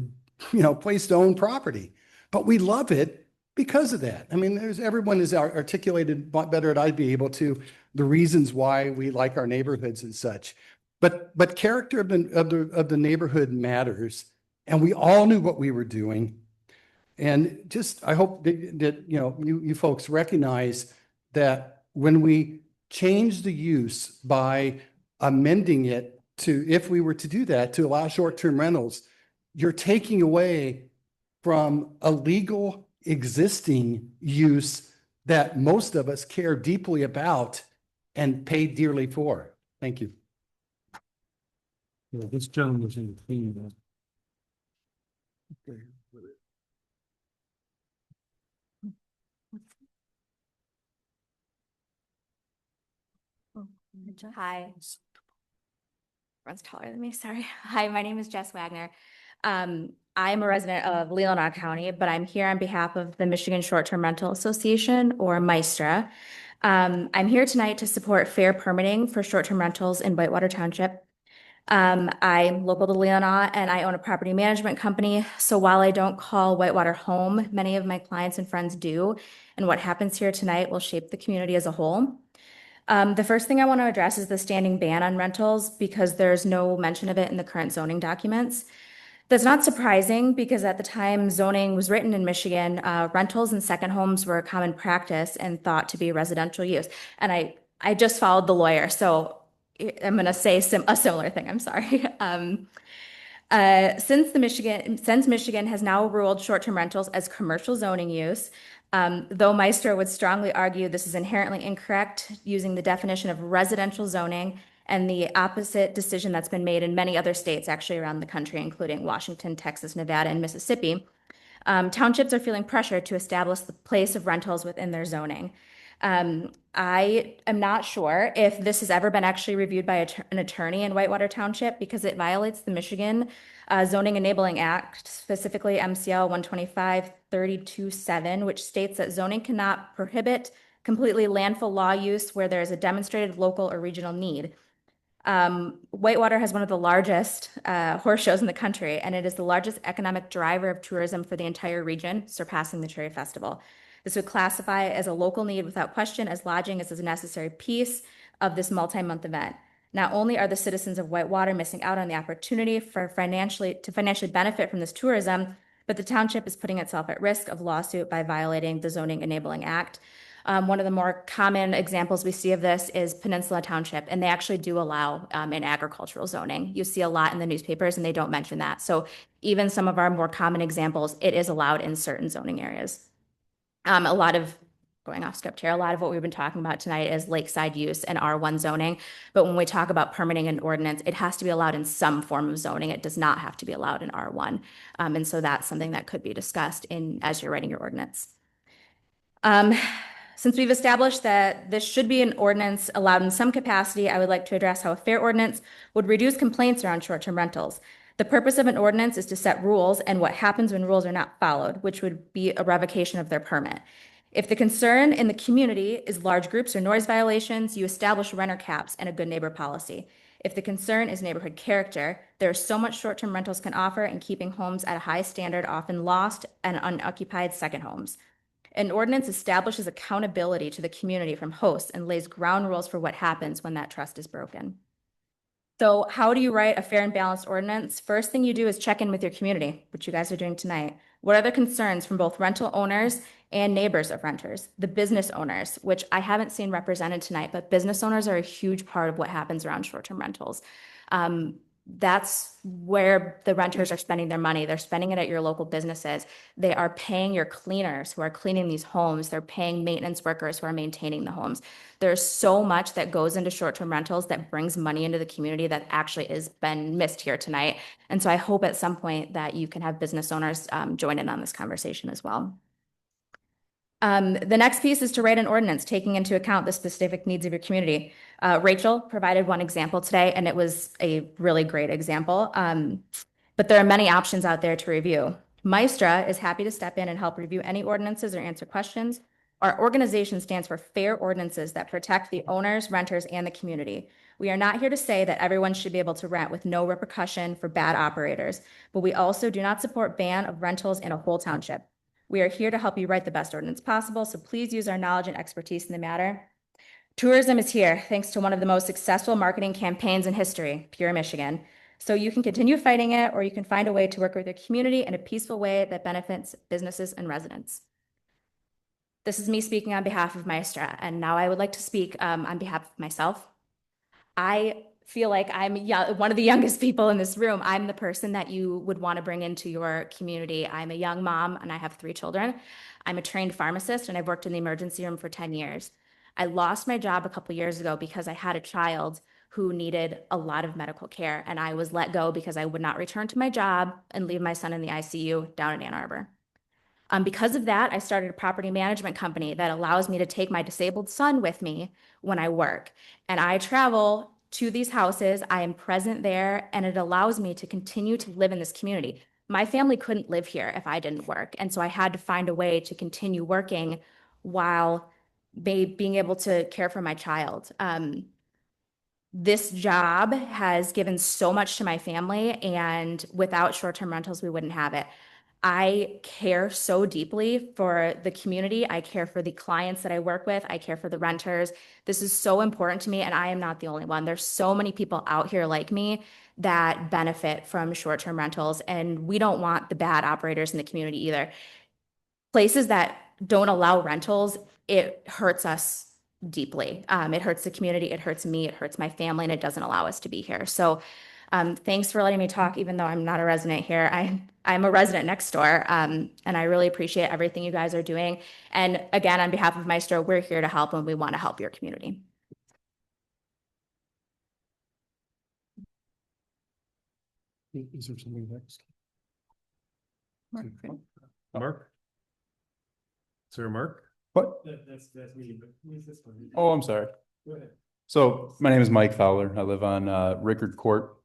place to own property, but we love it because of that. I mean, everyone is articulated better than I'd be able to the reasons why we like our neighborhoods and such. But character of the neighborhood matters, and we all knew what we were doing. And just I hope that you folks recognize that when we change the use by amending it to, if we were to do that, to allow short-term rentals, you're taking away from a legal existing use that most of us care deeply about and pay dearly for. Thank you. Yeah, this gentleman was in the theme. Okay. Hi. Everyone's taller than me, sorry. Hi, my name is Jess Wagner. I'm a resident of Leelanau County, but I'm here on behalf of the Michigan Short-Term Rental Association, or MISTRA. I'm here tonight to support fair permitting for short-term rentals in Whitewater Township. I'm local to Leelanau and I own a property management company. So while I don't call Whitewater home, many of my clients and friends do. And what happens here tonight will shape the community as a whole. The first thing I want to address is the standing ban on rentals because there's no mention of it in the current zoning documents. That's not surprising because at the time zoning was written in Michigan, rentals and second homes were a common practice and thought to be residential use. And I just followed the lawyer, so I'm going to say a similar thing. I'm sorry. Since Michigan has now ruled short-term rentals as commercial zoning use, though Maestro would strongly argue this is inherently incorrect using the definition of residential zoning and the opposite decision that's been made in many other states actually around the country, including Washington, Texas, Nevada, and Mississippi. Townships are feeling pressure to establish the place of rentals within their zoning. I am not sure if this has ever been actually reviewed by an attorney in Whitewater Township because it violates the Michigan Zoning Enabling Act, specifically MCL 125-32-7, which states that zoning cannot prohibit completely landfill law use where there is a demonstrated local or regional need. Whitewater has one of the largest horse shows in the country, and it is the largest economic driver of tourism for the entire region, surpassing the Cherry Festival. This would classify as a local need without question, as lodging is a necessary piece of this multi-month event. Not only are the citizens of Whitewater missing out on the opportunity to financially benefit from this tourism, but the township is putting itself at risk of lawsuit by violating the Zoning Enabling Act. One of the more common examples we see of this is Peninsula Township, and they actually do allow in agricultural zoning. You see a lot in the newspapers, and they don't mention that. So even some of our more common examples, it is allowed in certain zoning areas. Going off script here, a lot of what we've been talking about tonight is lakeside use and R1 zoning. But when we talk about permitting an ordinance, it has to be allowed in some form of zoning. It does not have to be allowed in R1. And so that's something that could be discussed as you're writing your ordinance. Since we've established that this should be an ordinance allowed in some capacity, I would like to address how a fair ordinance would reduce complaints around short-term rentals. The purpose of an ordinance is to set rules and what happens when rules are not followed, which would be a revocation of their permit. If the concern in the community is large groups or noise violations, you establish renter caps and a good neighbor policy. If the concern is neighborhood character, there is so much short-term rentals can offer in keeping homes at a high standard, often lost and unoccupied second homes. An ordinance establishes accountability to the community from hosts and lays ground rules for what happens when that trust is broken. So how do you write a fair and balanced ordinance? First thing you do is check in with your community, which you guys are doing tonight. What are the concerns from both rental owners and neighbors of renters? The business owners, which I haven't seen represented tonight, but business owners are a huge part of what happens around short-term rentals. That's where the renters are spending their money. They're spending it at your local businesses. They are paying your cleaners who are cleaning these homes. They're paying maintenance workers who are maintaining the homes. There's so much that goes into short-term rentals that brings money into the community that actually has been missed here tonight. And so I hope at some point that you can have business owners join in on this conversation as well. The next piece is to write an ordinance taking into account the specific needs of your community. Rachel provided one example today, and it was a really great example. But there are many options out there to review. Maestra is happy to step in and help review any ordinances or answer questions. Our organization stands for Fair Ordinances that protect the owners, renters, and the community. We are not here to say that everyone should be able to rent with no repercussion for bad operators, but we also do not support ban of rentals in a whole township. We are here to help you write the best ordinance possible, so please use our knowledge and expertise in the matter. Tourism is here, thanks to one of the most successful marketing campaigns in history, Pure Michigan. So you can continue fighting it, or you can find a way to work with your community in a peaceful way that benefits businesses and residents. This is me speaking on behalf of Maestra, and now I would like to speak on behalf of myself. I feel like I'm one of the youngest people in this room. I'm the person that you would want to bring into your community. I'm a young mom and I have 3 children. I'm a trained pharmacist and I've worked in the emergency room for 10 years. I lost my job a couple years ago because I had a child who needed a lot of medical care, and I was let go because I would not return to my job and leave my son in the ICU down in Ann Arbor. Because of that, I started a property management company that allows me to take my disabled son with me when I work. And I travel to these houses, I am present there, and it allows me to continue to live in this community. My family couldn't live here if I didn't work. And so I had to find a way to continue working while being able to care for my child. This job has given so much to my family, and without short-term rentals, we wouldn't have it. I care so deeply for the community. I care for the clients that I work with. I care for the renters. This is so important to me, and I am not the only one. There's so many people out here like me that benefit from short-term rentals, and we don't want the bad operators in the community either. Places that don't allow rentals, it hurts us deeply. It hurts the community, it hurts me, it hurts my family, and it doesn't allow us to be here. So thanks for letting me talk, even though I'm not a resident here. I'm a resident next door, and I really appreciate everything you guys are doing. And again, on behalf of Maestro, we're here to help, and we want to help your community. Is there something next? Mark. Mark? Is there a Mark? What? That's me, but who's this one? Oh, I'm sorry. Go ahead. So my name is Mike Fowler. I live on Rickard Court.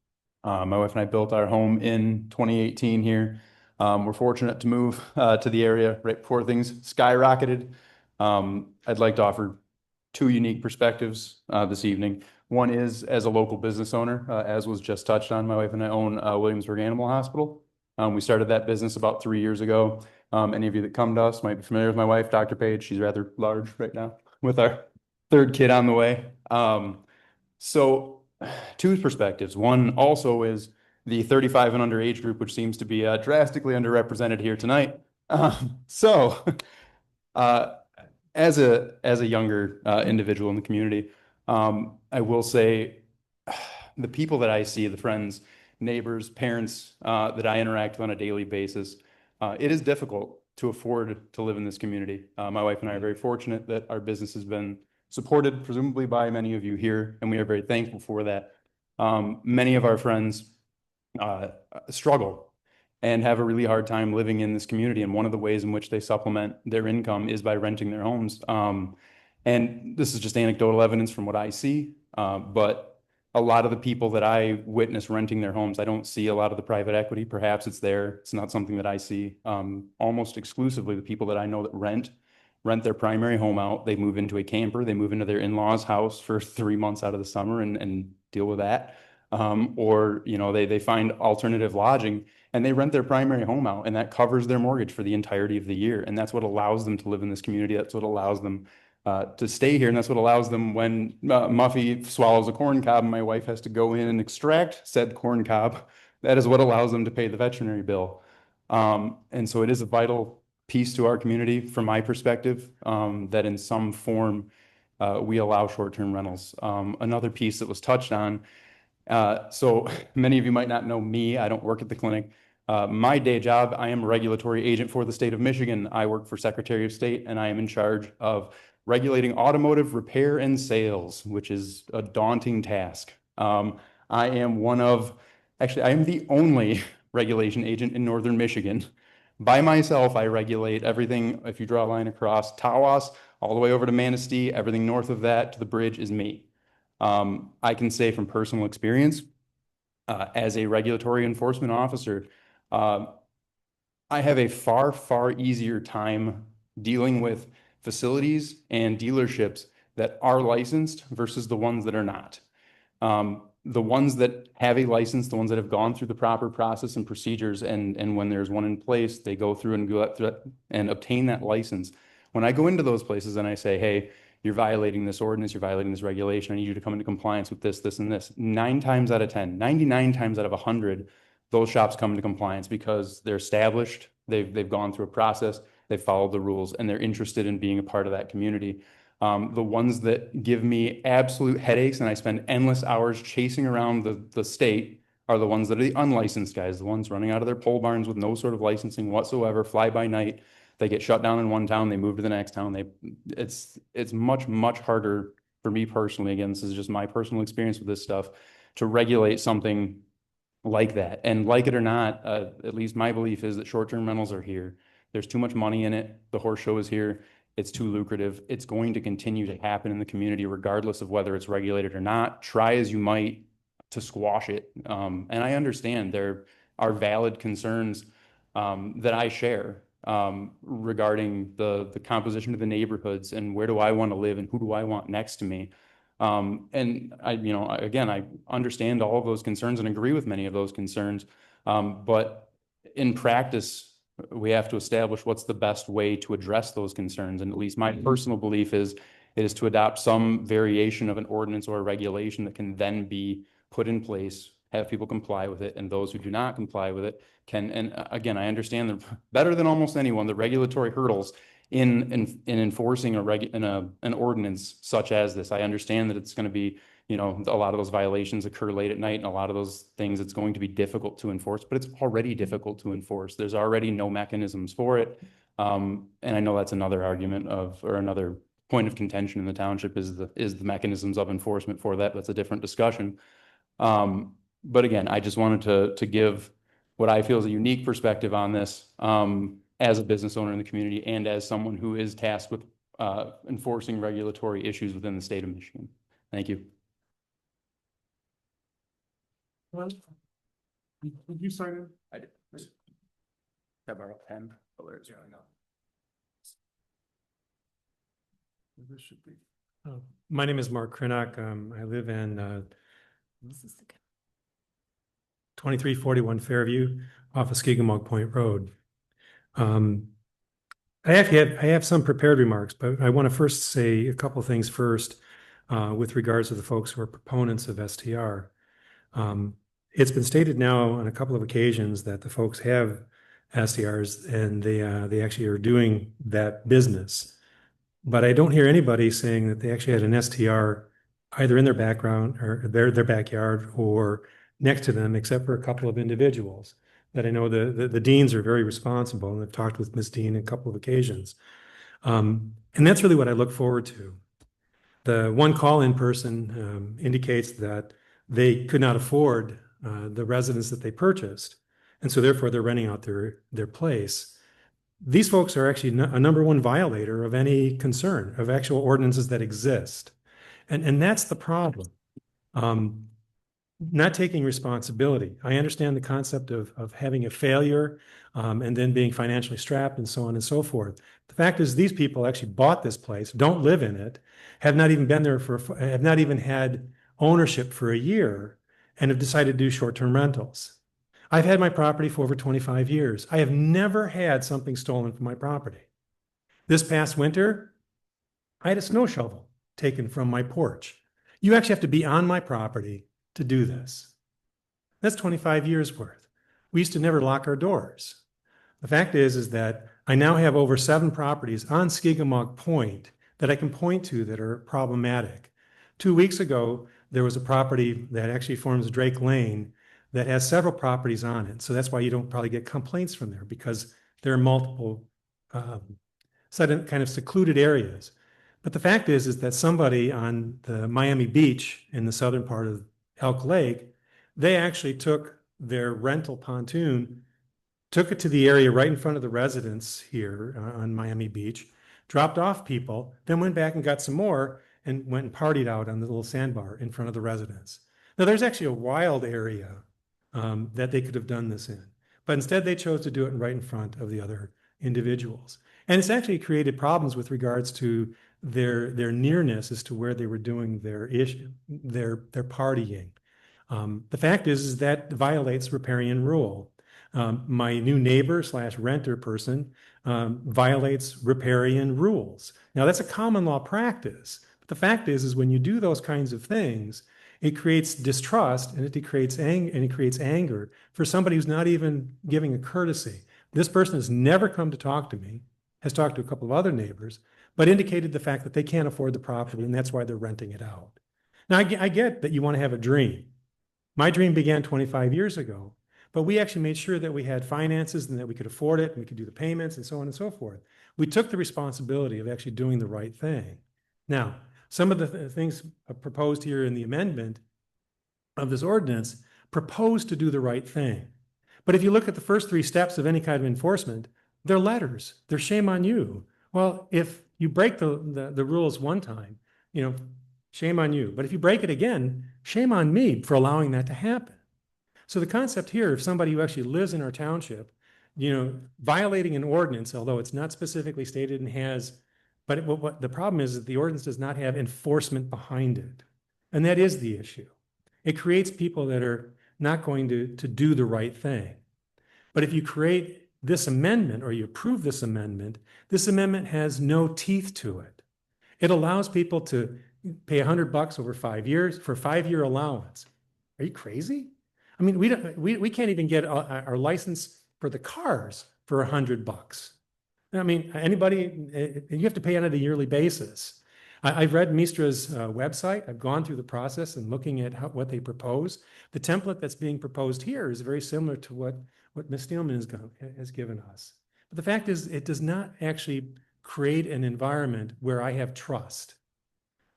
My wife and I built our home in 2018 here. We're fortunate to move to the area right before things skyrocketed. I'd like to offer two unique perspectives this evening. One is as a local business owner, as was just touched on, my wife and I own Williamsburg Animal Hospital. We started that business about 3 years ago. Any of you that come to us might be familiar with my wife, Dr. Page. She's rather large right now with our third kid on the way. So two perspectives. One also is the 35 and under age group, which seems to be drastically underrepresented here tonight. As a younger individual in the community, I will say the people that I see, the friends, neighbors, parents that I interact with on a daily basis, it is difficult to afford to live in this community. My wife and I are very fortunate that our business has been supported, presumably by many of you here, and we are very thankful for that. Many of our friends struggle and have a really hard time living in this community, and one of the ways in which they supplement their income is by renting their homes. And this is just anecdotal evidence from what I see, but a lot of the people that I witness renting their homes, I don't see a lot of the private equity. Perhaps it's there. It's not something that I see. Almost exclusively the people that I know that rent their primary home out. They move into a camper. They move into their in-laws' house for 3 months out of the summer and deal with that. Or, you know, they find alternative lodging and they rent their primary home out, and that covers their mortgage for the entirety of the year. And that's what allows them to live in this community. That's what allows them to stay here. And that's what allows them when Muffy swallows a corn cob and my wife has to go in and extract said corn cob. That is what allows them to pay the veterinary bill. And so it is a vital piece to our community, from my perspective, that in some form we allow short-term rentals. Another piece that was touched on, so many of you might not know me. I don't work at the clinic. My day job, I am a regulatory agent for the state of Michigan. I work for Secretary of State, and I am in charge of regulating automotive repair and sales, which is a daunting task. I am I am the only regulation agent in Northern Michigan. By myself, I regulate everything. If you draw a line across Tawas, all the way over to Manistee, everything north of that to the bridge is me. I can say from personal experience, as a regulatory enforcement officer, I have a far, far easier time dealing with facilities and dealerships that are licensed versus the ones that are not. The ones that have a license, the ones that have gone through the proper process and procedures, and when there's one in place, they go through and obtain that license. When I go into those places and I say, hey, you're violating this ordinance, you're violating this regulation, I need you to come into compliance with this, this, and this. 9 times out of 10, 99 times out of 100, those shops come into compliance because they're established, they've gone through a process, they've followed the rules, and they're interested in being a part of that community. The ones that give me absolute headaches and I spend endless hours chasing around the state are the ones that are the unlicensed guys, the ones running out of their pole barns with no sort of licensing whatsoever, fly by night. They get shut down in one town, they move to the next town. It's much, much harder for me personally. Again, this is just my personal experience with this stuff, to regulate something like that. And like it or not, at least my belief is that short-term rentals are here. There's too much money in it. The horse show is here. It's too lucrative. It's going to continue to happen in the community, regardless of whether it's regulated or not. Try as you might to squash it. And I understand there are valid concerns that I share regarding the composition of the neighborhoods and where do I want to live and who do I want next to me. And I understand all of those concerns and agree with many of those concerns. But in practice, we have to establish what's the best way to address those concerns. And at least my personal belief is to adopt some variation of an ordinance or a regulation that can then be put in place, have people comply with it, and those who do not comply with it can, and again, I understand the better than almost anyone, the regulatory hurdles in enforcing an ordinance such as this. I understand that it's going to be, you know, a lot of those violations occur late at night, and a lot of those things it's going to be difficult to enforce, but it's already difficult to enforce. There's already no mechanisms for it. And I know that's another argument or another point of contention in the township is the mechanisms of enforcement for that. That's a different discussion. But again, I just wanted to give what I feel is a unique perspective on this, as a business owner in the community and as someone who is tasked with enforcing regulatory issues within the state of Michigan. Thank you. Did you sign in? I did. Can I borrow a pen? Oh, there's one. This should be. My name is Mark Krinock. I live in 2341 Fairview off of Skegumog Point Road. I have some prepared remarks, but I want to first say a couple of things first with regards to the folks who are proponents of STR. It's been stated now on a couple of occasions that the folks have STRs and they actually are doing that business. But I don't hear anybody saying that they actually had an STR either in their background or their backyard or next to them, except for a couple of individuals that I know the deans are very responsible, and I've talked with Ms. Dean a couple of occasions. And that's really what I look forward to. The one call-in person indicates that they could not afford the residence that they purchased, and so therefore they're renting out their place. These folks are actually a number one violator of any concern of actual ordinances that exist. And that's the problem. Not taking responsibility. I understand the concept of having a failure and then being financially strapped and so on and so forth. The fact is these people actually bought this place, don't live in it, have not even been there have not even had ownership for a year, and have decided to do short-term rentals. I've had my property for over 25 years. I have never had something stolen from my property. This past winter, I had a snow shovel taken from my porch. You actually have to be on my property to do this. That's 25 years worth. We used to never lock our doors. The fact is that I now have over 7 properties on Skegumog Point that I can point to that are problematic. 2 weeks ago, there was a property that actually forms Drake Lane that has several properties on it. So that's why you don't probably get complaints from there, because there are multiple kind of secluded areas. But the fact is that somebody on the Miami Beach in the southern part of Elk Lake, they actually took their rental pontoon, took it to the area right in front of the residence here on Miami Beach, dropped off people, then went back and got some more and went and partied out on the little sandbar in front of the residence. Now there's actually a wild area that they could have done this in, but instead they chose to do it right in front of the other individuals. And it's actually created problems with regards to their nearness as to where they were doing their partying. The fact is that violates riparian rule. My new neighbor / renter person violates riparian rules. Now that's a common law practice. But the fact is when you do those kinds of things, it creates distrust and it creates anger for somebody who's not even giving a courtesy. This person has never come to talk to me, has talked to a couple of other neighbors, but indicated the fact that they can't afford the property and that's why they're renting it out. Now, I get that you want to have a dream. My dream began 25 years ago, but we actually made sure that we had finances and that we could afford it and we could do the payments and so on and so forth. We took the responsibility of actually doing the right thing. Now, some of the things proposed here in the amendment of this ordinance propose to do the right thing. But if you look at the first 3 steps of any kind of enforcement, they're letters. They're shame on you. Well, if you break the rules one time, shame on you. But if you break it again, shame on me for allowing that to happen. So the concept here, if somebody who actually lives in our township, violating an ordinance, although it's not specifically stated and has, but what the problem is that the ordinance does not have enforcement behind it. And that is the issue. It creates people that are not going to do the right thing. But if you create this amendment or you approve this amendment has no teeth to it. It allows people to pay $100 over 5 years for a 5-year allowance. Are you crazy? I mean, we can't even get our license for the cars for $100. I mean, anybody, you have to pay on a yearly basis. I've read Mistra's website. I've gone through the process and looking at what they propose. The template that's being proposed here is very similar to what Ms. Steelman has given us. But the fact is, it does not actually create an environment where I have trust.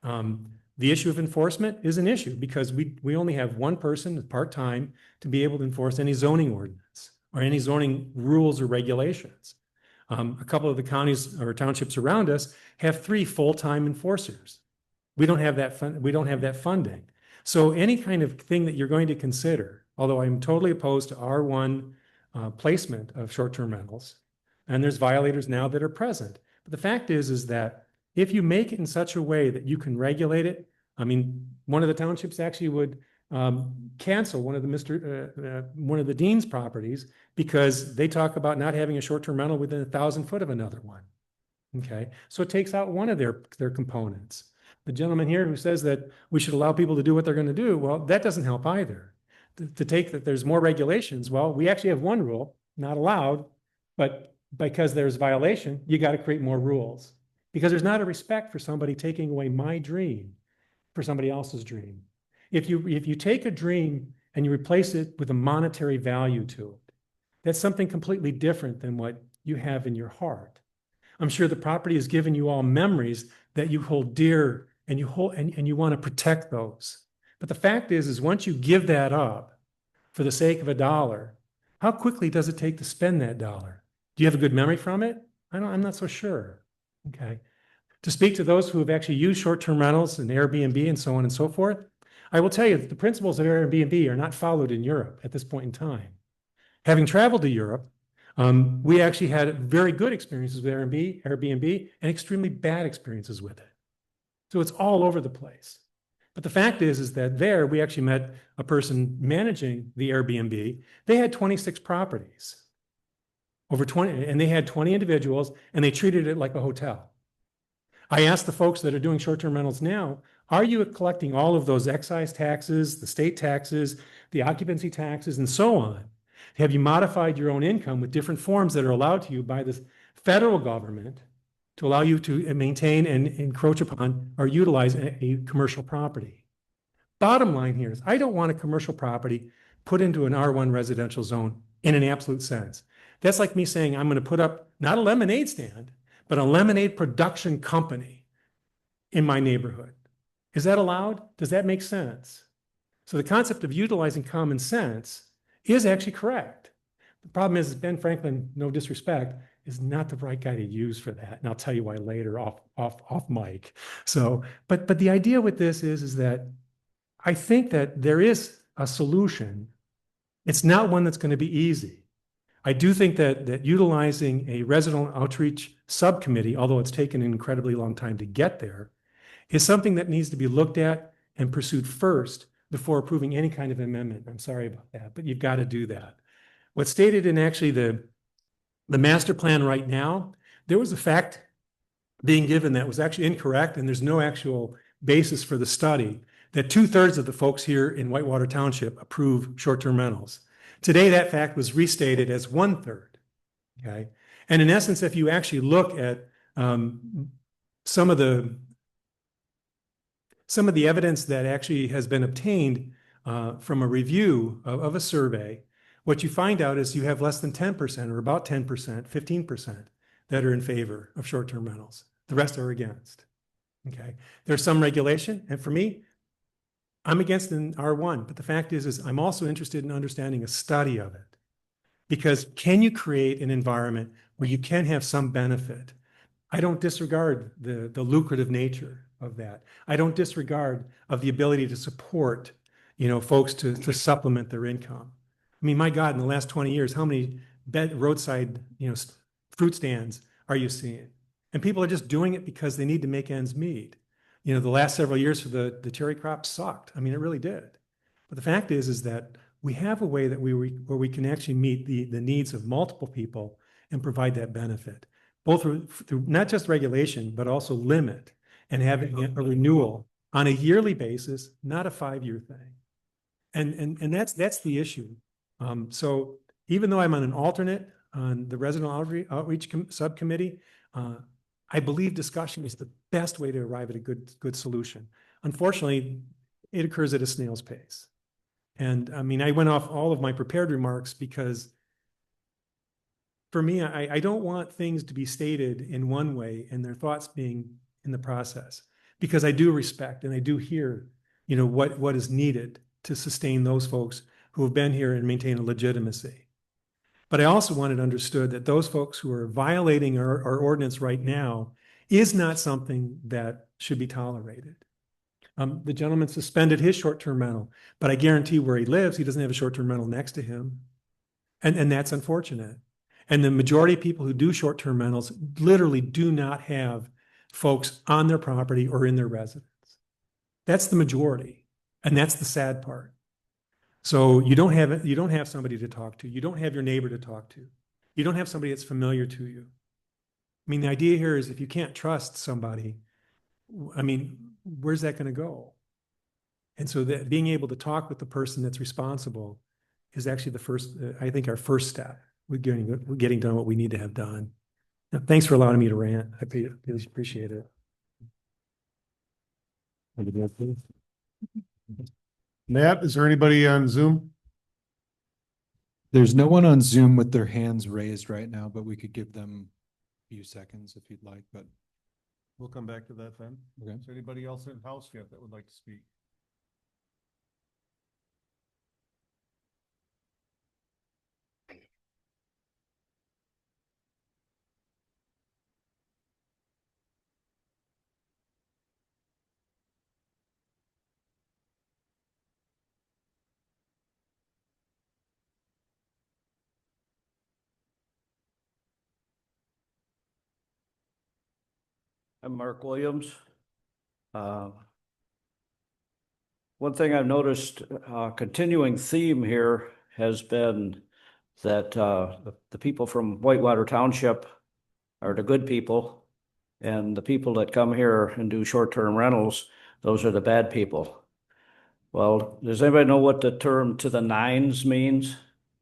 The issue of enforcement is an issue because we only have one person part-time to be able to enforce any zoning ordinance or any zoning rules or regulations. A couple of the counties or townships around us have 3 full-time enforcers. We don't have that funding. So any kind of thing that you're going to consider, although I'm totally opposed to R1 placement of short-term rentals, and there's violators now that are present. But the fact is that if you make it in such a way that you can regulate it, I mean, one of the townships actually would cancel one of the dean's properties because they talk about not having a short-term rental within 1,000 foot of another one. Okay, so it takes out one of their components. The gentleman here who says that we should allow people to do what they're going to do, well, that doesn't help either. To take that there's more regulations, well, we actually have one rule, not allowed, but because there's violation, you got to create more rules. Because there's not a respect for somebody taking away my dream for somebody else's dream. If you take a dream and you replace it with a monetary value to it, that's something completely different than what you have in your heart. I'm sure the property has given you all memories that you hold dear and you want to protect those. But the fact is once you give that up for the sake of $1, how quickly does it take to spend that dollar? Do you have a good memory from it? I'm not so sure. Okay. To speak to those who have actually used short-term rentals and Airbnb and so on and so forth, I will tell you that the principles of Airbnb are not followed in Europe at this point in time. Having traveled to Europe, we actually had very good experiences with Airbnb and extremely bad experiences with it. So it's all over the place. But the fact is that there we actually met a person managing the Airbnb. They had 26 properties, over 20, and they had 20 individuals, and they treated it like a hotel. I asked the folks that are doing short-term rentals now, are you collecting all of those excise taxes, the state taxes, the occupancy taxes, and so on? Have you modified your own income with different forms that are allowed to you by the federal government to allow you to maintain and encroach upon or utilize a commercial property? Bottom line here is I don't want a commercial property put into an R1 residential zone in an absolute sense. That's like me saying I'm going to put up not a lemonade stand, but a lemonade production company in my neighborhood. Is that allowed? Does that make sense? So the concept of utilizing common sense is actually correct. The problem is Ben Franklin, no disrespect, is not the right guy to use for that. And I'll tell you why later off mic. So, but the idea with this is that I think that there is a solution. It's not one that's going to be easy. I do think that utilizing a resident outreach subcommittee, although it's taken an incredibly long time to get there, is something that needs to be looked at and pursued first before approving any kind of amendment. I'm sorry about that, but you've got to do that. What's stated in actually the master plan right now, there was a fact being given that was actually incorrect, and there's no actual basis for the study, that 2/3 of the folks here in Whitewater Township approve short-term rentals. Today, that fact was restated as 1/3, okay? And in essence, if you actually look at some of the evidence that actually has been obtained from a review of a survey, what you find out is you have less than 10% or about 10%, 15% that are in favor of short-term rentals. The rest are against, okay? There's some regulation, and for me, I'm against an R1, but the fact is I'm also interested in understanding a study of it. Because can you create an environment where you can have some benefit? I don't disregard the lucrative nature of that. I don't disregard of the ability to support, folks to supplement their income. I mean, my God, in the last 20 years, how many roadside, fruit stands are you seeing? And people are just doing it because they need to make ends meet. The last several years for the cherry crop sucked. I mean, it really did. But the fact is that we have a way that where we can actually meet the needs of multiple people and provide that benefit, both through not just regulation, but also limit and having a renewal on a yearly basis, not a 5-year thing. And that's the issue. So even though I'm on an alternate on the resident outreach subcommittee, I believe discussion is the best way to arrive at a good solution. Unfortunately, it occurs at a snail's pace. And I mean, I went off all of my prepared remarks because for me, I don't want things to be stated in one way and their thoughts being in the process, because I do respect and I do hear, what is needed to sustain those folks who have been here and maintain a legitimacy. But I also want it understood that those folks who are violating our ordinance right now is not something that should be tolerated. The gentleman suspended his short-term rental, but I guarantee where he lives, he doesn't have a short-term rental next to him. And that's unfortunate. And the majority of people who do short-term rentals literally do not have folks on their property or in their residence. That's the majority. And that's the sad part. So you don't have somebody to talk to. You don't have your neighbor to talk to. You don't have somebody that's familiar to you. I mean, the idea here is if you can't trust somebody, I mean, where's that going to go? And so that being able to talk with the person that's responsible is actually the first, I think, our first step. We're getting done what we need to have done. Now, thanks for allowing me to rant. I really appreciate it. Matt, is there anybody on Zoom? There's no one on Zoom with their hands raised right now, but we could give them a few seconds if you'd like, but. We'll come back to that then. Okay. Is there anybody else in house yet that would like to speak? I'm Mark Williams. One thing I've noticed, continuing theme here has been that the people from Whitewater Township are the good people, and the people that come here and do short-term rentals, those are the bad people. Well, does anybody know what the term "to the nines" means?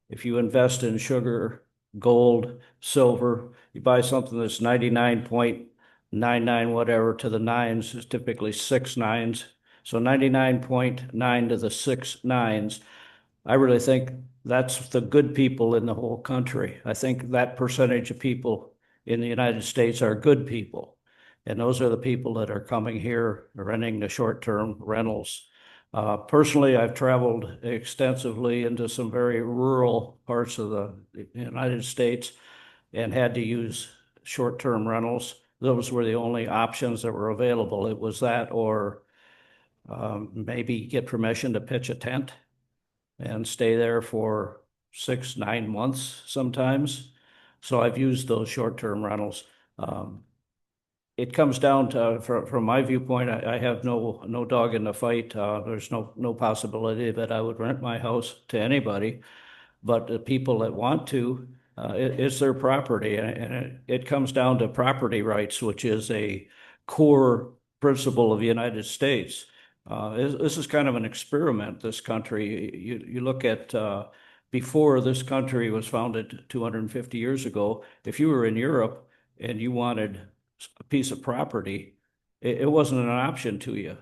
If you invest in sugar, gold, silver, you buy something that's 99.99 whatever to the nines is typically 6 nines. So 99.9 to the 6 nines. I really think that's the good people in the whole country. I think that percentage of people in the United States are good people. And those are the people that are coming here, renting the short-term rentals. Personally, I've traveled extensively into some very rural parts of the United States and had to use short-term rentals. Those were the only options that were available. It was that or maybe get permission to pitch a tent and stay there for 6-9 months sometimes. So I've used those short-term rentals. It comes down to, from my viewpoint, I have no dog in the fight. There's no possibility that I would rent my house to anybody, but the people that want to, it's their property, and it comes down to property rights, which is a core principle of the United States. This is kind of an experiment, this country. You look at before this country was founded 250 years ago, if you were in Europe and you wanted a piece of property, it wasn't an option to you.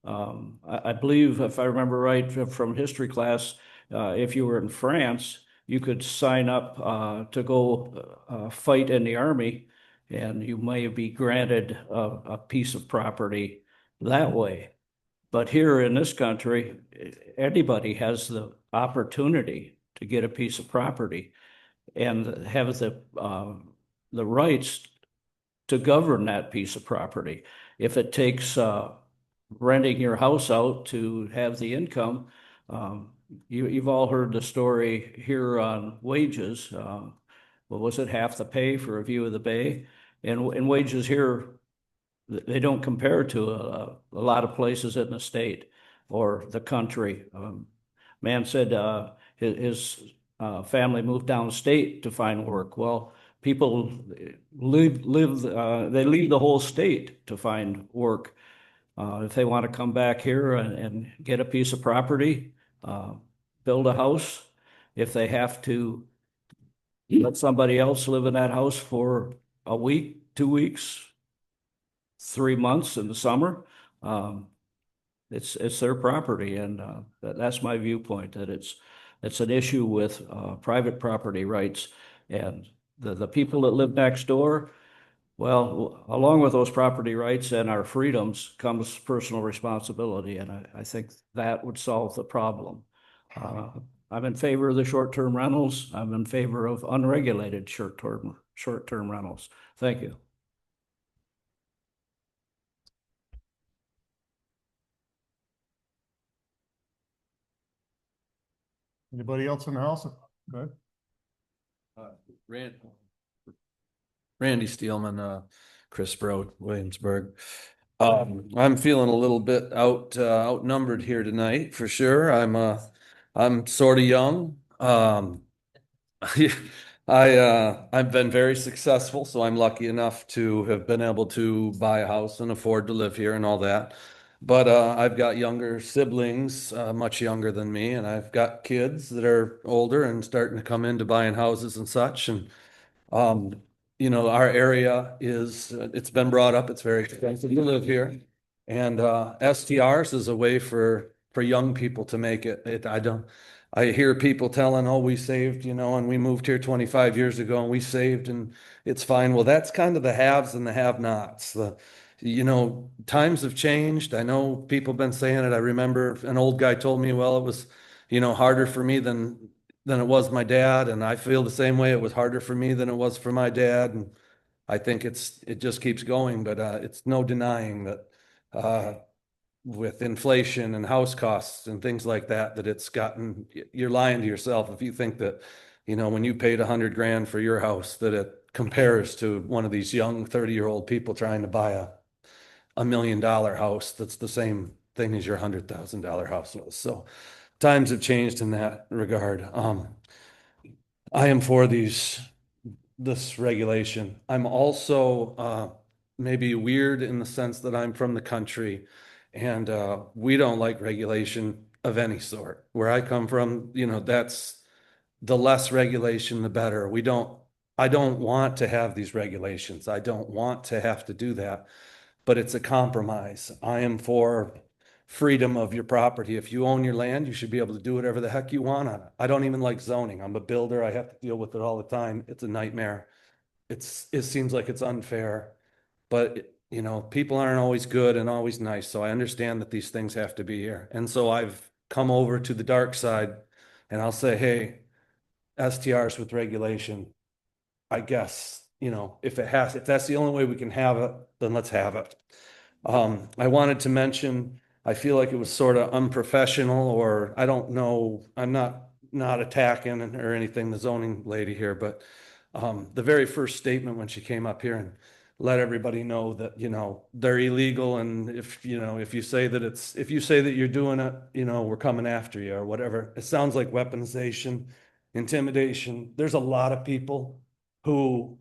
I believe, if I remember right from history class, if you were in France, you could sign up to go fight in the army, and you may be granted a piece of property that way. But here in this country, anybody has the opportunity to get a piece of property and have the rights to govern that piece of property. If it takes renting your house out to have the income, you've all heard the story here on wages. What was it, half the pay for a view of the bay? And wages here, they don't compare to a lot of places in the state or the country. Man said his family moved downstate to find work. Well, people they leave the whole state to find work. If they want to come back here and get a piece of property, build a house. If they have to let somebody else live in that house for a week, 2 weeks, 3 months in the summer, it's their property, and that's my viewpoint, that it's an issue with private property rights, and the people that live next door. Well, along with those property rights and our freedoms comes personal responsibility, and I think that would solve the problem. I'm in favor of the short-term rentals. I'm in favor of unregulated short-term rentals. Thank you. Anybody else in the house? Go ahead. Randy Steelman, Chris Road, Williamsburg. I'm feeling a little bit outnumbered here tonight for sure. I'm sort of young. I've been very successful, so I'm lucky enough to have been able to buy a house and afford to live here and all that. But I've got younger siblings, much younger than me, and I've got kids that are older and starting to come into buying houses and such. And our area it's been brought up, it's very expensive to live here. And STRs is a way for young people to make it. I hear people telling, oh, we saved, and we moved here 25 years ago and we saved and it's fine. Well, that's kind of the haves and the have-nots. Times have changed. I know people have been saying it. I remember an old guy told me, well, it was, harder for me than it was my dad. And I feel the same way. It was harder for me than it was for my dad. And I think it just keeps going, but it's no denying that with inflation and house costs and things like that you're lying to yourself if you think that, when you paid $100,000 for your house, that it compares to one of these young 30-year-old people trying to buy a $1 million house that's the same thing as your $100,000 house was. So times have changed in that regard. I am for this regulation. I'm also maybe weird in the sense that I'm from the country, and we don't like regulation of any sort. Where I come from, that's the less regulation, the better. I don't want to have these regulations. I don't want to have to do that, but it's a compromise. I am for freedom of your property. If you own your land, you should be able to do whatever the heck you want on it. I don't even like zoning. I'm a builder. I have to deal with it all the time. It's a nightmare. It seems like it's unfair, but people aren't always good and always nice. So I understand that these things have to be here. And so I've come over to the dark side and I'll say, hey, STRs with regulation, I guess, if that's the only way we can have it, then let's have it. I wanted to mention, I feel like it was sort of unprofessional, or I don't know, I'm not attacking or anything, the zoning lady here, but the very first statement when she came up here and let everybody know that, they're illegal. And if you say that you're doing it, we're coming after you or whatever. It sounds like weaponization, intimidation. There's a lot of people who,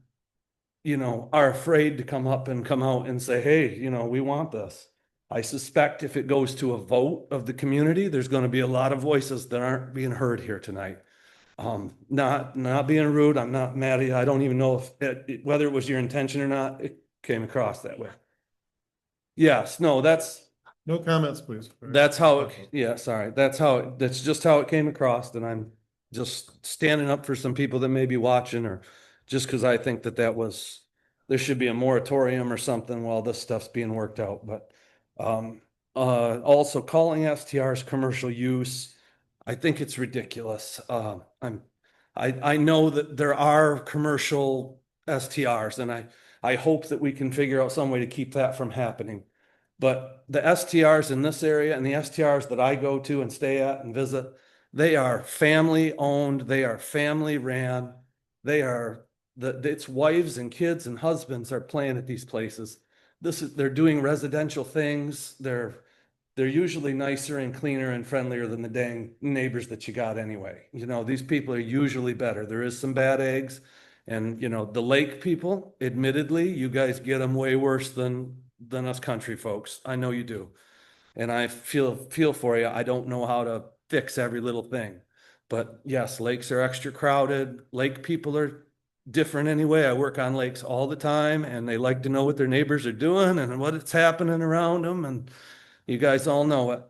are afraid to come up and come out and say, hey, we want this. I suspect if it goes to a vote of the community, there's going to be a lot of voices that aren't being heard here tonight. Not being rude. I'm not mad at you. I don't even know whether it was your intention or not. It came across that way. Yes, no, no comments, please. That's just how it came across. And I'm just standing up for some people that may be watching, or just because I think that there should be a moratorium or something while this stuff's being worked out. But also calling STRs commercial use, I think it's ridiculous. I know that there are commercial STRs, and I hope that we can figure out some way to keep that from happening. But the STRs in this area and the STRs that I go to and stay at and visit, they are family owned, they are family ran, it's wives and kids and husbands are playing at these places. They're doing residential things. They're usually nicer and cleaner and friendlier than the dang neighbors that you got anyway. These people are usually better. There is some bad eggs, and the lake people, admittedly, you guys get them way worse than us country folks. I know you do. And I feel for you. I don't know how to fix every little thing. But yes, lakes are extra crowded. Lake people are different anyway. I work on lakes all the time and they like to know what their neighbors are doing and what's happening around them. And you guys all know it.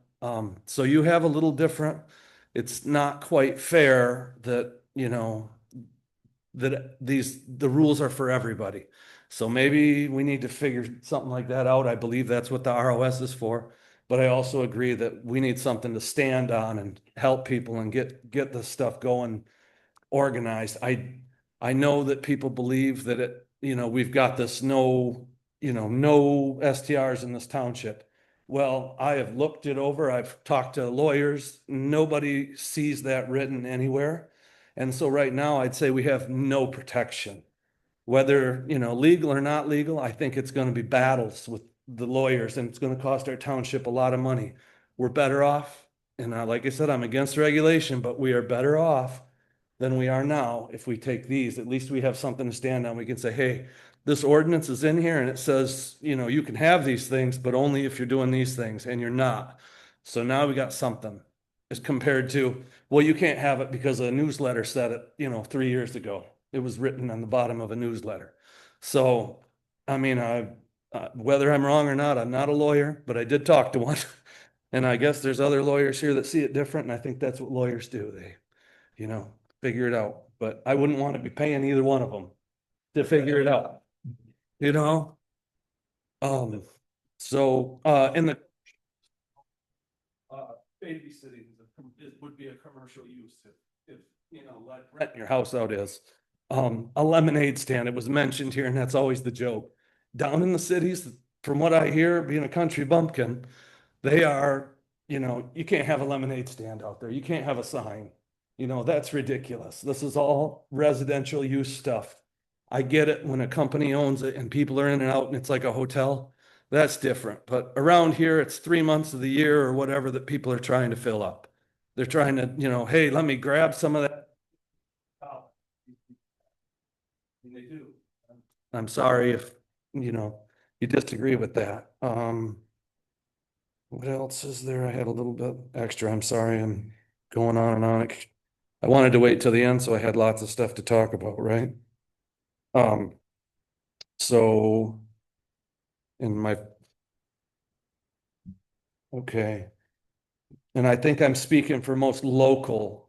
So you have a little different, it's not quite fair that, you know, that the rules are for everybody. So maybe we need to figure something like that out. I believe that's what the ROS is for. But I also agree that we need something to stand on and help people and get the stuff going organized. I know that people believe that it, you know, we've got this no STRs in this township. Well, I have looked it over. I've talked to lawyers. Nobody sees that written anywhere. And so right now I'd say we have no protection. Whether, you know, legal or not legal, I think it's going to be battles with the lawyers and it's going to cost our township a lot of money. We're better off. And like I said, I'm against regulation, but we are better off than we are now if we take these. At least we have something to stand on. We can say, hey, this ordinance is in here and it says, you know, you can have these things, but only if you're doing these things and you're not. So now we got something as compared to, well, you can't have it because a newsletter said it, you know, 3 years ago. It was written on the bottom of a newsletter. So, I mean, whether I'm wrong or not, I'm not a lawyer, but I did talk to one. And I guess there's other lawyers here that see it different. And I think that's what lawyers do. They, you know, figure it out. But I wouldn't want to be paying either one of them to figure it out, you know? So, in the babysitting it would be a commercial use if you know, like renting your house out is. A lemonade stand, it was mentioned here, and that's always the joke. Down in the cities, from what I hear, being a country bumpkin, they are, you know, you can't have a lemonade stand out there. You can't have a sign. You know, that's ridiculous. This is all residential use stuff. I get it when a company owns it and people are in and out and it's like a hotel. That's different. But around here, it's 3 months of the year or whatever that people are trying to fill up. They're trying to, you know, hey, let me grab some of that. And they do. I'm sorry if, you know, you disagree with that. What else is there? I had a little bit extra. I'm sorry. I'm going on and on. I wanted to wait till the end, so I had lots of stuff to talk about, right? So in my, okay. And I think I'm speaking for most local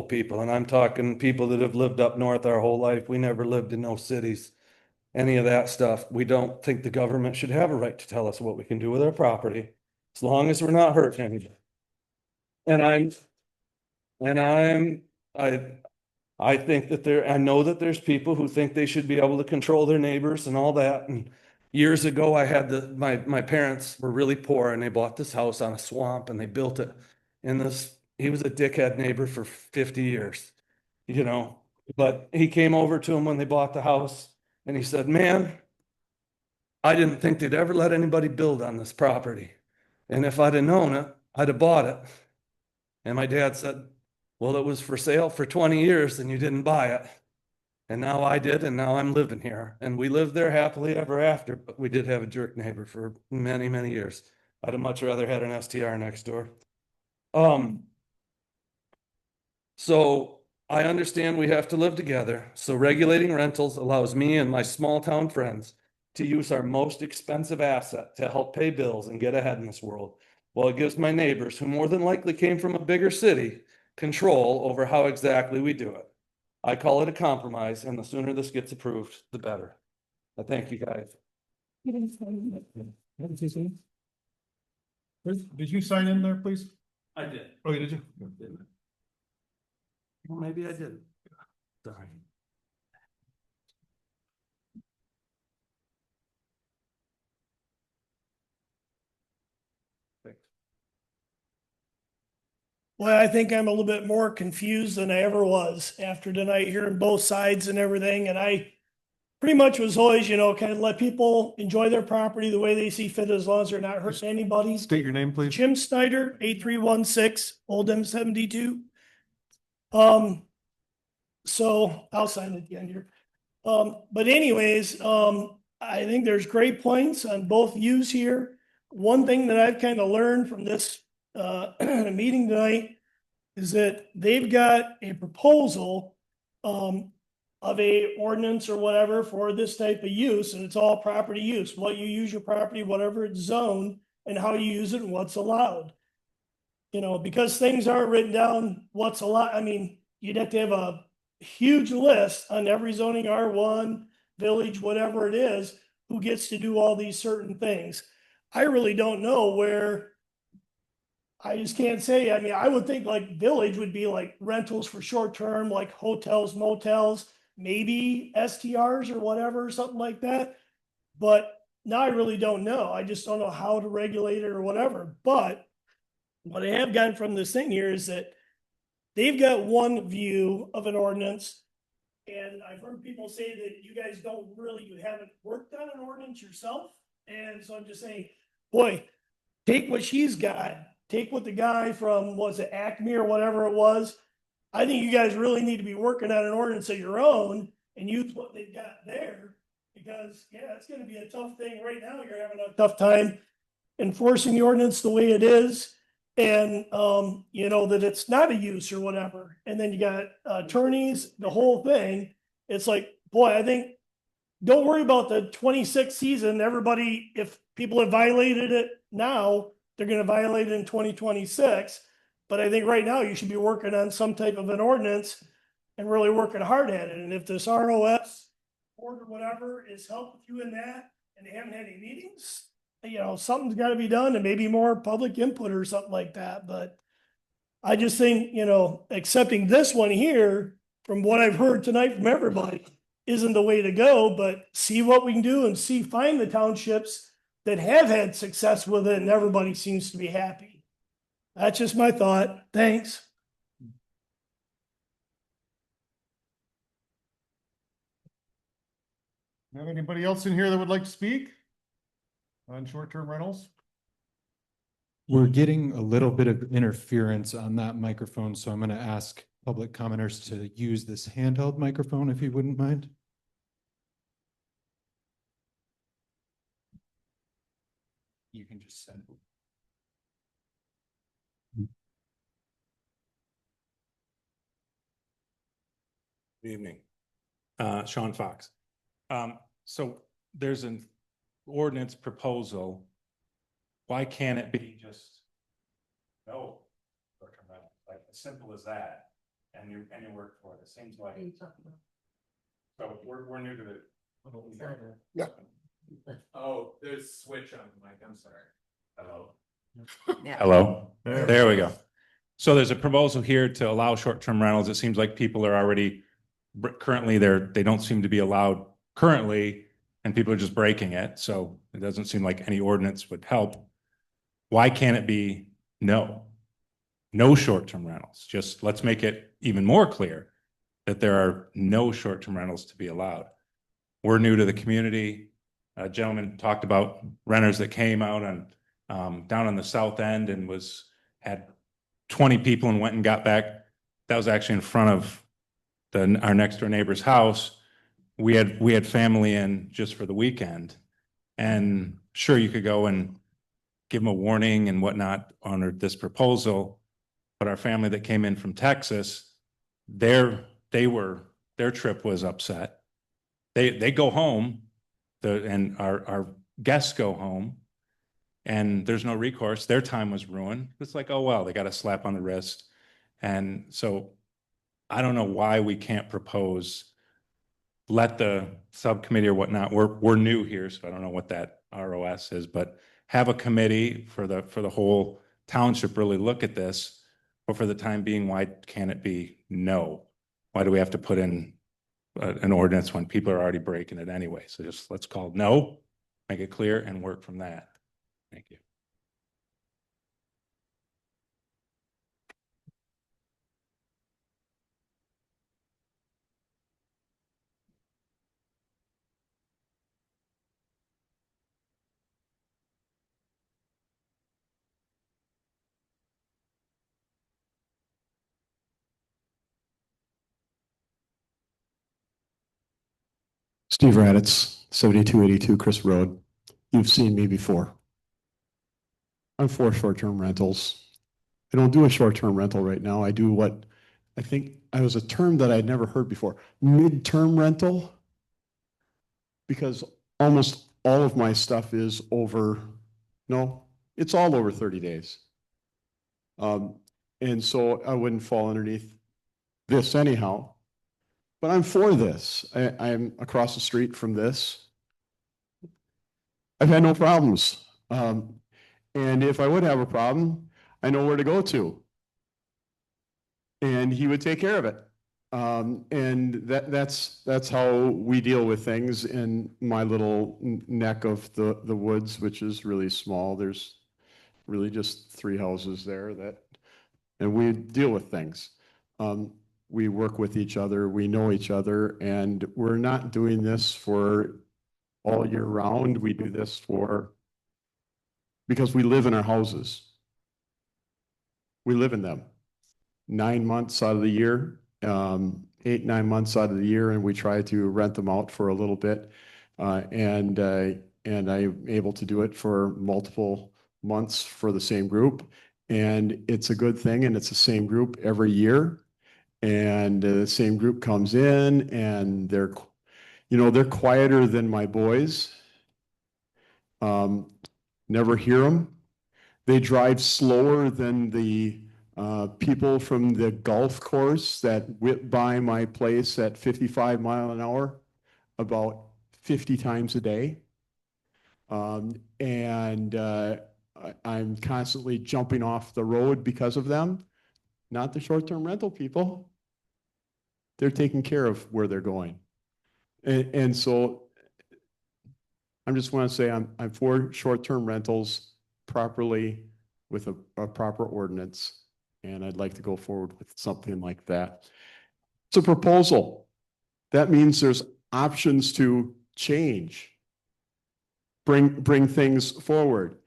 people, and I'm talking people that have lived up north our whole life. We never lived in no cities, any of that stuff. We don't think the government should have a right to tell us what we can do with our property, as long as we're not hurting anybody. I think that I know that there's people who think they should be able to control their neighbors and all that. And years ago, I had my parents were really poor and they bought this house on a swamp and they built it. And he was a dickhead neighbor for 50 years, you know, but he came over to him when they bought the house and he said, man, I didn't think they'd ever let anybody build on this property. And if I'd have known it, I'd have bought it. And my dad said, well, it was for sale for 20 years and you didn't buy it. And now I did, and now I'm living here. And we lived there happily ever after, but we did have a jerk neighbor for many, many years. I'd have much rather had an STR next door. So I understand we have to live together. So regulating rentals allows me and my small town friends to use our most expensive asset to help pay bills and get ahead in this world. While it gives my neighbors, who more than likely came from a bigger city, control over how exactly we do it. I call it a compromise, and the sooner this gets approved, the better. I thank you guys. Did you sign in there, please? I did. Oh, did you? Well, maybe I didn't. Sorry. Well, I think I'm a little bit more confused than I ever was after tonight, hearing both sides and everything. And I pretty much was always, you know, kind of let people enjoy their property the way they see fit, as long as they're not hurting anybody. State your name, please. Jim Snyder, 8316 Old M72. So I'll sign it again here. But anyways, I think there's great points on both views here. One thing that I've kind of learned from this in a meeting tonight is that they've got a proposal of a ordinance or whatever for this type of use, and it's all property use, what you use your property, whatever it's zoned, and how you use it and what's allowed. You know, because things aren't written down what's allowed, I mean, you'd have to have a huge list on every zoning R1, village, whatever it is, who gets to do all these certain things. I really don't know where, I just can't say. I mean, I would think like village would be like rentals for short term, like hotels, motels, maybe STRs or whatever, something like that. But now I really don't know. I just don't know how to regulate it or whatever. But what I have gotten from this thing here is that they've got one view of an ordinance. And I've heard people say that you guys you haven't worked on an ordinance yourself. And so I'm just saying, boy, take what she's got, take what the guy from, was it Acme or whatever it was. I think you guys really need to be working on an ordinance of your own and use what they've got there. Because yeah, it's gonna be a tough thing. Right now, you're having a tough time enforcing the ordinance the way it is. And you know, that it's not a use or whatever. And then you got attorneys, the whole thing. It's like, boy, I think, don't worry about the 26th season. Everybody, if people have violated it now, they're going to violate it in 2026. But I think right now you should be working on some type of an ordinance and really working hard at it. And if this ROS board or whatever is helping you in that, and they haven't had any meetings, you know, something's got to be done, and maybe more public input or something like that. But I just think, you know, accepting this one here, from what I've heard tonight from everybody, isn't the way to go. But see what we can do and find the townships that have had success with it, and everybody seems to be happy. That's just my thought. Thanks. Have anybody else in here that would like to speak on short-term rentals? We're getting a little bit of interference on that microphone, so I'm going to ask public commenters to use this handheld microphone if you wouldn't mind. You can just send. Good evening. Sean Fox. So there's an ordinance proposal. Why can't it be just no short-term rental? Like as simple as that, and you work for it. It seems like. So we're new to the. Yeah. Oh, there's a switch on the mic. I'm sorry. Hello. Yeah. Hello. There we go. So there's a proposal here to allow short-term rentals. It seems like people are already currently they don't seem to be allowed currently, and people are just breaking it. So it doesn't seem like any ordinance would help. Why can't it be no short-term rentals? Just let's make it even more clear that there are no short-term rentals to be allowed. We're new to the community. A gentleman talked about renters that came out on down on the south end and had 20 people and went and got back. That was actually in front of our next door neighbor's house. We had family in just for the weekend, and sure, you could go and give them a warning and whatnot on this proposal, but our family that came in from Texas, their trip was upset. They go home, and our guests go home, and there's no recourse. Their time was ruined. It's like, oh well, they got a slap on the wrist, and so I don't know why we can't propose. Let the subcommittee or whatnot. We're new here, so I don't know what that ROS is, but have a committee for the whole township really look at this. But for the time being, why can't it be no? Why do we have to put in an ordinance when people are already breaking it anyway? So just let's call it no, make it clear, and work from that. Thank you. Steve Raditz, 7282 Chris Road. You've seen me before. I'm for short-term rentals. I don't do a short-term rental right now. I do what I think I was a term that I'd never heard before, mid-term rental. Because almost all of my stuff is over, no, it's all over 30 days. And so I wouldn't fall underneath this anyhow. But I'm for this. I'm across the street from this. I've had no problems. And if I would have a problem, I know where to go to. And he would take care of it. And that's how we deal with things in my little neck of the woods, which is really small. There's really just 3 houses there and we deal with things. We work with each other, we know each other, and we're not doing this for all year round. We do this because we live in our houses. We live in them 9 months out of the year, 8, 9 months out of the year, and we try to rent them out for a little bit. And I'm able to do it for multiple months for the same group. And it's a good thing, and it's the same group every year. And the same group comes in, and they're quieter than my boys. Never hear them. They drive slower than the people from the golf course that whip by my place at 55 miles an hour about 50 times a day. I'm constantly jumping off the road because of them. Not the short-term rental people. They're taking care of where they're going. And so I just want to say I'm for short-term rentals properly with a proper ordinance. And I'd like to go forward with something like that. It's a proposal. That means there's options to change, bring things forward.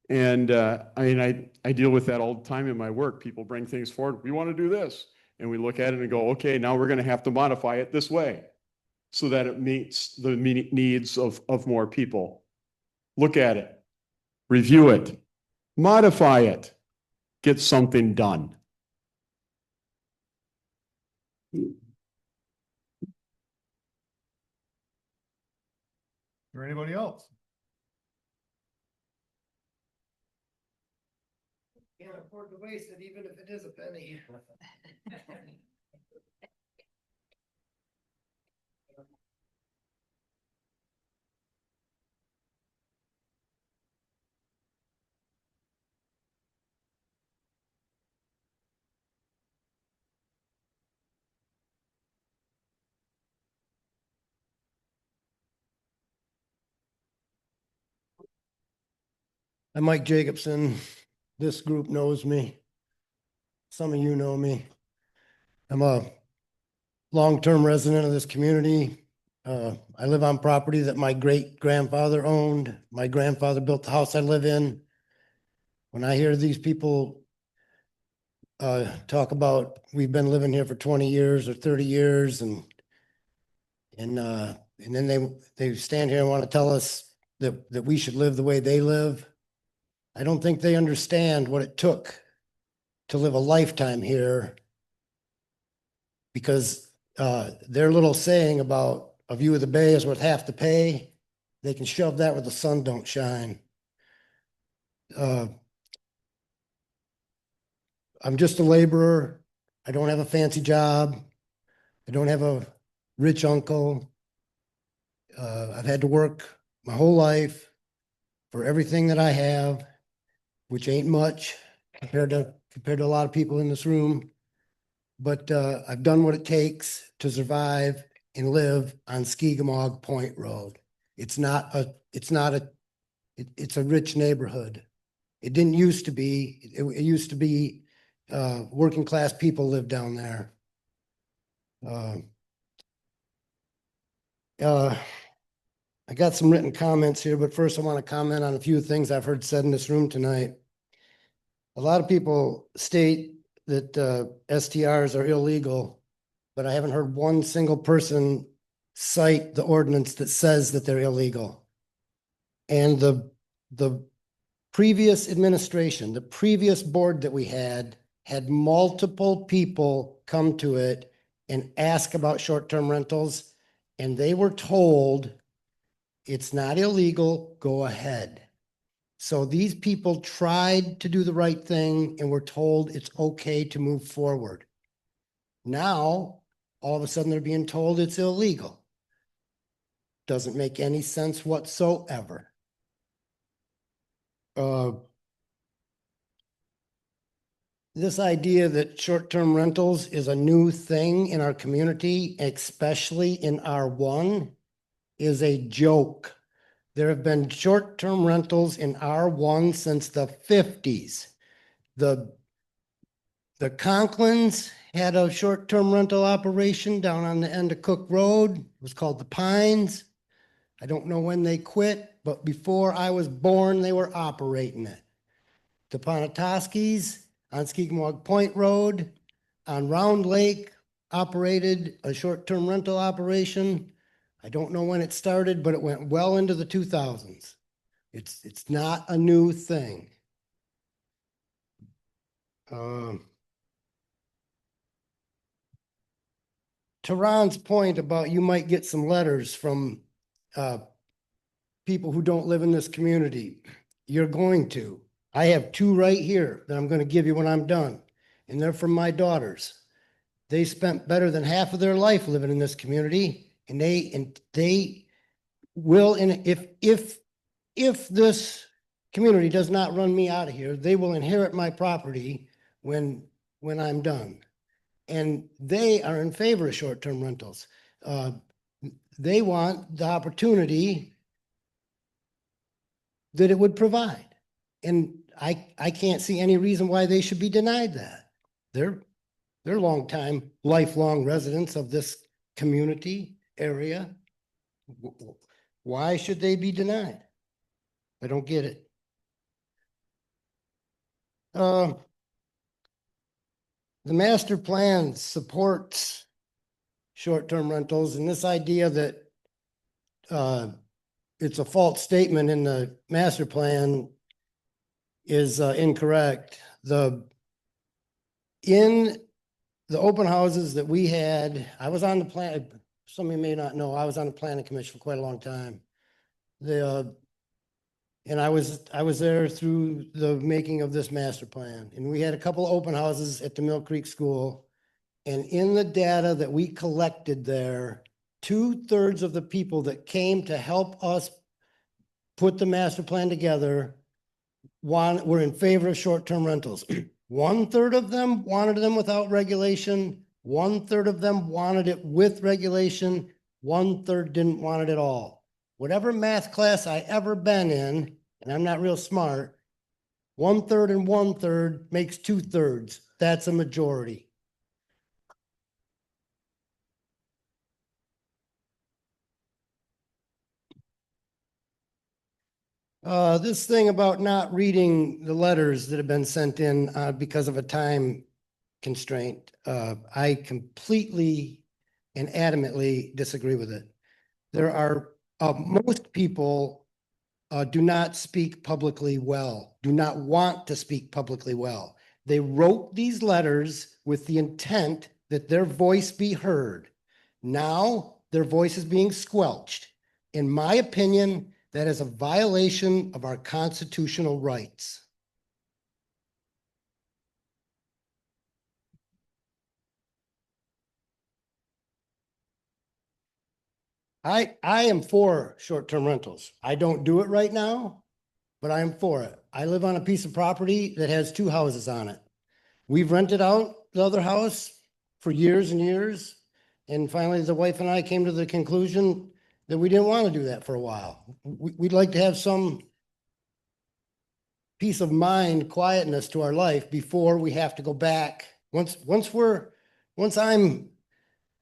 And I deal with that all the time in my work. People bring things forward. We want to do this. And we look at it and go, okay, now we're going to have to modify it this way so that it meets the needs of more people. Look at it, review it, modify it, get something done. Is there anybody else? Can't afford to waste it, even if it is a penny. I'm Mike Jacobson. This group knows me. Some of you know me. I'm a long-term resident of this community. I live on property that my great-grandfather owned. My grandfather built the house I live in. When I hear these people talk about we've been living here for 20 years or 30 years, and then they stand here and want to tell us that we should live the way they live. I don't think they understand what it took to live a lifetime here, because their little saying about a view of the bay is worth half the pay, they can shove that where the sun don't shine. I'm just a laborer. I don't have a fancy job. I don't have a rich uncle. I've had to work my whole life for everything that I have, which ain't much compared to a lot of people in this room. But I've done what it takes to survive and live on Skeegamog Point Road. It's a rich neighborhood. It didn't used to be. It used to be working class people lived down there. I got some written comments here, but first I want to comment on a few things I've heard said in this room tonight. A lot of people state that STRs are illegal, but I haven't heard one single person cite the ordinance that says that they're illegal. And the previous administration, the previous board that we had multiple people come to it and ask about short-term rentals, and they were told, it's not illegal, go ahead. So these people tried to do the right thing and were told it's okay to move forward. Now, all of a sudden, they're being told it's illegal. Doesn't make any sense whatsoever. This idea that short-term rentals is a new thing in our community, especially in R1, is a joke. There have been short-term rentals in R1 since the 50s. The Conklins had a short-term rental operation down on the end of Cook Road. It was called the Pines. I don't know when they quit, but before I was born, they were operating it. The Ponatoskis on Skegumog Point Road, on Round Lake, operated a short-term rental operation. I don't know when it started, but it went well into the 2000s. It's not a new thing. To Ron's point about you might get some letters from people who don't live in this community, you're going to. I have two right here that I'm going to give you when I'm done, and they're from my daughters. They spent better than half of their life living in this community, and they will, and if this community does not run me out of here, they will inherit my property when I'm done. And they are in favor of short-term rentals. They want the opportunity that it would provide. And I can't see any reason why they should be denied that. They're longtime, lifelong residents of this community area. Why should they be denied? I don't get it. The master plan supports short-term rentals, and this idea that it's a false statement in the master plan is incorrect. In the open houses that we had, I was on the plan, some of you may not know, I was on the planning commission for quite a long time. And I was there through the making of this master plan. And we had a couple of open houses at the Mill Creek School. And in the data that we collected there, 2/3 of the people that came to help us put the master plan together were in favor of short-term rentals. 1/3 of them wanted them without regulation. 1/3 of them wanted it with regulation. 1/3 didn't want it at all. Whatever math class I ever been in, and I'm not real smart, 1/3 and 1/3 makes 2/3. That's a majority. This thing about not reading the letters that have been sent in because of a time constraint, I completely and adamantly disagree with it. There are, most people do not speak publicly well, do not want to speak publicly well. They wrote these letters with the intent that their voice be heard. Now their voice is being squelched. In my opinion, that is a violation of our constitutional rights. I am for short-term rentals. I don't do it right now, but I am for it. I live on a piece of property that has 2 houses on it. We've rented out the other house for years and years. And finally, the wife and I came to the conclusion that we didn't want to do that for a while. We'd like to have some peace of mind, quietness to our life before we have to go back. Once I'm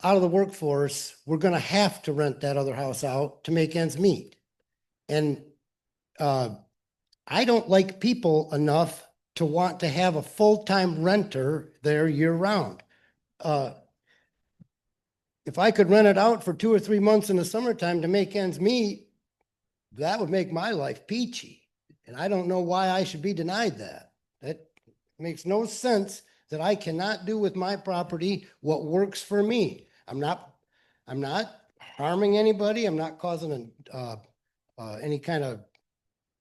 out of the workforce, we're going to have to rent that other house out to make ends meet. And I don't like people enough to want to have a full-time renter there year round. If I could rent it out for 2 or 3 months in the summertime to make ends meet, that would make my life peachy. And I don't know why I should be denied that. That makes no sense that I cannot do with my property what works for me. I'm not harming anybody. I'm not causing any kind of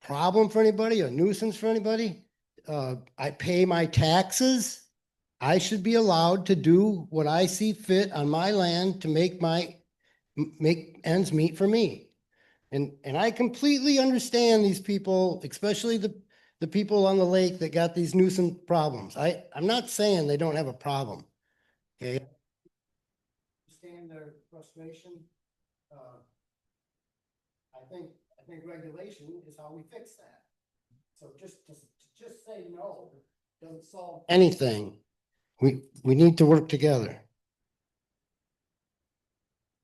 problem for anybody, a nuisance for anybody. I pay my taxes. I should be allowed to do what I see fit on my land to make ends meet for me. And I completely understand these people, especially the people on the lake that got these nuisance problems. I'm not saying they don't have a problem. Okay. Understand their frustration. I think regulation is how we fix that. So just say no doesn't solve anything. We need to work together.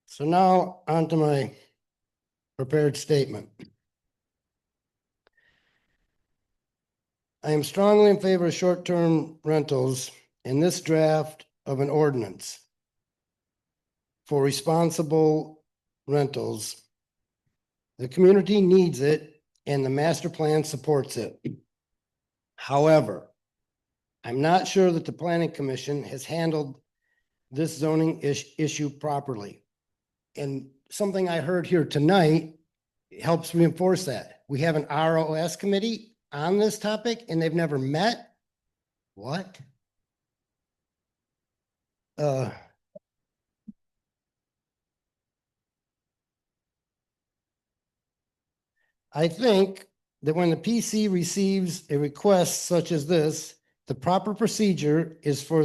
So now on to my prepared statement. I am strongly in favor of short-term rentals in this draft of an ordinance for responsible rentals. The community needs it and the master plan supports it. However, I'm not sure that the Planning Commission has handled this zoning issue properly. And something I heard here tonight helps reinforce that. We have an ROS committee on this topic and they've never met. What? I think that when the PC receives a request such as this, the proper procedure is for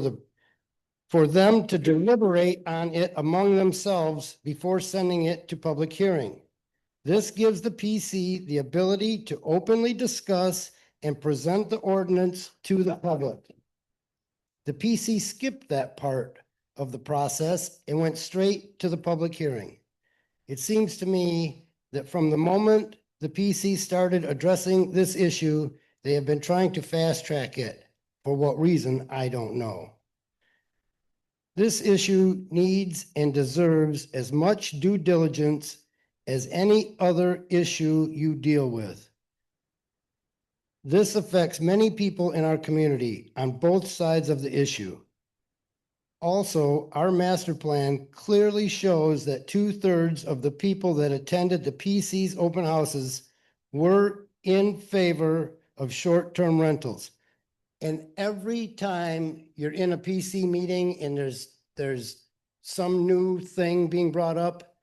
them to deliberate on it among themselves before sending it to public hearing. This gives the PC the ability to openly discuss and present the ordinance to the public. The PC skipped that part of the process and went straight to the public hearing. It seems to me that from the moment the PC started addressing this issue, they have been trying to fast track it. For what reason, I don't know. This issue needs and deserves as much due diligence as any other issue you deal with. This affects many people in our community on both sides of the issue. Also, our master plan clearly shows that 2/3 of the people that attended the PC's open houses were in favor of short-term rentals. And every time you're in a PC meeting and there's some new thing being brought up,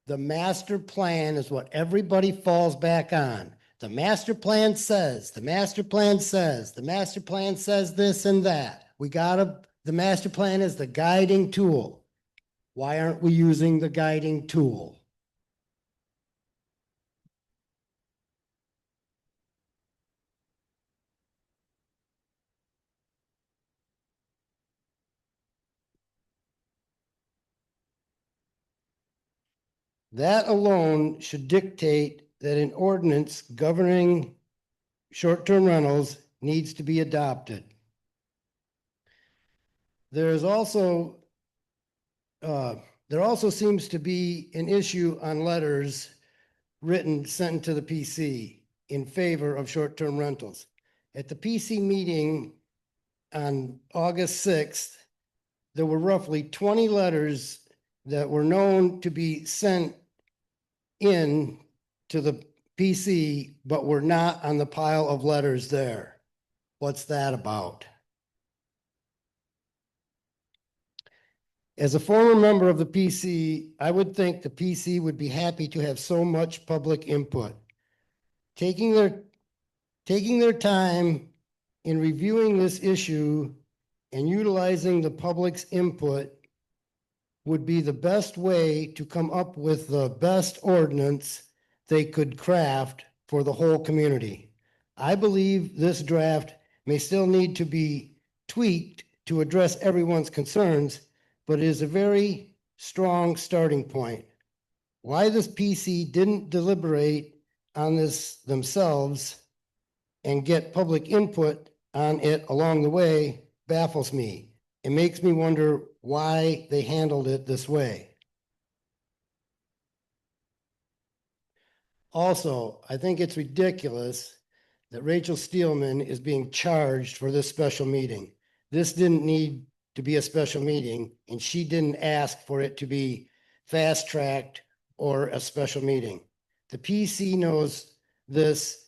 the master plan is what everybody falls back on. The master plan says, the master plan says, the master plan says this and that. The master plan is the guiding tool. Why aren't we using the guiding tool? That alone should dictate that an ordinance governing short-term rentals needs to be adopted. There also seems to be an issue on letters sent to the PC in favor of short-term rentals. At the PC meeting on August 6th, there were roughly 20 letters that were known to be sent in to the PC, but were not on the pile of letters there. What's that about? As a former member of the PC, I would think the PC would be happy to have so much public input. Taking their time in reviewing this issue and utilizing the public's input would be the best way to come up with the best ordinance they could craft for the whole community. I believe this draft may still need to be tweaked to address everyone's concerns, but it is a very strong starting point. Why this PC didn't deliberate on this themselves and get public input on it along the way baffles me. It makes me wonder why they handled it this way. Also, I think it's ridiculous that Rachel Steelman is being charged for this special meeting. This didn't need to be a special meeting, and she didn't ask for it to be fast-tracked or a special meeting. The PC knows this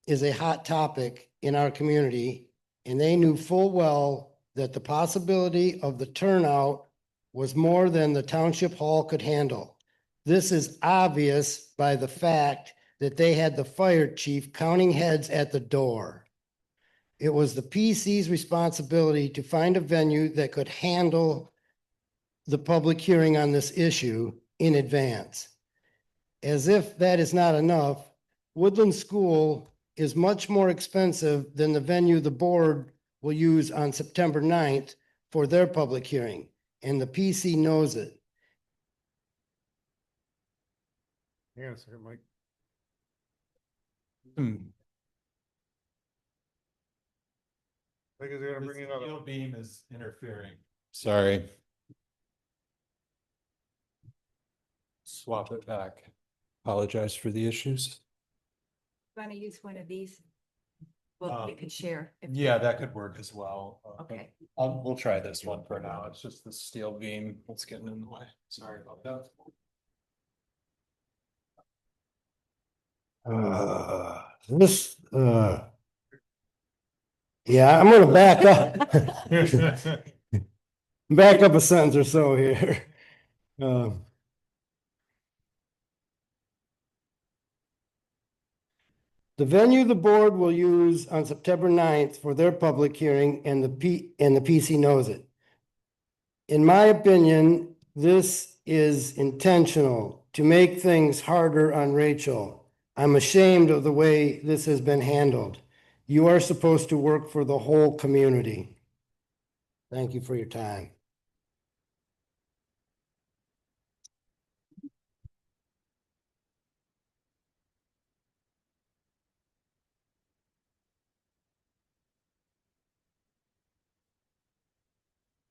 is a hot topic in our community, and they knew full well that the possibility of the turnout was more than the township hall could handle. This is obvious by the fact that they had the fire chief counting heads at the door. It was the PC's responsibility to find a venue that could handle the public hearing on this issue in advance. As if that is not enough, Woodland School is much more expensive than the venue the board will use on September 9th for their public hearing, and the PC knows it. Hang on a second, Mike. I think they're gonna bring it up. Steel beam is interfering. Sorry. Swap it back. Apologize for the issues. Want to use one of these? Well, you can share. Yeah, that could work as well. Okay. We'll try this one for now. It's just the steel beam that's getting in the way. Sorry about that. Yeah, I'm gonna back up. Back up a sentence or so here. The venue the board will use on September 9th for their public hearing, and the PC knows it. In my opinion, this is intentional to make things harder on Rachel. I'm ashamed of the way this has been handled. You are supposed to work for the whole community. Thank you for your time.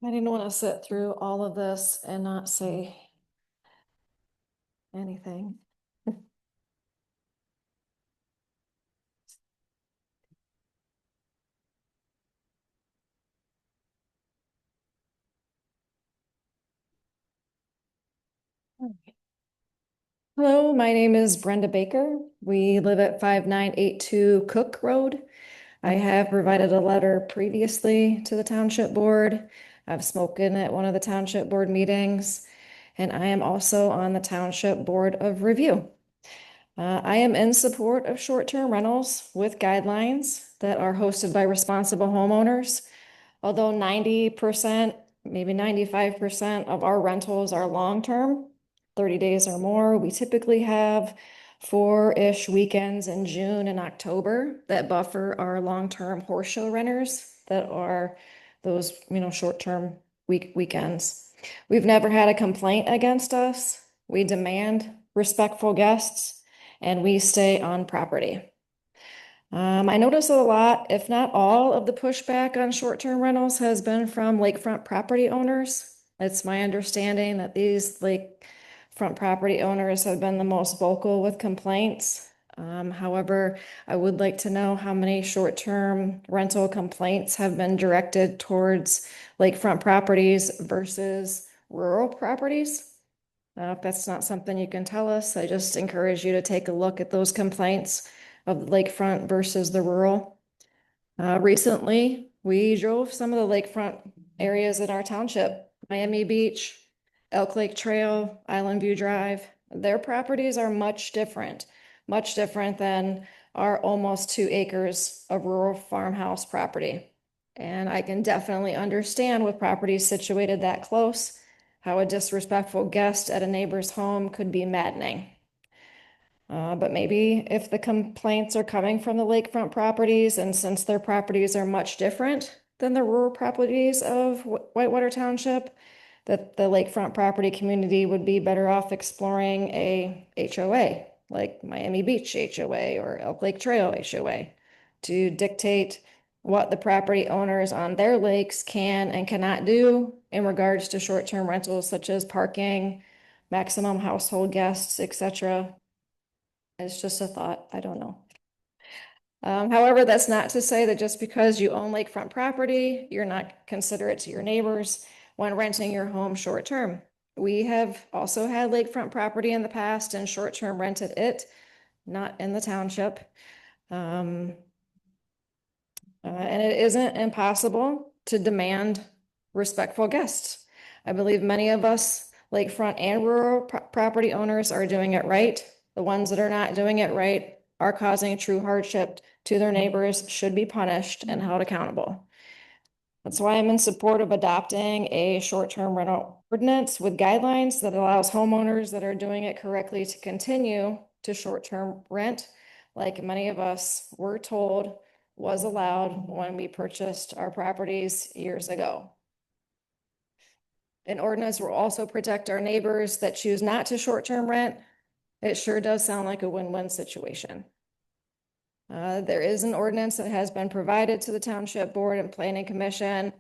I didn't want to sit through all of this and not say anything. Hello, my name is Brenda Baker. We live at 5982 Cook Road. I have provided a letter previously to the township board. I've spoken at one of the township board meetings, and I am also on the township board of review. I am in support of short-term rentals with guidelines that are hosted by responsible homeowners. Although 90%, maybe 95% of our rentals are long-term, 30 days or more, we typically have 4-ish weekends in June and October that buffer our long-term horse show renters that are those, short-term weekends. We've never had a complaint against us. We demand respectful guests and we stay on property. I notice a lot, if not all, of the pushback on short-term rentals has been from lakefront property owners. It's my understanding that these lakefront property owners have been the most vocal with complaints. However, I would like to know how many short-term rental complaints have been directed towards lakefront properties versus rural properties. If that's not something you can tell us, I just encourage you to take a look at those complaints of the lakefront versus the rural. Recently, we drove some of the lakefront areas in our township, Miami Beach, Elk Lake Trail, Island View Drive. Their properties are much different than our almost 2 acres of rural farmhouse property. And I can definitely understand with properties situated that close, how a disrespectful guest at a neighbor's home could be maddening. But maybe if the complaints are coming from the lakefront properties, and since their properties are much different than the rural properties of Whitewater Township, that the lakefront property community would be better off exploring a HOA, like Miami Beach HOA or Elk Lake Trail HOA, to dictate what the property owners on their lakes can and cannot do in regards to short-term rentals such as parking, maximum household guests, etc. It's just a thought. I don't know. However, that's not to say that just because you own lakefront property, you're not considerate to your neighbors when renting your home short term. We have also had lakefront property in the past and short term rented it, not in the township. And it isn't impossible to demand respectful guests. I believe many of us lakefront and rural property owners are doing it right. The ones that are not doing it right are causing true hardship to their neighbors, should be punished and held accountable. That's why I'm in support of adopting a short-term rental ordinance with guidelines that allows homeowners that are doing it correctly to continue to short-term rent, like many of us were told was allowed when we purchased our properties years ago. An ordinance will also protect our neighbors that choose not to short-term rent. It sure does sound like a win-win situation. There is an ordinance that has been provided to the Township Board and Planning Commission.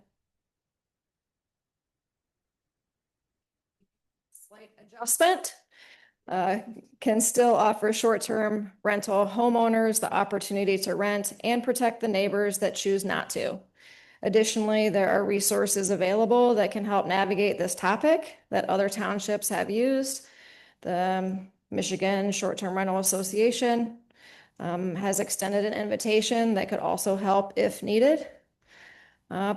Slight adjustment can still offer short-term rental homeowners the opportunity to rent and protect the neighbors that choose not to. Additionally, there are resources available that can help navigate this topic that other townships have used. The Michigan Short-Term Rental Association has extended an invitation that could also help if needed.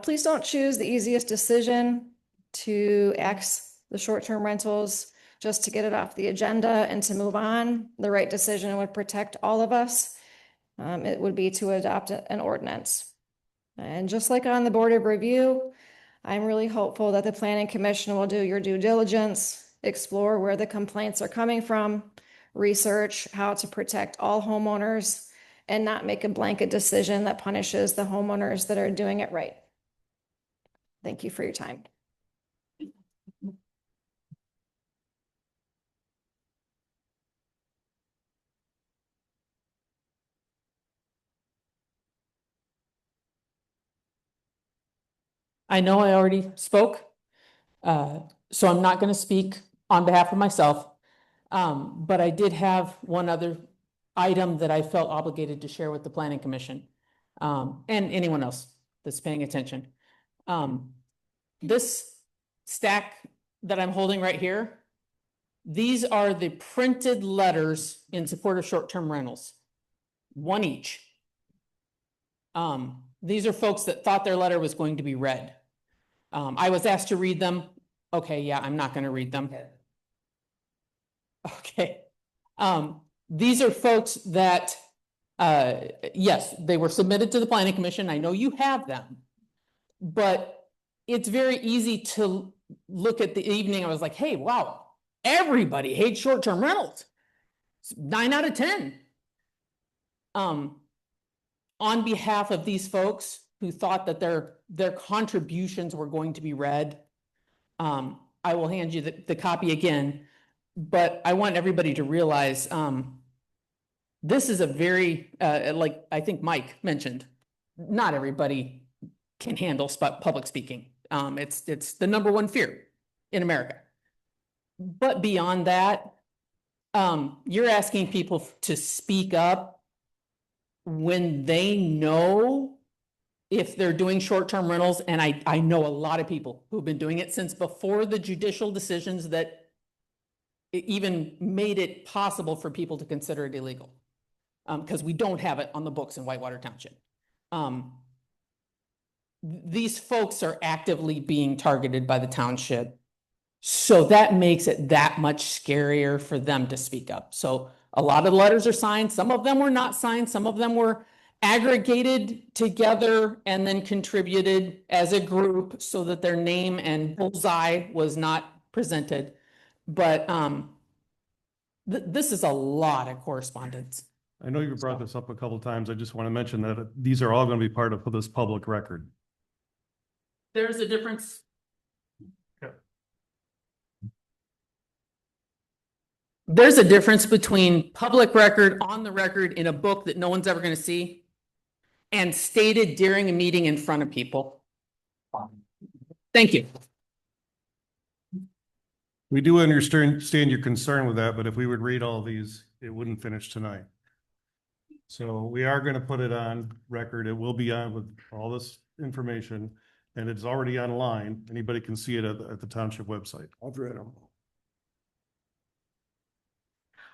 Please don't choose the easiest decision to axe the short-term rentals just to get it off the agenda and to move on. The right decision would protect all of us. It would be to adopt an ordinance. And just like on the Board of Review, I'm really hopeful that the Planning Commission will do your due diligence, explore where the complaints are coming from, research how to protect all homeowners, and not make a blanket decision that punishes the homeowners that are doing it right. Thank you for your time. I know I already spoke, so I'm not going to speak on behalf of myself. But I did have one other item that I felt obligated to share with the Planning Commission, and anyone else that's paying attention. This stack that I'm holding right here, these are the printed letters in support of short-term rentals, one each. These are folks that thought their letter was going to be read. I was asked to read them. Okay, yeah, I'm not going to read them. Okay. These are folks that, yes, they were submitted to the Planning Commission. I know you have them, but it's very easy to look at the evening. I was like, hey, wow, everybody hates short-term rentals. 9 out of 10. On behalf of these folks who thought that their contributions were going to be read, I will hand you the copy again, but I want everybody to realize this is a very, like I think Mike mentioned, not everybody can handle public speaking. It's the number one fear in America. But beyond that, you're asking people to speak up when they know if they're doing short-term rentals, and I know a lot of people who've been doing it since before the judicial decisions that it even made it possible for people to consider it illegal, because we don't have it on the books in Whitewater Township. These folks are actively being targeted by the township, so that makes it that much scarier for them to speak up. So a lot of letters are signed. Some of them were not signed. Some of them were aggregated together and then contributed as a group so that their name and bullseye was not presented. But this is a lot of correspondence. I know you brought this up a couple of times. I just want to mention that these are all going to be part of this public record. There's a difference. There's a difference between public record, on the record, in a book that no one's ever going to see, and stated during a meeting in front of people. Thank you. We do understand your concern with that, but if we would read all these, it wouldn't finish tonight. So we are gonna put it on record. It will be on with all this information, and it's already online. Anybody can see it at the township website. I've read them.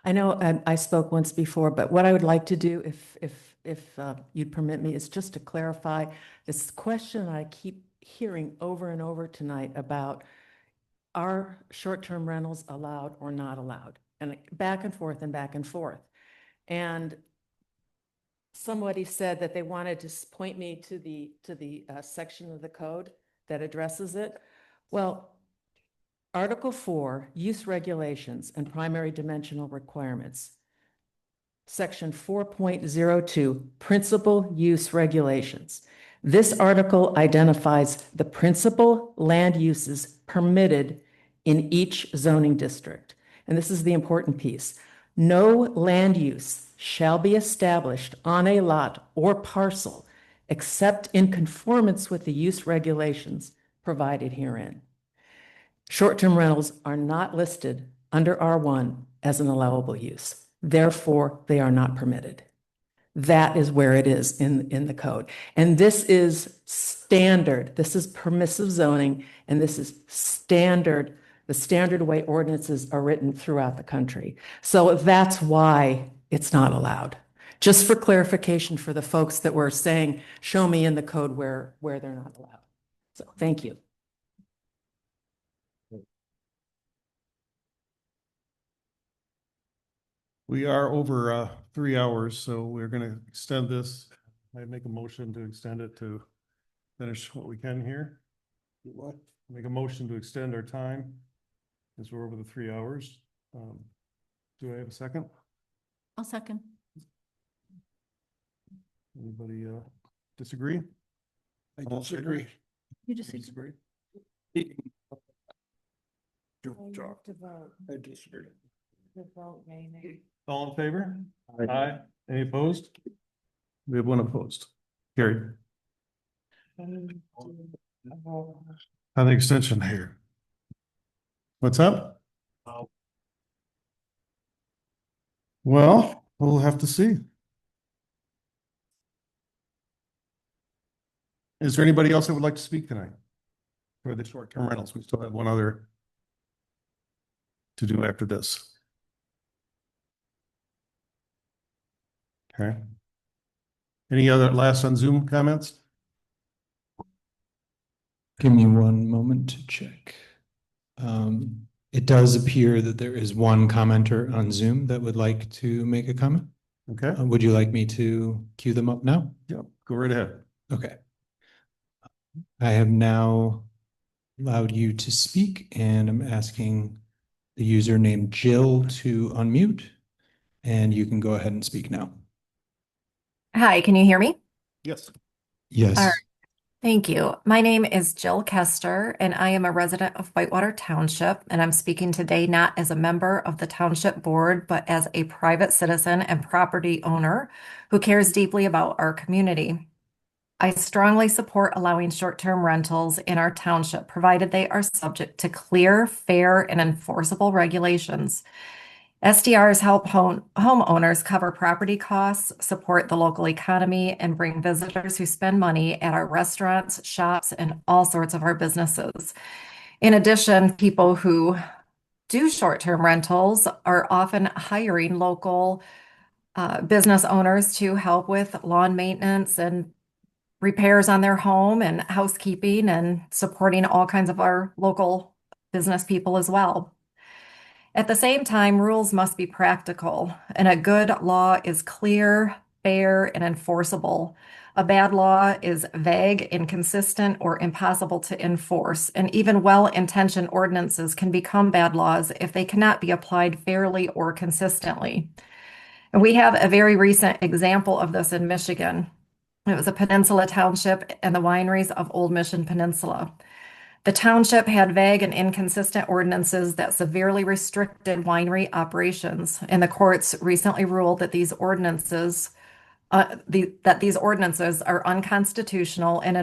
I know I spoke once before, but what I would like to do, if you'd permit me, is just to clarify this question I keep hearing over and over tonight about, are short-term rentals allowed or not allowed? And back and forth and back and forth. And somebody said that they wanted to point me to the section of the code that addresses it. Well, Article 4, Use Regulations and Primary Dimensional Requirements. Section 4.02, Principal Use Regulations. This article identifies the principal land uses permitted in each zoning district. And this is the important piece. No land use shall be established on a lot or parcel except in conformance with the use regulations provided herein. Short-term rentals are not listed under R1 as an allowable use. Therefore, they are not permitted. That is where it is in the code. And this is standard. This is permissive zoning, and this is standard, the standard way ordinances are written throughout the country. So that's why it's not allowed. Just for clarification for the folks that were saying, show me in the code where they're not allowed. So thank you. We are over 3 hours, so we're gonna extend this. I make a motion to extend it to finish what we can here. What? Make a motion to extend our time as we're over the 3 hours. Do I have a second? I'll second. Anybody disagree? I disagree. You just Disagree? I disagree. All in favor? Aye. Any opposed? We have one opposed. Carried. On the extension here. What's up? Well, we'll have to see. Is there anybody else that would like to speak tonight? For the short-term rentals, we still have one other to do after this. Okay. Any other last on Zoom comments? Give me one moment to check. It does appear that there is one commenter on Zoom that would like to make a comment. Okay. Would you like me to queue them up now? Yeah, go right ahead. Okay. I have now allowed you to speak, and I'm asking the user named Jill to unmute, and you can go ahead and speak now. Hi, can you hear me? Yes. Yes. All right. Thank you. My name is Jill Kester, and I am a resident of Whitewater Township, and I'm speaking today not as a member of the Township Board, but as a private citizen and property owner who cares deeply about our community. I strongly support allowing short-term rentals in our township, provided they are subject to clear, fair, and enforceable regulations. STRs help homeowners cover property costs, support the local economy, and bring visitors who spend money at our restaurants, shops, and all sorts of our businesses. In addition, people who do short-term rentals are often hiring local business owners to help with lawn maintenance and repairs on their home and housekeeping and supporting all kinds of our local business people as well. At the same time, rules must be practical, and a good law is clear, fair, and enforceable. A bad law is vague, inconsistent, or impossible to enforce, and even well-intentioned ordinances can become bad laws if they cannot be applied fairly or consistently. And we have a very recent example of this in Michigan. It was a Peninsula Township and the wineries of Old Mission Peninsula. The township had vague and inconsistent ordinances that severely restricted winery operations, and the courts recently ruled that these ordinances are unconstitutional and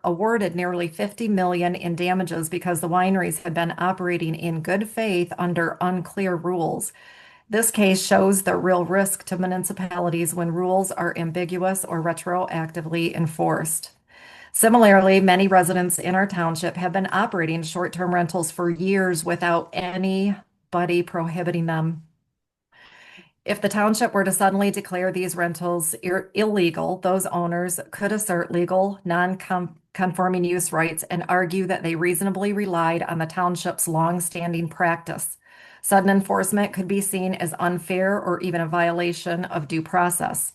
awarded nearly $50 million in damages because the wineries had been operating in good faith under unclear rules. This case shows the real risk to municipalities when rules are ambiguous or retroactively enforced. Similarly, many residents in our township have been operating short-term rentals for years without anybody prohibiting them. If the township were to suddenly declare these rentals illegal, those owners could assert legal non-conforming use rights and argue that they reasonably relied on the township's long-standing practice. Sudden enforcement could be seen as unfair or even a violation of due process.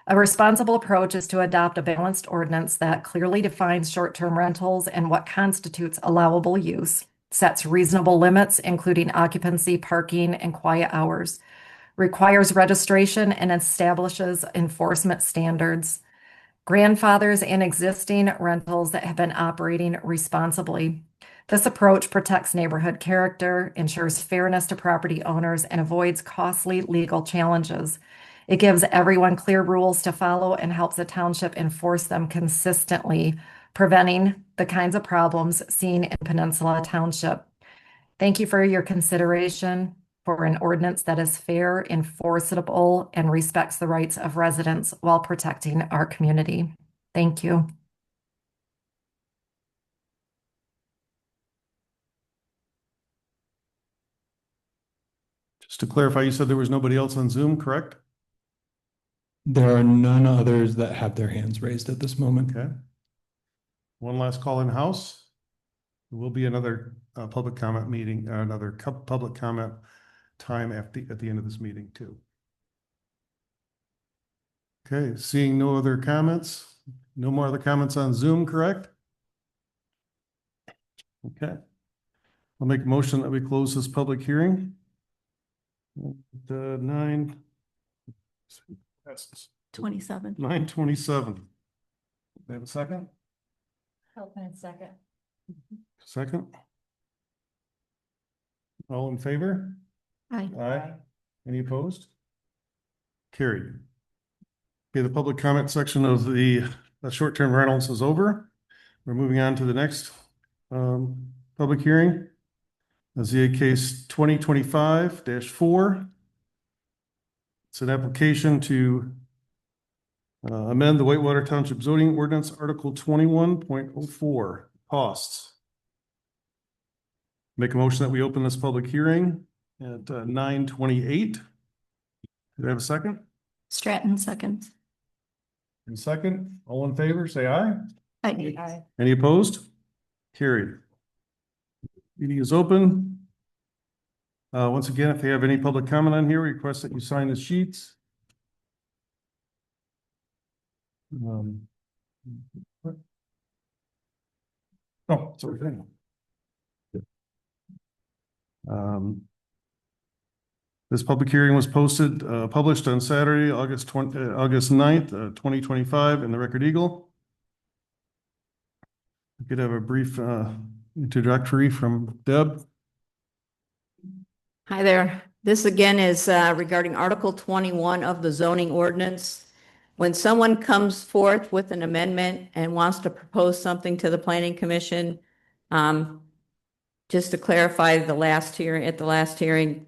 A responsible approach is to adopt a balanced ordinance that clearly defines short-term rentals and what constitutes allowable use, sets reasonable limits, including occupancy, parking, and quiet hours, requires registration, and establishes enforcement standards, grandfathers in existing rentals that have been operating responsibly. This approach protects neighborhood character, ensures fairness to property owners, and avoids costly legal challenges. It gives everyone clear rules to follow and helps the township enforce them consistently, preventing the kinds of problems seen in Peninsula Township. Thank you for your consideration for an ordinance that is fair, enforceable, and respects the rights of residents while protecting our community. Thank you. Just to clarify, you said there was nobody else on Zoom, correct? There are none others that have their hands raised at this moment. Okay. One last call in house. There will be another public comment meeting, another public comment time at the end of this meeting too. Okay, seeing no other comments, no more other comments on Zoom, correct? Okay. I'll make a motion that we close this public hearing. The 27. 9:27. Do they have a second? Second. Second? All in favor? Aye. Aye. Any opposed? Carried. Okay, the public comment section of the short-term rentals is over. We're moving on to the next public hearing. ZA case 2025-4. It's an application to amend the Whitewater Township zoning ordinance, Article 21.04, costs. Make a motion that we open this public hearing at 9:28. Do I have a second? Stratton seconds. And second, all in favor, say aye. Aye. Any opposed? Carried. Meeting is open. Once again, if you have any public comment on here, we request that you sign the sheets. Oh, sorry. This public hearing was published on Saturday, August 9th, 2025 in the Record Eagle. We could have a brief introductory from Deb. Hi there. This again is regarding Article 21 of the zoning ordinance. When someone comes forth with an amendment and wants to propose something to the Planning Commission, just to clarify at the last hearing,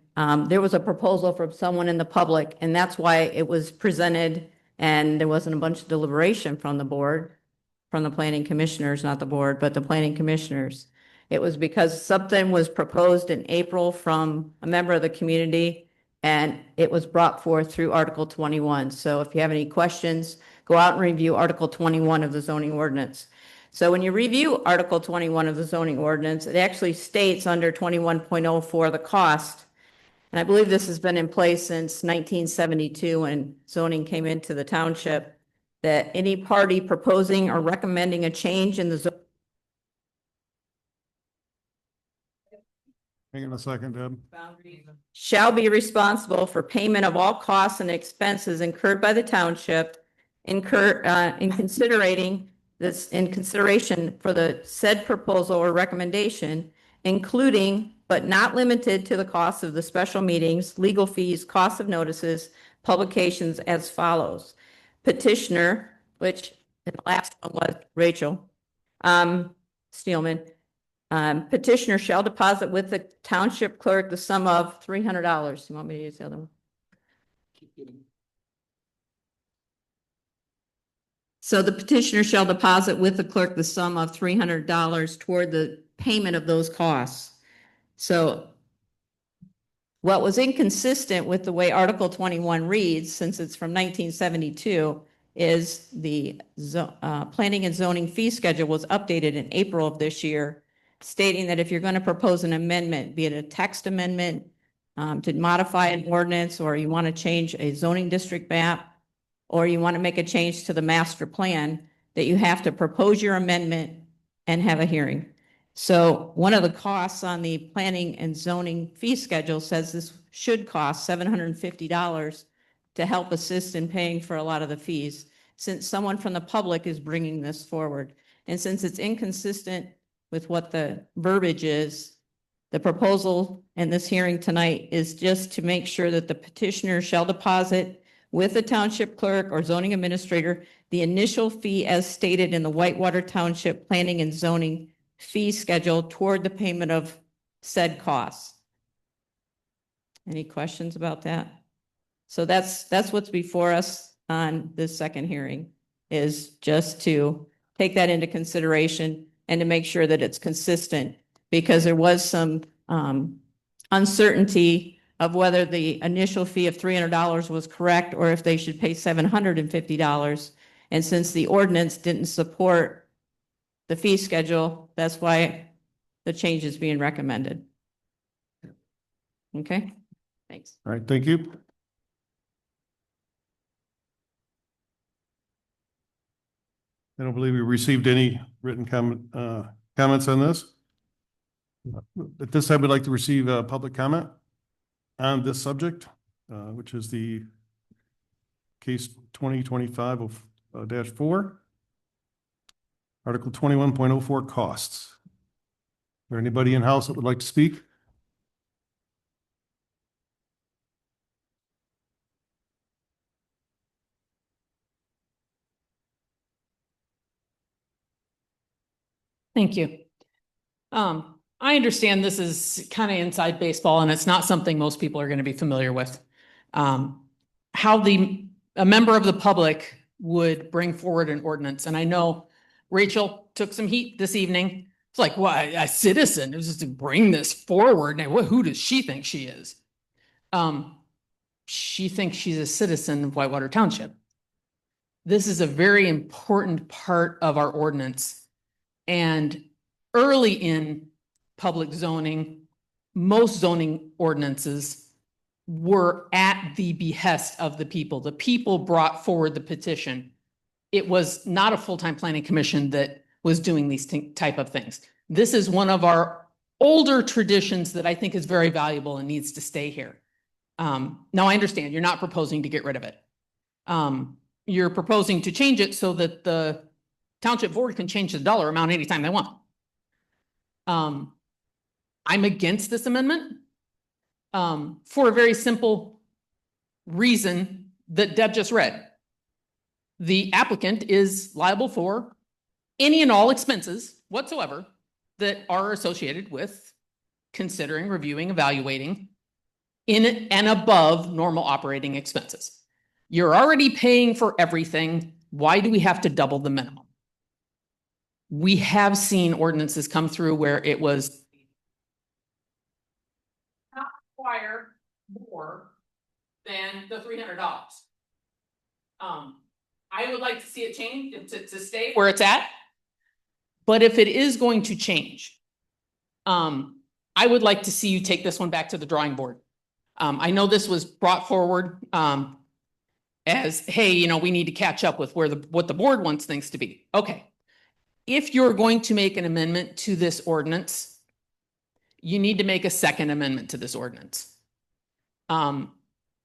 there was a proposal from someone in the public, and that's why it was presented, and there wasn't a bunch of deliberation from the board, from the planning commissioners, not the board, but the planning commissioners. It was because something was proposed in April from a member of the community, and it was brought forth through Article 21. So if you have any questions, go out and review Article 21 of the zoning ordinance. So when you review Article 21 of the zoning ordinance, it actually states under 21.04 the cost. And I believe this has been in place since 1972 when zoning came into the township, that any party proposing or recommending a change in the zone. Hang on a second, Deb. Shall be responsible for payment of all costs and expenses incurred by the township in consideration for the said proposal or recommendation, including but not limited to the cost of the special meetings, legal fees, cost of notices, publications as follows. Petitioner, which the last one was Rachel Steelman, Petitioner shall deposit with the township clerk the sum of $300. You want me to use the other one? So the petitioner shall deposit with the clerk the sum of $300 toward the payment of those costs. So what was inconsistent with the way Article 21 reads, since it's from 1972, is the planning and zoning fee schedule was updated in April of this year, stating that if you're going to propose an amendment, be it a text amendment to modify an ordinance, or you want to change a zoning district map, or you want to make a change to the master plan, that you have to propose your amendment and have a hearing. So one of the costs on the planning and zoning fee schedule says this should cost $750 to help assist in paying for a lot of the fees, since someone from the public is bringing this forward. And since it's inconsistent with what the verbiage is, the proposal in this hearing tonight is just to make sure that the petitioner shall deposit with the township clerk or zoning administrator the initial fee as stated in the Whitewater Township Planning and Zoning fee schedule toward the payment of said costs. Any questions about that? So that's what's before us on this second hearing, is just to take that into consideration and to make sure that it's consistent, because there was some uncertainty of whether the initial fee of $300 was correct or if they should pay $750. And since the ordinance didn't support the fee schedule, that's why the change is being recommended. Okay, thanks. All right, thank you. I don't believe we received any written comments on this. At this time, we'd like to receive a public comment on this subject, which is the case 2025-4, Article 21.04 costs. Is there anybody in house that would like to speak? Thank you. I understand this is kind of inside baseball and it's not something most people are going to be familiar with. How a member of the public would bring forward an ordinance. And I know Rachel took some heat this evening. It's like, well, a citizen is just to bring this forward. Now, who does she think she is? She thinks she's a citizen of Whitewater Township. This is a very important part of our ordinance. And early in public zoning, most zoning ordinances were at the behest of the people. The people brought forward the petition. It was not a full-time planning commission that was doing these type of things. This is one of our older traditions that I think is very valuable and needs to stay here. Now I understand you're not proposing to get rid of it. You're proposing to change it so that the township board can change the dollar amount anytime they want. I'm against this amendment for a very simple reason that Deb just read. The applicant is liable for any and all expenses whatsoever that are associated with considering, reviewing, evaluating in and above normal operating expenses. You're already paying for everything. Why do we have to double the minimum? We have seen ordinances come through where it was not require more than the $300. I would like to see it change to stay where it's at. But if it is going to change, I would like to see you take this one back to the drawing board. I know this was brought forward as, hey, we need to catch up with what the board wants things to be. Okay. If you're going to make an amendment to this ordinance, you need to make a second amendment to this ordinance.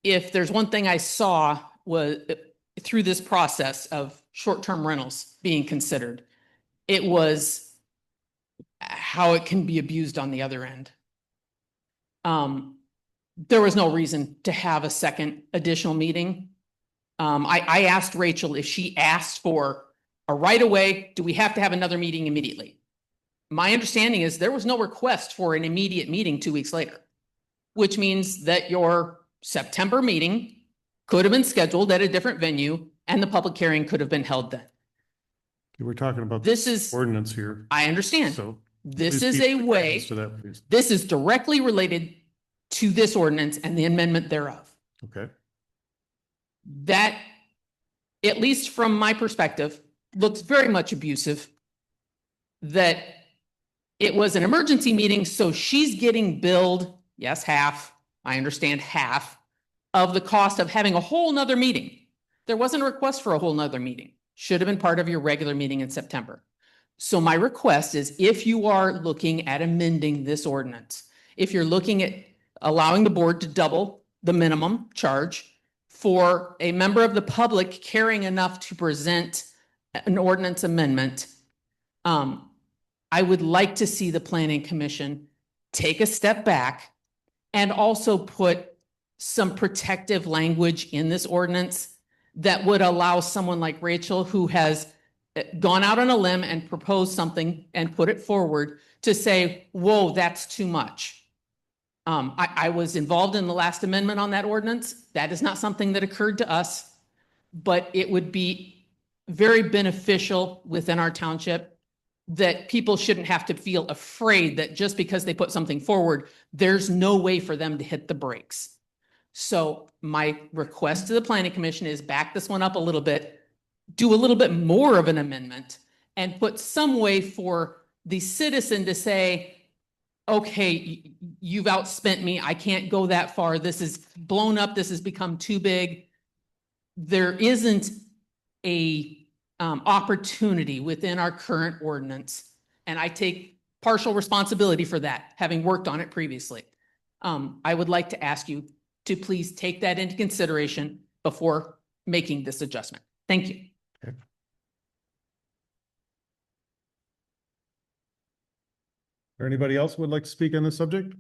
If there's one thing I saw was through this process of short-term rentals being considered, it was how it can be abused on the other end. There was no reason to have a second additional meeting. I asked Rachel if she asked for a right away, do we have to have another meeting immediately? my understanding is there was no request for an immediate meeting 2 weeks later, which means that your September meeting could have been scheduled at a different venue and the public hearing could have been held then. We're talking about This is, ordinance here. I understand. So This please is keep a your way, hands to that, please. this is directly related to this ordinance and the amendment thereof. Okay. That, at least from my perspective, looks very much abusive. That it was an emergency meeting, so she's getting billed, yes, half, I understand half, of the cost of having a whole nother meeting. There wasn't a request for a whole nother meeting. Should have been part of your regular meeting in September. So my request is, if you are looking at amending this ordinance, if you're looking at allowing the board to double the minimum charge for a member of the public caring enough to present an ordinance amendment, I would like to see the planning commission take a step back and also put some protective language in this ordinance that would allow someone like Rachel, who has gone out on a limb and proposed something and put it forward, to say, whoa, that's too much. I was involved in the last amendment on that ordinance. That is not something that occurred to us, but it would be very beneficial within our township, that people shouldn't have to feel afraid that just because they put something forward, there's no way for them to hit the brakes. So my request to the planning commission is back this one up a little bit, do a little bit more of an amendment, and put some way for the citizen to say, okay, you've outspent me. I can't go that far. This is blown up. This has become too big. There isn't a opportunity within our current ordinance, and I take partial responsibility for that, having worked on it previously. I would like to ask you to please take that into consideration before making this adjustment. Thank you. Okay. Or anybody else who would like to speak on this subject?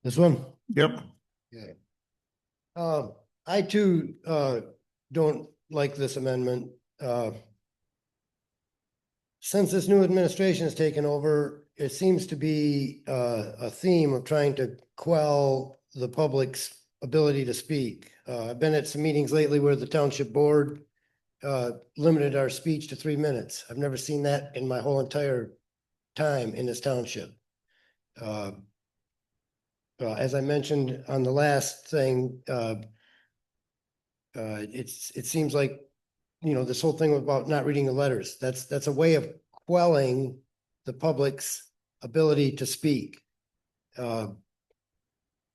This one? Yep. Yeah. I too, don't like this amendment. Since this new administration has taken over, it seems to be a theme of trying to quell the public's ability to speak. I've been at some meetings lately where the township board limited our speech to 3 minutes. I've never seen that in my whole entire time in this township. As I mentioned on the last thing, it seems like, you know, this whole thing about not reading the letters, that's a way of quelling the public's ability to speak.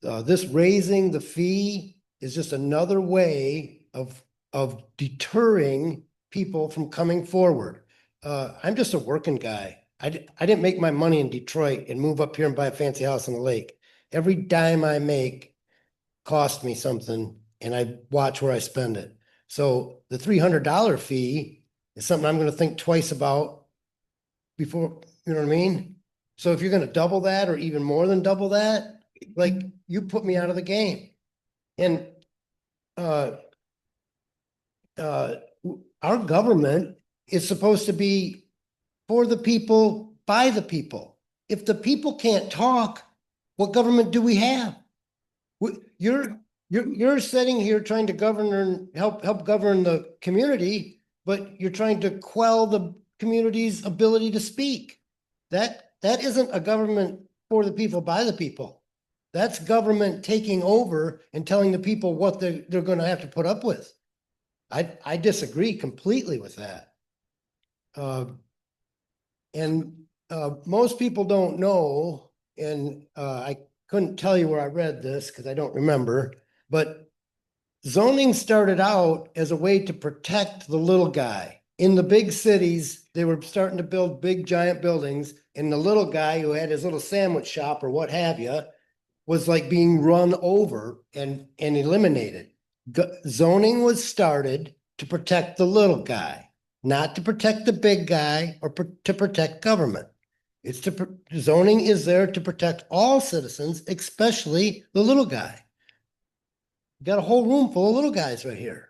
This raising the fee is just another way of deterring people from coming forward. I'm just a working guy. I didn't make my money in Detroit and move up here and buy a fancy house on the lake. Every dime I make cost me something, and I watch where I spend it. So the $300 fee is something I'm going to think twice about before, you know what I mean? So if you're going to double that or even more than double that, like, you put me out of the game. And our government is supposed to be for the people, by the people. If the people can't talk, what government do we have? You're sitting here trying to govern and help govern the community, but you're trying to quell the community's ability to speak. That isn't a government for the people, by the people. That's government taking over and telling the people what they're going to have to put up with. I disagree completely with that. And most people don't know, and I couldn't tell you where I read this because I don't remember, but zoning started out as a way to protect the little guy. In the big cities, they were starting to build big giant buildings, and the little guy who had his little sandwich shop or what have you was like being run over and eliminated. Zoning was started to protect the little guy, not to protect the big guy or to protect government. It's zoning is there to protect all citizens, especially the little guy. You got a whole room full of little guys right here.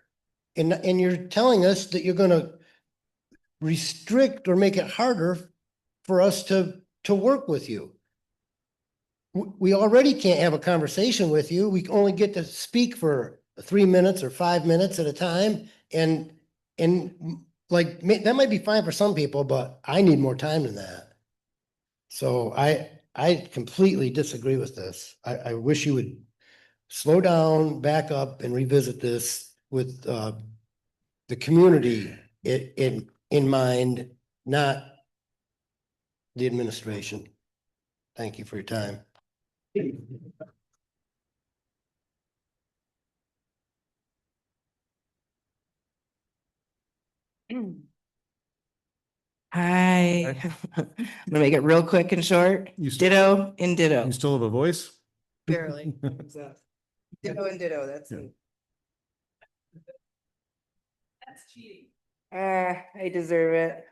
And you're telling us that you're gonna restrict or make it harder for us to work with you. We already can't have a conversation with you. We only get to speak for 3 minutes or 5 minutes at a time. And like, that might be fine for some people, but I need more time than that. So I completely disagree with this. I wish you would slow down, back up and revisit this with the community in mind, not the administration. Thank you for your time. Hi. I'm gonna make it real quick and short. Ditto and ditto. You still have a voice? Barely. Ditto and ditto, that's Yeah. it. That's cheating. I deserve it.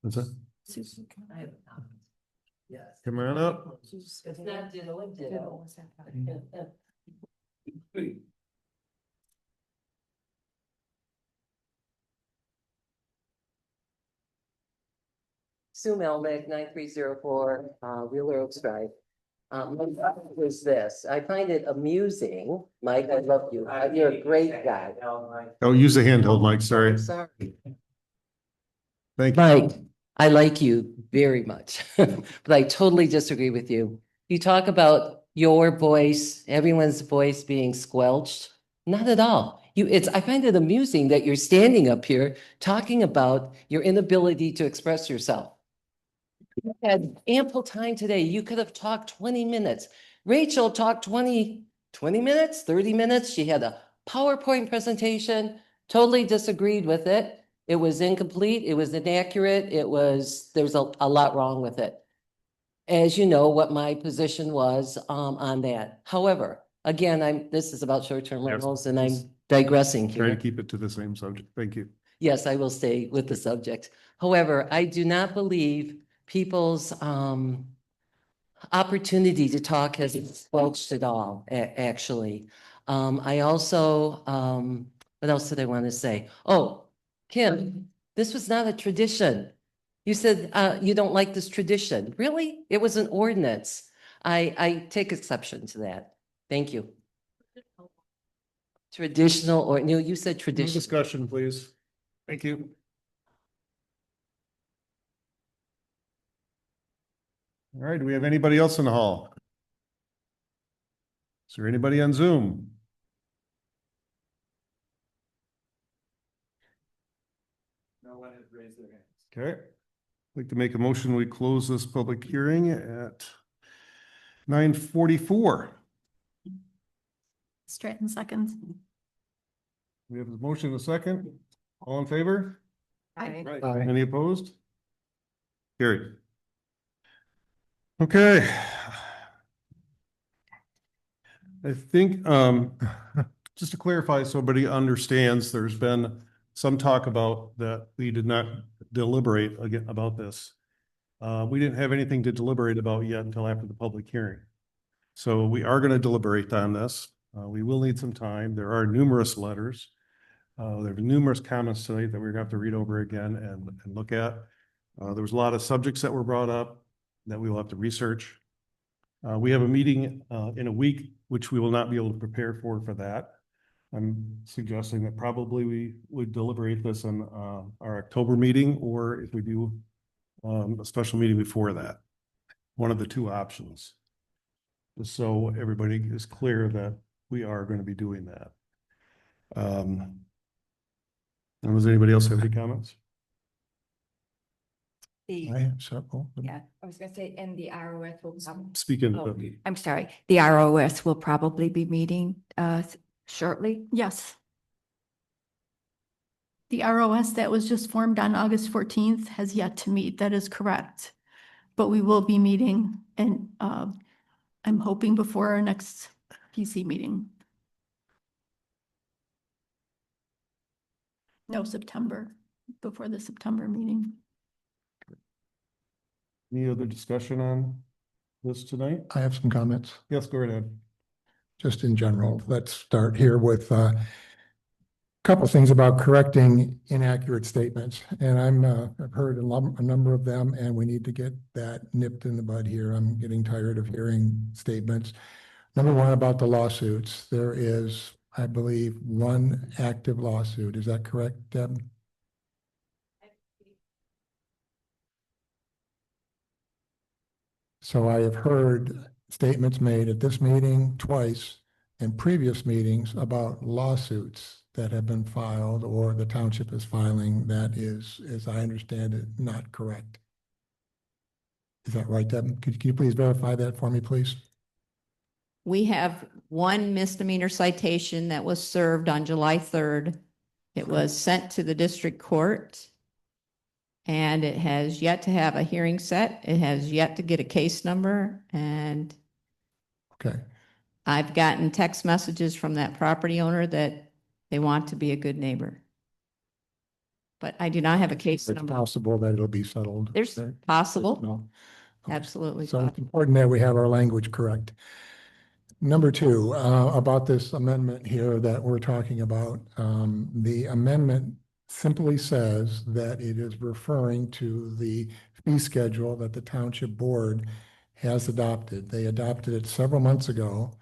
What's that? Susan, can I have a copy? Yes. Come on up. It's not ditto and ditto. Sue Melnick, 9304, Wheeler Oaks Drive. My thought was this, I find it amusing, Mike, I love you, you're a great guy. Oh, use the handheld mic, sorry. Sorry. Thank you. Mike, I like you very much, but I totally disagree with you. You talk about your voice, everyone's voice being squelched. Not at all. I find it amusing that you're standing up here talking about your inability to express yourself. You had ample time today. You could have talked 20 minutes. Rachel talked 20 minutes, 30 minutes. She had a PowerPoint presentation, totally disagreed with it. It was incomplete. It was inaccurate. There was a lot wrong with it. As you know, what my position was on that. However, again, this is about short-term rentals and I'm digressing Try to here. keep it to the same subject. Thank you. Yes, I will stay with the subject. However, I do not believe people's opportunity to talk has been squelched at all, actually. I also, what else did I want to say? Oh, Kim, this was not a tradition. You said you don't like this tradition. Really? It was an ordinance. I take exception to that. Thank you. Traditional or no, you said No tradition. discussion, please. Thank you. All right, do we have anybody else in the hall? Is there anybody on Zoom? No one has raised their hand. Okay. I'd like to make a motion, we close this public hearing at 9:44. Stratton seconds. We have a motion and a second. All in favor? Aye. Any opposed? Carried. Okay. I think, just to clarify, so everybody understands, there's been some talk about that we did not deliberate again about this. We didn't have anything to deliberate about yet until after the public hearing. So we are going to deliberate on this. We will need some time. There are numerous letters. There have been numerous comments tonight that we're going to have to read over again and look at. There was a lot of subjects that were brought up that we will have to research. We have a meeting in a week, which we will not be able to prepare for that. I'm suggesting that probably we would deliberate this in our October meeting, or if we do a special meeting before that, one of the two options. Just so everybody is clear that we are going to be doing that. And does anybody else have any comments? I have several. Yeah, I was gonna say, and the ROS will. Speaking Oh, of, I'm sorry, the ROS will probably be meeting shortly. Yes. The ROS that was just formed on August 14th has yet to meet. That is correct. But we will be meeting and I'm hoping before our next PC meeting. No, September, before the September meeting. any other discussion on this tonight? I have some comments, Yes, go right ahead. just in general. Let's start here with a couple things about correcting inaccurate statements. And I've heard a number of them, and we need to get that nipped in the bud here. I'm getting tired of hearing statements. Number one, about the lawsuits. There is, I believe, one active lawsuit. Is that correct, Deb? So I have heard statements made at this meeting twice and previous meetings about lawsuits that have been filed or the township is filing. That is, as I understand it, not correct. Is that right, Deb? Could you please verify that for me, please? We have one misdemeanor citation that was served on July 3rd. It was sent to the district court. And it has yet to have a hearing set. It has yet to get a case number. And okay, I've gotten text messages from that property owner that they want to be a good neighbor. But I do not have a case It's number. possible that it'll be settled. There's There- possible. No. Okay. Absolutely. So it's important that we have our language correct. Number two, about this amendment here that we're talking about, the amendment simply says that it is referring to the fee schedule that the township board has adopted. They adopted it several months ago.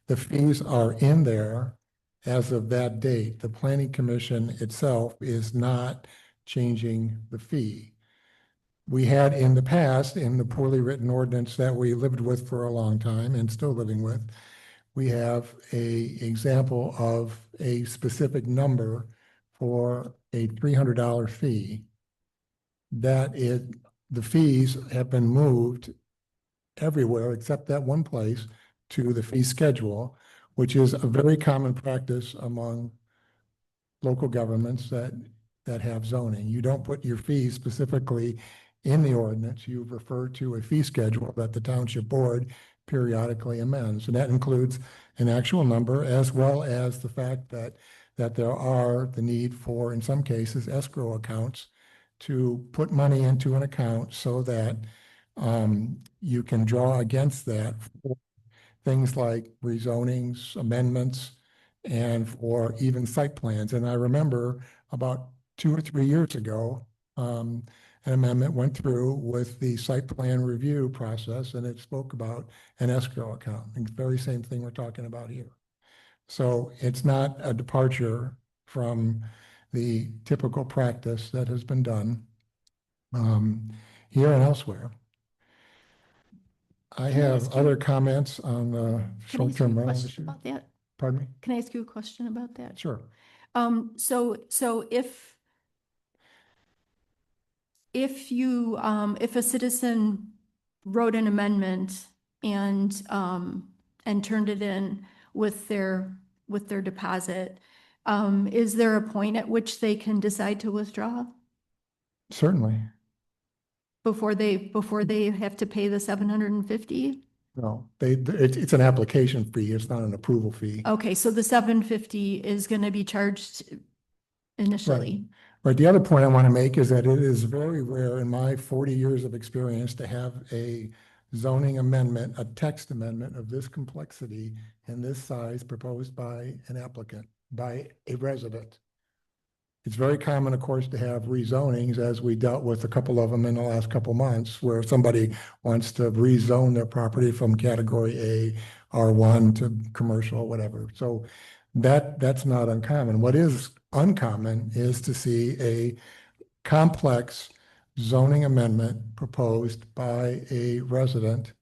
The fees are in there as of that date. The planning commission itself is not changing the fee. We had in the past, in the poorly written ordinance that we lived with for a long time and still living with, we have a example of a specific number for a $300 fee. The fees have been moved everywhere except that one place to the fee schedule, which is a very common practice among local governments that have zoning. You don't put your fees specifically in the ordinance. You refer to a fee schedule that the township board periodically amends. And that includes an actual number as well as the fact that there are the need for, in some cases, escrow accounts to put money into an account so that you can draw against that for things like rezonings, amendments, and for even site plans. And I remember about 2 or 3 years ago, an amendment went through with the site plan review process, and it spoke about an escrow account. The very same thing we're talking about here. So it's not a departure from the typical practice that has been done here and elsewhere. I have other comments on the short-term rental issue. About that? Pardon me? Can I ask you a question about that? Sure. So if a citizen wrote an amendment and turned it in with their deposit, is there a point at which they can decide to withdraw Certainly. before they have to pay the 750? No, it's an application fee. It's not an approval fee. Okay, so the 750 is going to be charged initially. Right. The other point I want to make is that it is very rare in my 40 years of experience to have a zoning amendment, a text amendment of this complexity and this size proposed by an applicant, by a resident. It's very common, of course, to have rezonings, as we dealt with a couple of them in the last couple months, where somebody wants to rezone their property from category A, R1 to commercial, whatever. So that's not uncommon. What is uncommon is to see a complex zoning amendment proposed by a resident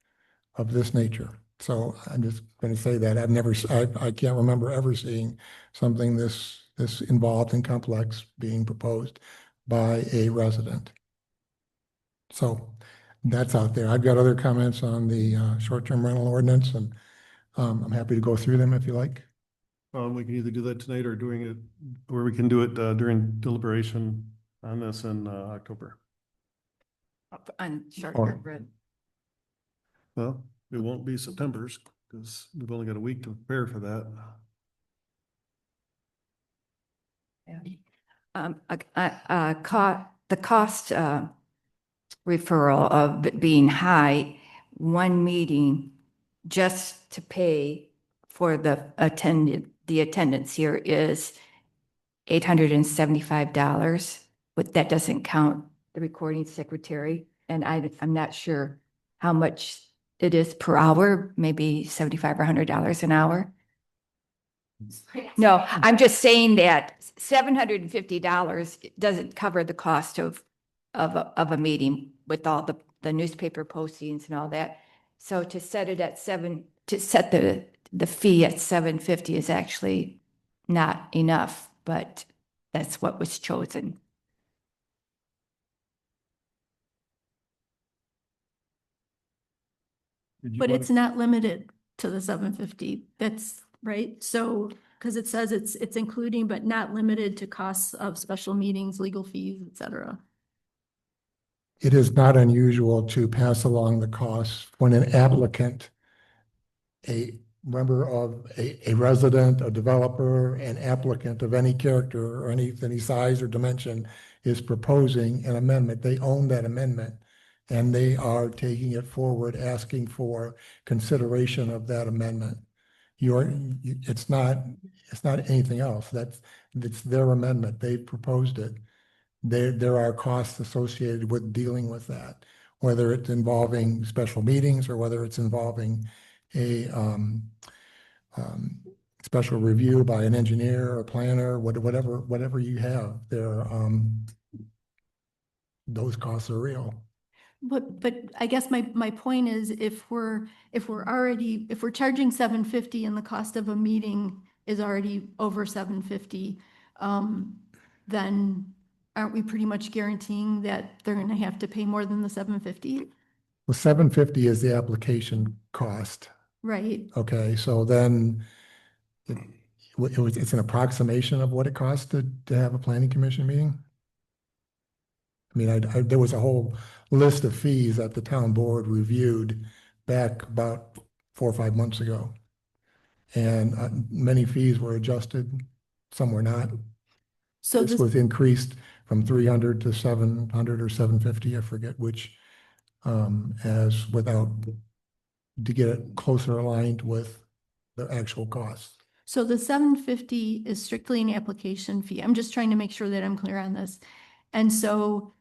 of this nature. So I'm just going to say that I've never, I can't remember ever seeing something this involved and complex being proposed by a resident. So that's out there. I've got other comments on the short-term rental ordinance, and I'm happy to go through them if you like. We can either do that tonight or doing it, or we can do it during deliberation on this in October. On Or- short-term rent. Well, it won't be September's because we've only got a week to prepare for that. The cost referral of it being high, one meeting just to pay for the attendance here is $875, but that doesn't count the recording secretary. And I'm not sure how much it is per hour, maybe $75 or $100 an hour. No, I'm just saying that $750 doesn't cover the cost of a meeting with all the newspaper postings and all that. So to set it at to set the fee at $750 is actually not enough, but that's what was chosen. But it's not limited to the 750. That's right. So, because it says it's including but not limited to costs of special meetings, legal fees, et cetera. It is not unusual to pass along the costs when an applicant, a member of a resident, a developer, an applicant of any character or any size or dimension is proposing an amendment. They own that amendment and they are taking it forward, asking for consideration of that amendment. It's not anything else. It's their amendment. They've proposed it. There are costs associated with dealing with that, whether it's involving special meetings or whether it's involving a special review by an engineer or planner, whatever you have there. Those costs are real. But I guess my point is if we're charging $750 and the cost of a meeting is already over $750, then aren't we pretty much guaranteeing that they're going to have to pay more than the $750? Well, $750 is the application cost. Right. Okay, so then it's an approximation of what it costs to have a planning commission meeting. I mean, there was a whole list of fees that the town board reviewed back about 4 or 5 months ago. And many fees were adjusted, some were not. So this was increased from 300 to 700 or 750, I forget which, as without, to get it closer aligned with the actual costs. So the $750 is strictly an application fee. I'm just trying to make sure that I'm clear on this. And so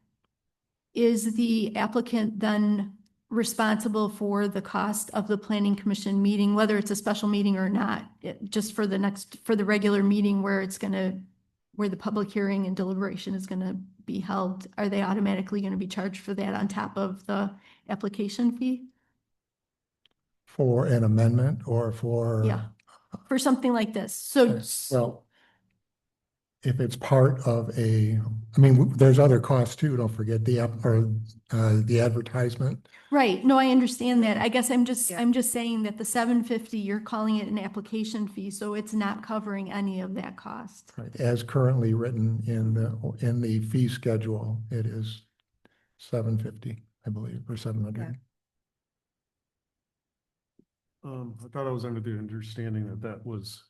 is the applicant then responsible for the cost of the planning commission meeting, whether it's a special meeting or not, just for the regular meeting where the public hearing and deliberation is gonna be held? Are they automatically gonna be charged for that on top of the application fee? For an amendment or for? Yeah, for something like this. So, well, if it's part of I mean, there's other costs too, don't forget the advertisement. right, no, I understand that. I guess I'm just saying that the $750, you're calling it an application fee, so it's not covering any of that cost. Right, as currently written in the fee schedule, it is $750, I believe, or 700. I thought I was under the understanding that was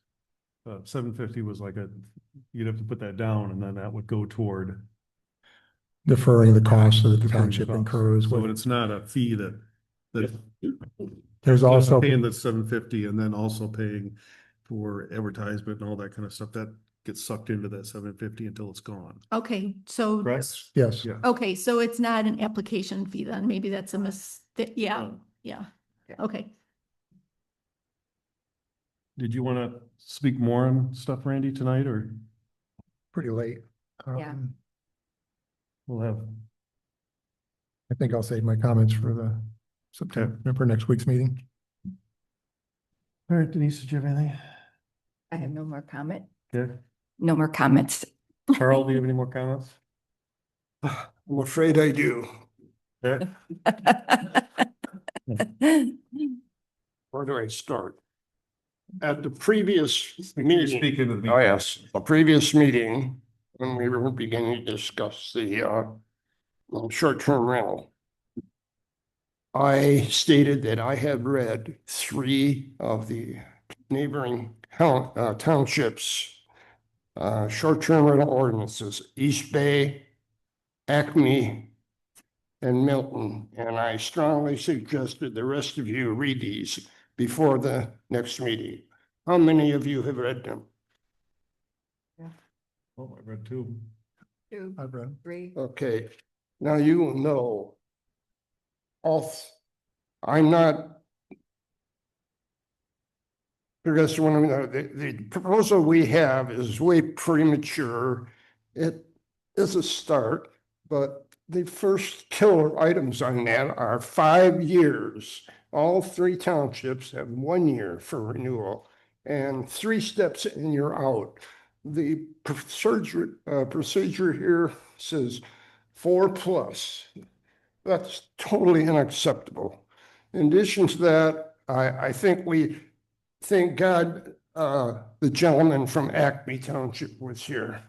$750 was like you'd have to put that down and then that would go toward Deferring the costs that the township incurs. So it's not a fee that There's also paying the $750 and then also paying for advertisement and all that kind of stuff that gets sucked into that $750 until it's gone. Okay, so. Correct? Yes. Yeah. Okay, so it's not an application fee then, maybe that's a mistake, yeah, okay. Did you want to speak more on stuff, Randy, tonight, or? Pretty late. Yeah. We'll have. I think I'll save my comments for the September, for next week's meeting. All right, Denise, did you have anything? I have no more comment. Okay. No more comments. Carl, do you have any more comments? I'm afraid I do. Okay. Where do I start? At the previous meeting. Speak into the Oh, yes, the previous meeting, when we were beginning to discuss the short-term rental. I stated that I had read 3 of the neighboring townships short-term rental ordinances, East Bay, Acme, and Milton, and I strongly suggested the rest of you read these before the next meeting. How many of you have read them? Oh, I read 2. 2, I've read 3. Okay, now you will know. I'm not. Because the proposal we have is way premature. It is a start, but the first killer items on that are 5 years. All 3 townships have 1 year for renewal, and 3 steps and you're out. The procedure here says 4+. That's totally unacceptable. In addition to that, I think thank God the gentleman from Acme Township was here.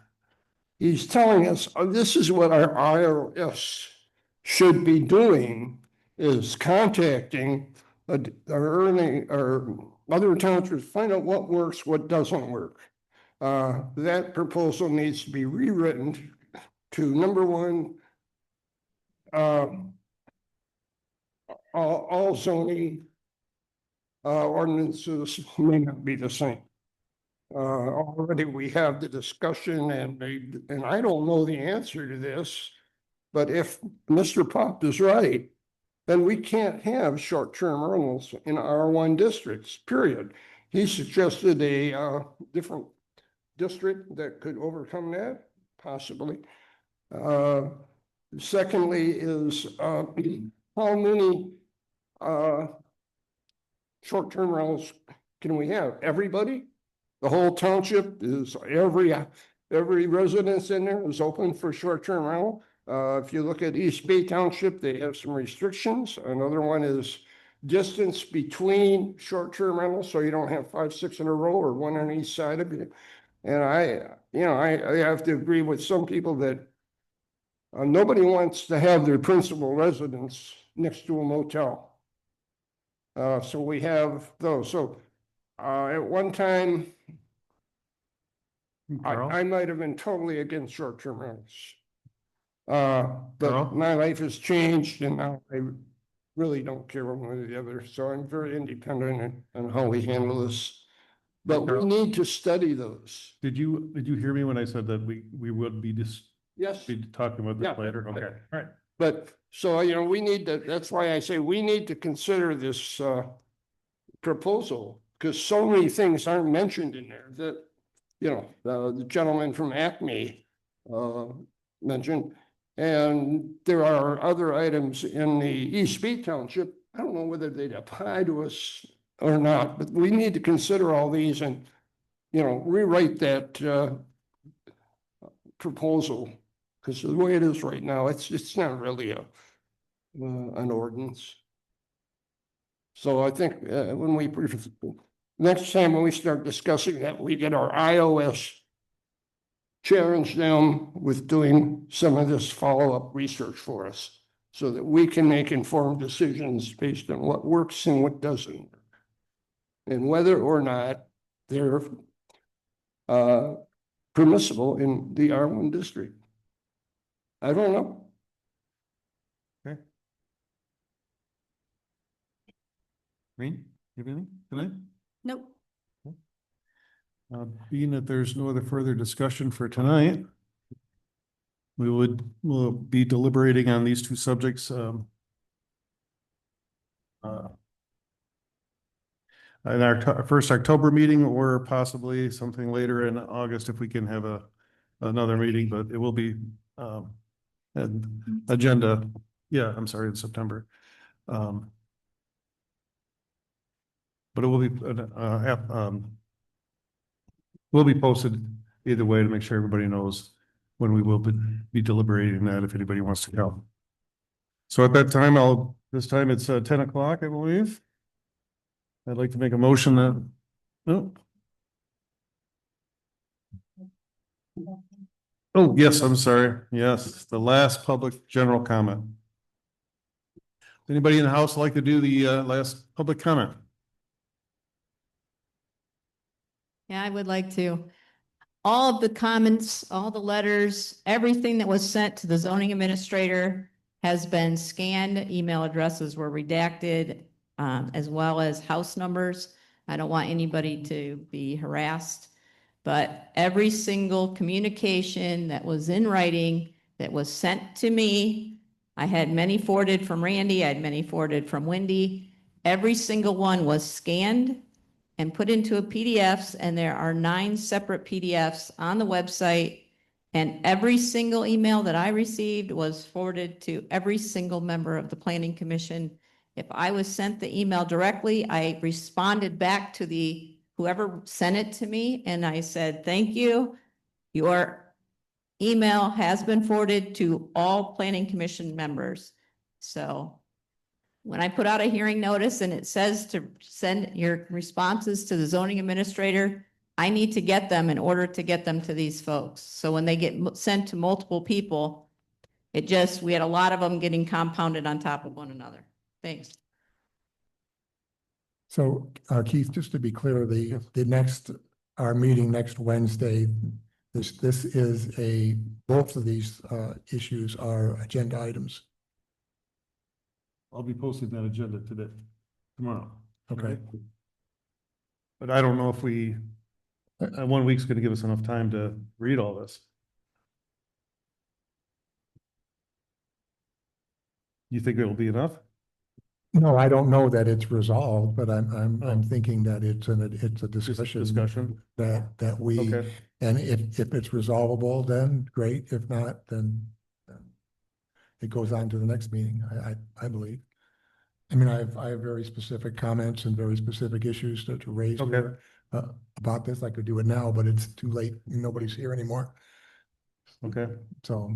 He's telling us, this is what our IRS should be doing, is contacting our other townships, find out what works, what doesn't work. That proposal needs to be rewritten to, number 1, all zoning ordinances may not be the same. Already we have the discussion and I don't know the answer to this, but if Mr. Pop is right, then we can't have short-term rentals in R1 districts, period. He suggested a different district that could overcome that, possibly. Secondly is how many short-term rentals can we have? Everybody? The whole township is every residence in there is open for short-term rental. If you look at East Bay Township, they have some restrictions. Another one is distance between short-term rentals, so you don't have 5, 6 in a row or one on each side of you. And I have to agree with some people that nobody wants to have their principal residence next to a motel. So we have those. So at one time, I might have been totally against short-term rentals. But my life has changed and now I really don't care one way or the other. So I'm very independent on how we handle this. But we need to study those. Did you hear me when I said that we would be Yes. be talking about this later? Okay, all right. But so, we need to, that's why I say we need to consider this proposal, because so many things aren't mentioned in there that, the gentleman from Acme mentioned. And there are other items in the East Bay Township. I don't know whether they'd apply to us or not, but we need to consider all these and, rewrite that proposal. Because the way it is right now, it's not really an ordinance. So I think when next time when we start discussing that, we get our iOS, challenge them with doing some of this follow-up research for us so that we can make informed decisions based on what works and what doesn't. And whether or not they're permissible in the R1 district. I don't know. Okay. Green, you have anything tonight? Nope. Being that there's no other further discussion for tonight, we'll be deliberating on these 2 subjects. In our first October meeting, or possibly something later in August if we can have another meeting, but it will be an agenda. Yeah, I'm sorry, in September. But it will be posted either way to make sure everybody knows when we will be deliberating that if anybody wants to come. So at that time, this time it's 10 o'clock, I believe. I'd like to make a motion that, no. Oh, yes, I'm sorry. Yes, the last public general comment. Anybody in the house like to do the last public comment? Yeah, I would like to. All of the comments, all the letters, everything that was sent to the zoning administrator has been scanned. Email addresses were redacted, as well as house numbers. I don't want anybody to be harassed, but every single communication that was in writing that was sent to me, I had many forwarded from Randy, I had many forwarded from Wendy. Every single one was scanned and put into a PDFs, and there are 9 separate PDFs on the website. And every single email that I received was forwarded to every single member of the Planning Commission. If I was sent the email directly, I responded back to whoever sent it to me, and I said, thank you. Your email has been forwarded to all Planning Commission members. So when I put out a hearing notice and it says to send your responses to the zoning administrator, I need to get them in order to get them to these folks. So when they get sent to multiple people, we had a lot of them getting compounded on top of one another. Thanks. So Keith, just to be clear, our meeting next Wednesday, this is both of these issues are agenda items. I'll be posting that agenda tomorrow. Okay. But I don't know if 1 week's gonna give us enough time to read all this. You think it'll be enough? No, I don't know that it's resolved, but I'm thinking that it's a discussion that we, Okay. and if it's resolvable, then great. If not, then it goes on to the next meeting, I believe. I mean, I have very specific comments and very specific issues to raise here about this. I could do it now, but it's too late. Nobody's here anymore. Okay. So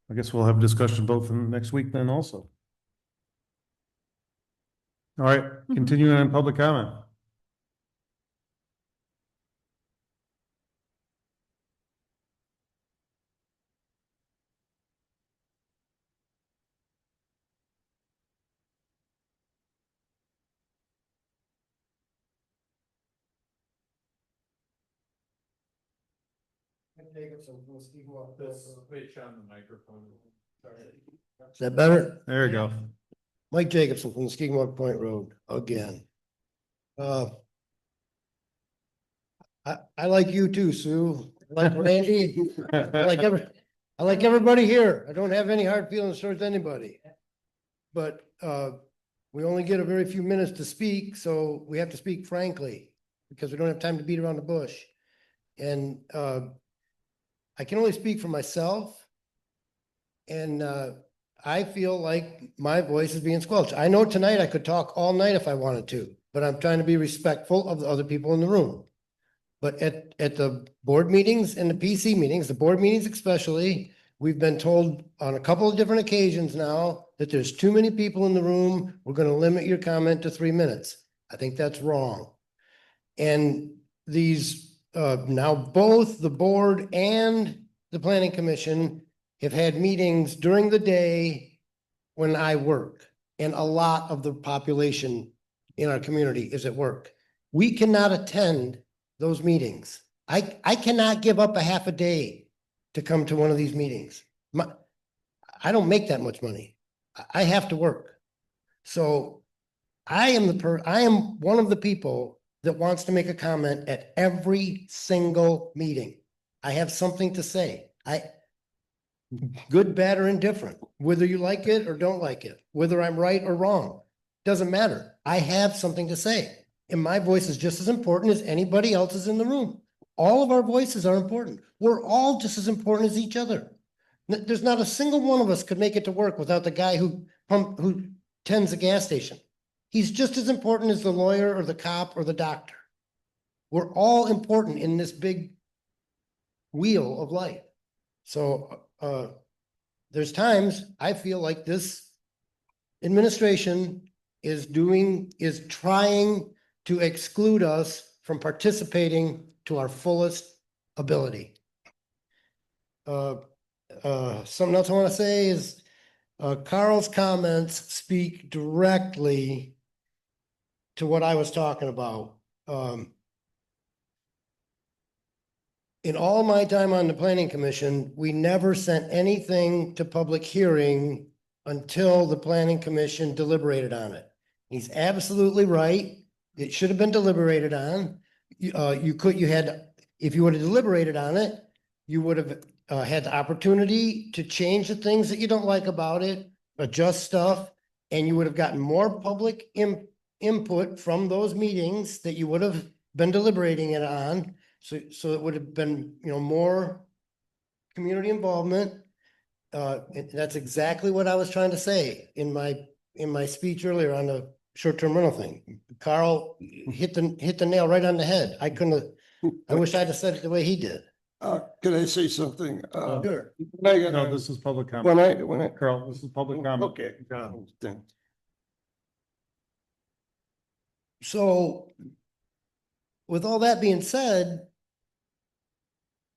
I guess we'll have a discussion both next week then also. All right, continuing on public comment. Is that better? There you go. Mike Jacobson from the Skigmore Point Road again. I like you too, Sue. I like Randy. I like everybody here. I don't have any hard feelings towards anybody. But we only get a very few minutes to speak, so we have to speak frankly because we don't have time to beat around the bush. And I can only speak for myself. And I feel like my voice is being squelched. I know tonight I could talk all night if I wanted to, but I'm trying to be respectful of the other people in the room. But at the board meetings and the PC meetings, the board meetings especially, we've been told on a couple of different occasions now that there's too many people in the room. We're going to limit your comment to 3 minutes. I think that's wrong. And these now both the board and the Planning Commission have had meetings during the day when I work, and a lot of the population in our community is at work. We cannot attend those meetings. I cannot give up a half a day to come to one of these meetings. I don't make that much money. I have to work. So I am one of the people that wants to make a comment at every single meeting. I have something to say. Good, bad, or indifferent, whether you like it or don't like it, whether I'm right or wrong, doesn't matter. I have something to say, and my voice is just as important as anybody else's in the room. All of our voices are important. We're all just as important as each other. There's not a single one of us could make it to work without the guy who tends the gas station. He's just as important as the lawyer or the cop or the doctor. We're all important in this big wheel of life. So, there's times I feel like this administration is trying to exclude us from participating to our fullest ability. Something else I want to say is, Carl's comments speak directly to what I was talking about. In all my time on the planning commission, we never sent anything to public hearing until the planning commission deliberated on it. He's absolutely right. It should have been deliberated on. If you would have deliberated on it, you would have had the opportunity to change the things that you don't like about it, adjust stuff, and you would have gotten more public input from those meetings that you would have been deliberating it on. So it would have been, more community involvement. And that's exactly what I was trying to say in my speech earlier on the short-term rental thing. Carl hit the nail right on the head. I wish I'd have said it the way he did. Can I say something? Sure. No, this is public comment. When I, Carl, this is public comment. okay. So with all that being said,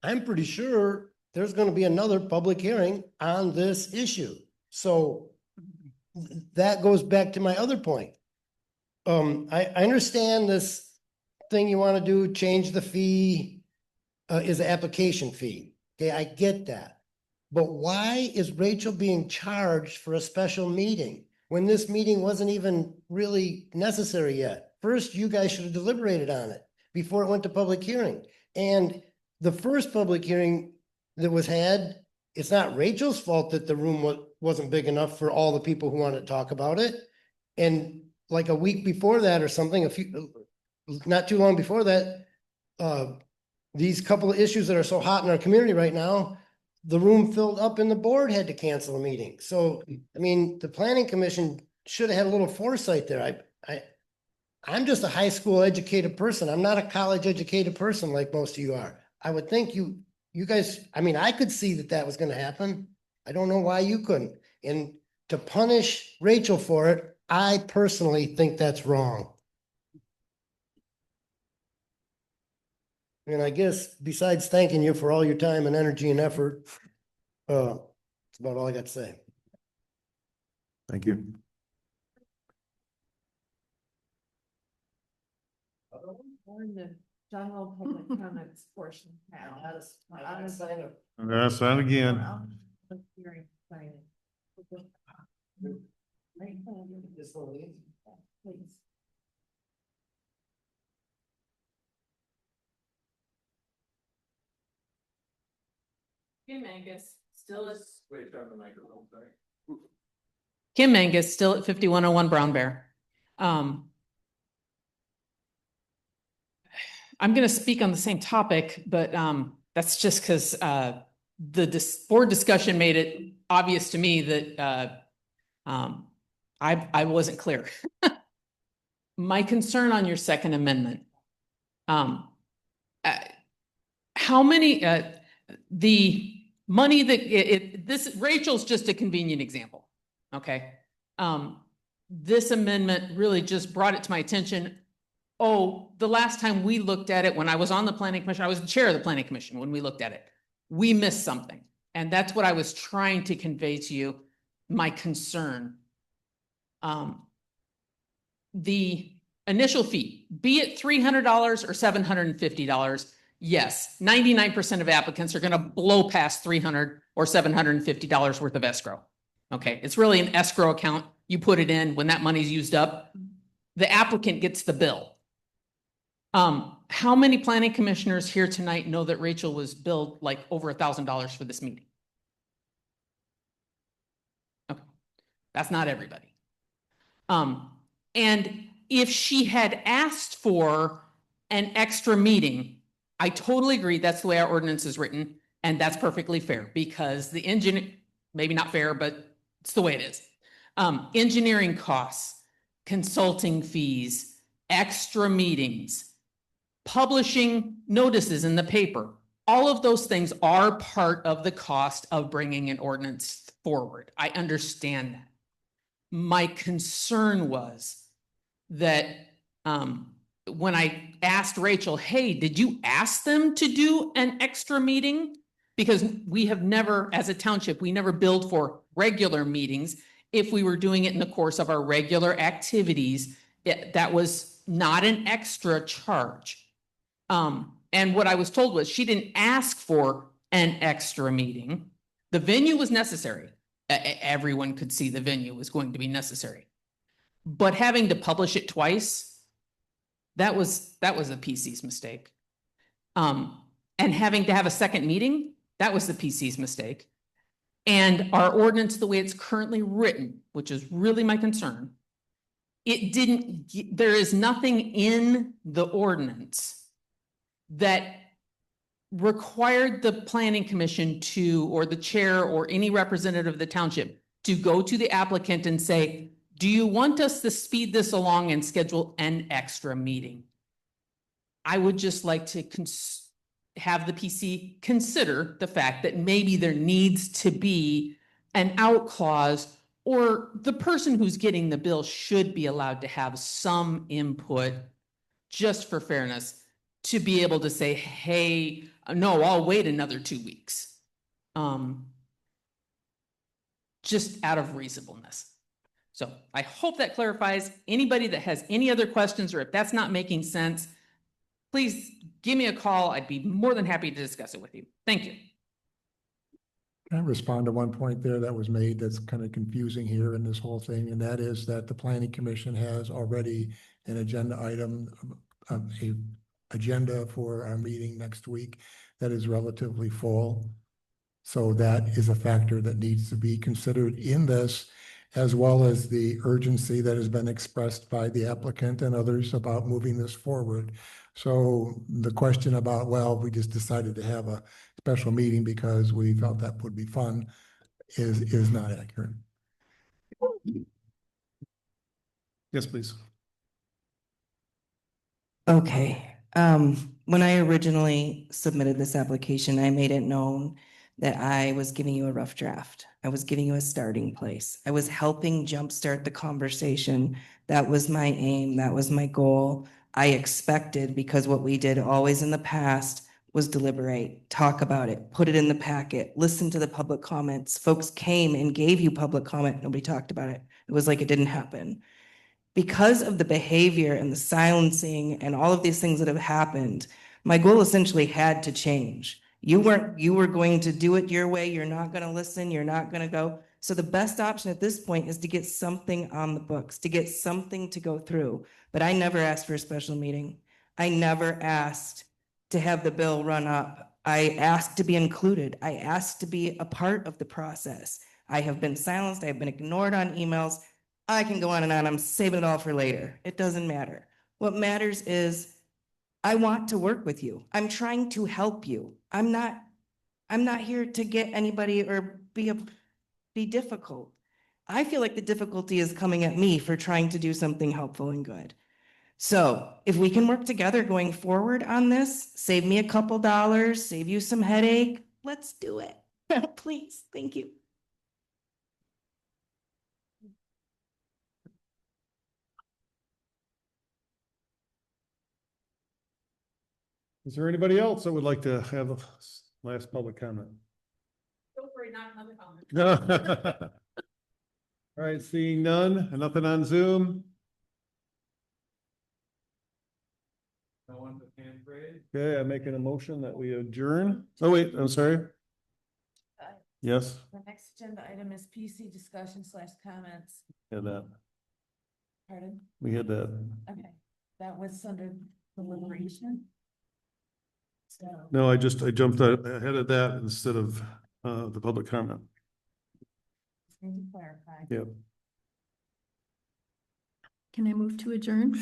I'm pretty sure there's going to be another public hearing on this issue. So that goes back to my other point. I understand this thing you want to do, change the fee, is an application fee. Okay, I get that. But why is Rachel being charged for a special meeting when this meeting wasn't even really necessary yet? First, you guys should have deliberated on it before it went to public hearing. And the first public hearing that was had, it's not Rachel's fault that the room wasn't big enough for all the people who wanted to talk about it. And like a week before that or something, not too long before that, these couple of issues that are so hot in our community right now, the room filled up and the board had to cancel a meeting. So, I mean, the planning commission should have had a little foresight there. I'm just a high school educated person. I'm not a college educated person like most of you are. I would think you guys, I mean, I could see that was going to happen. I don't know why you couldn't. And to punish Rachel for it, I personally think that's wrong. And I guess besides thanking you for all your time and energy and effort, that's about all I got to say. Thank you. We're in the general public comments portion now. That's that again. Please. Kim Angus still is. Kim Angus still at 5101 Brown Bear. I'm going to speak on the same topic, but that's just because the board discussion made it obvious to me that I wasn't clear. My concern on your Second Amendment, how many, the money that Rachel's just a convenient example, okay? This amendment really just brought it to my attention. Oh, the last time we looked at it, when I was on the planning commission, I was the chair of the planning commission when we looked at it. We missed something. And that's what I was trying to convey to you, my concern. The initial fee, be it $300 or $750, yes, 99% of applicants are going to blow past $300 or $750 worth of escrow. Okay, it's really an escrow account. You put it in when that money's used up, the applicant gets the bill. How many planning commissioners here tonight know that Rachel was billed like over $1,000 for this meeting? Okay, that's not everybody. And if she had asked for an extra meeting, I totally agree. That's the way our ordinance is written. And that's perfectly fair because the engineer, maybe not fair, but it's the way it is. Engineering costs. consulting fees, extra meetings, publishing notices in the paper. All of those things are part of the cost of bringing an ordinance forward. I understand that. My concern was that when I asked Rachel, hey, did you ask them to do an extra meeting? Because we have never, as a township, we never billed for regular meetings. If we were doing it in the course of our regular activities, that was not an extra charge. And what I was told was she didn't ask for an extra meeting. The venue was necessary. Everyone could see the venue was going to be necessary. But having to publish it twice, that was a PC's mistake. And having to have a second meeting, that was the PC's mistake. And our ordinance, the way it's currently written, which is really my concern, there is nothing in the ordinance that required the planning commission to, or the chair or any representative of the township to go to the applicant and say, do you want us to speed this along and schedule an extra meeting? I would just like to have the PC consider the fact that maybe there needs to be an out clause, or the person who's getting the bill should be allowed to have some input just for fairness, to be able to say, hey, no, I'll wait another 2 weeks. Just out of reasonableness. So I hope that clarifies. Anybody that has any other questions, or if that's not making sense, please give me a call. I'd be more than happy to discuss it with you. Thank you. Can I respond to one point there that was made that's kind of confusing here in this whole thing? And that is that the planning commission has already an agenda item, a agenda for our meeting next week that is relatively full. So that is a factor that needs to be considered in this, as well as the urgency that has been expressed by the applicant and others about moving this forward. So the question about, well, we just decided to have a special meeting because we felt that would be fun is not accurate. Yes, please. Okay, when I originally submitted this application, I made it known that I was giving you a rough draft. I was giving you a starting place. I was helping jumpstart the conversation. That was my aim. That was my goal. I expected, because what we did always in the past was deliberate, talk about it, put it in the packet, listen to the public comments. Folks came and gave you public comment. Nobody talked about it. It was like it didn't happen. Because of the behavior and the silencing and all of these things that have happened, my goal essentially had to change. You were going to do it your way. You're not going to listen. You're not going to go. So the best option at this point is to get something on the books, to get something to go through. But I never asked for a special meeting. I never asked to have the bill run up. I asked to be included. I asked to be a part of the process. I have been silenced. I have been ignored on emails. I can go on and on. I'm saving it all for later. It doesn't matter. What matters is I want to work with you. I'm trying to help you. I'm not here to get anybody or be difficult. I feel like the difficulty is coming at me for trying to do something helpful and good. So if we can work together going forward on this, save me a couple dollars, save you some headache, let's do it. Please. Thank you. Is there anybody else that would like to have a last public comment? Feel free, not another comment. No. All right, seeing none, and nothing on Zoom. No one with hand raised. Okay, I'm making a motion that we adjourn. Oh, wait, I'm sorry. Yes, The next agenda item is PC discussion/comments. had that. Pardon? We had that. Okay, that was under deliberation. So. No, I jumped ahead of that instead of the public comment. Just need to clarify. Yep. Can I move to adjourn?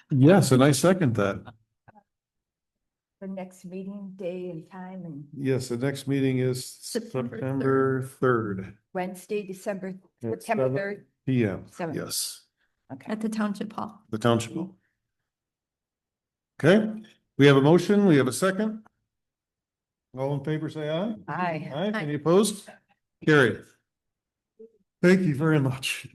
Yes, and I second that. The next meeting day and time, and Yes, the next meeting is September 3rd. Wednesday, September At 3rd. 7 p.m. 7. Yes. at the township hall. The township. Okay, we have a motion, we have a second. All in favor, say aye. Aye. Aye, any opposed? Carried. Thank you very much.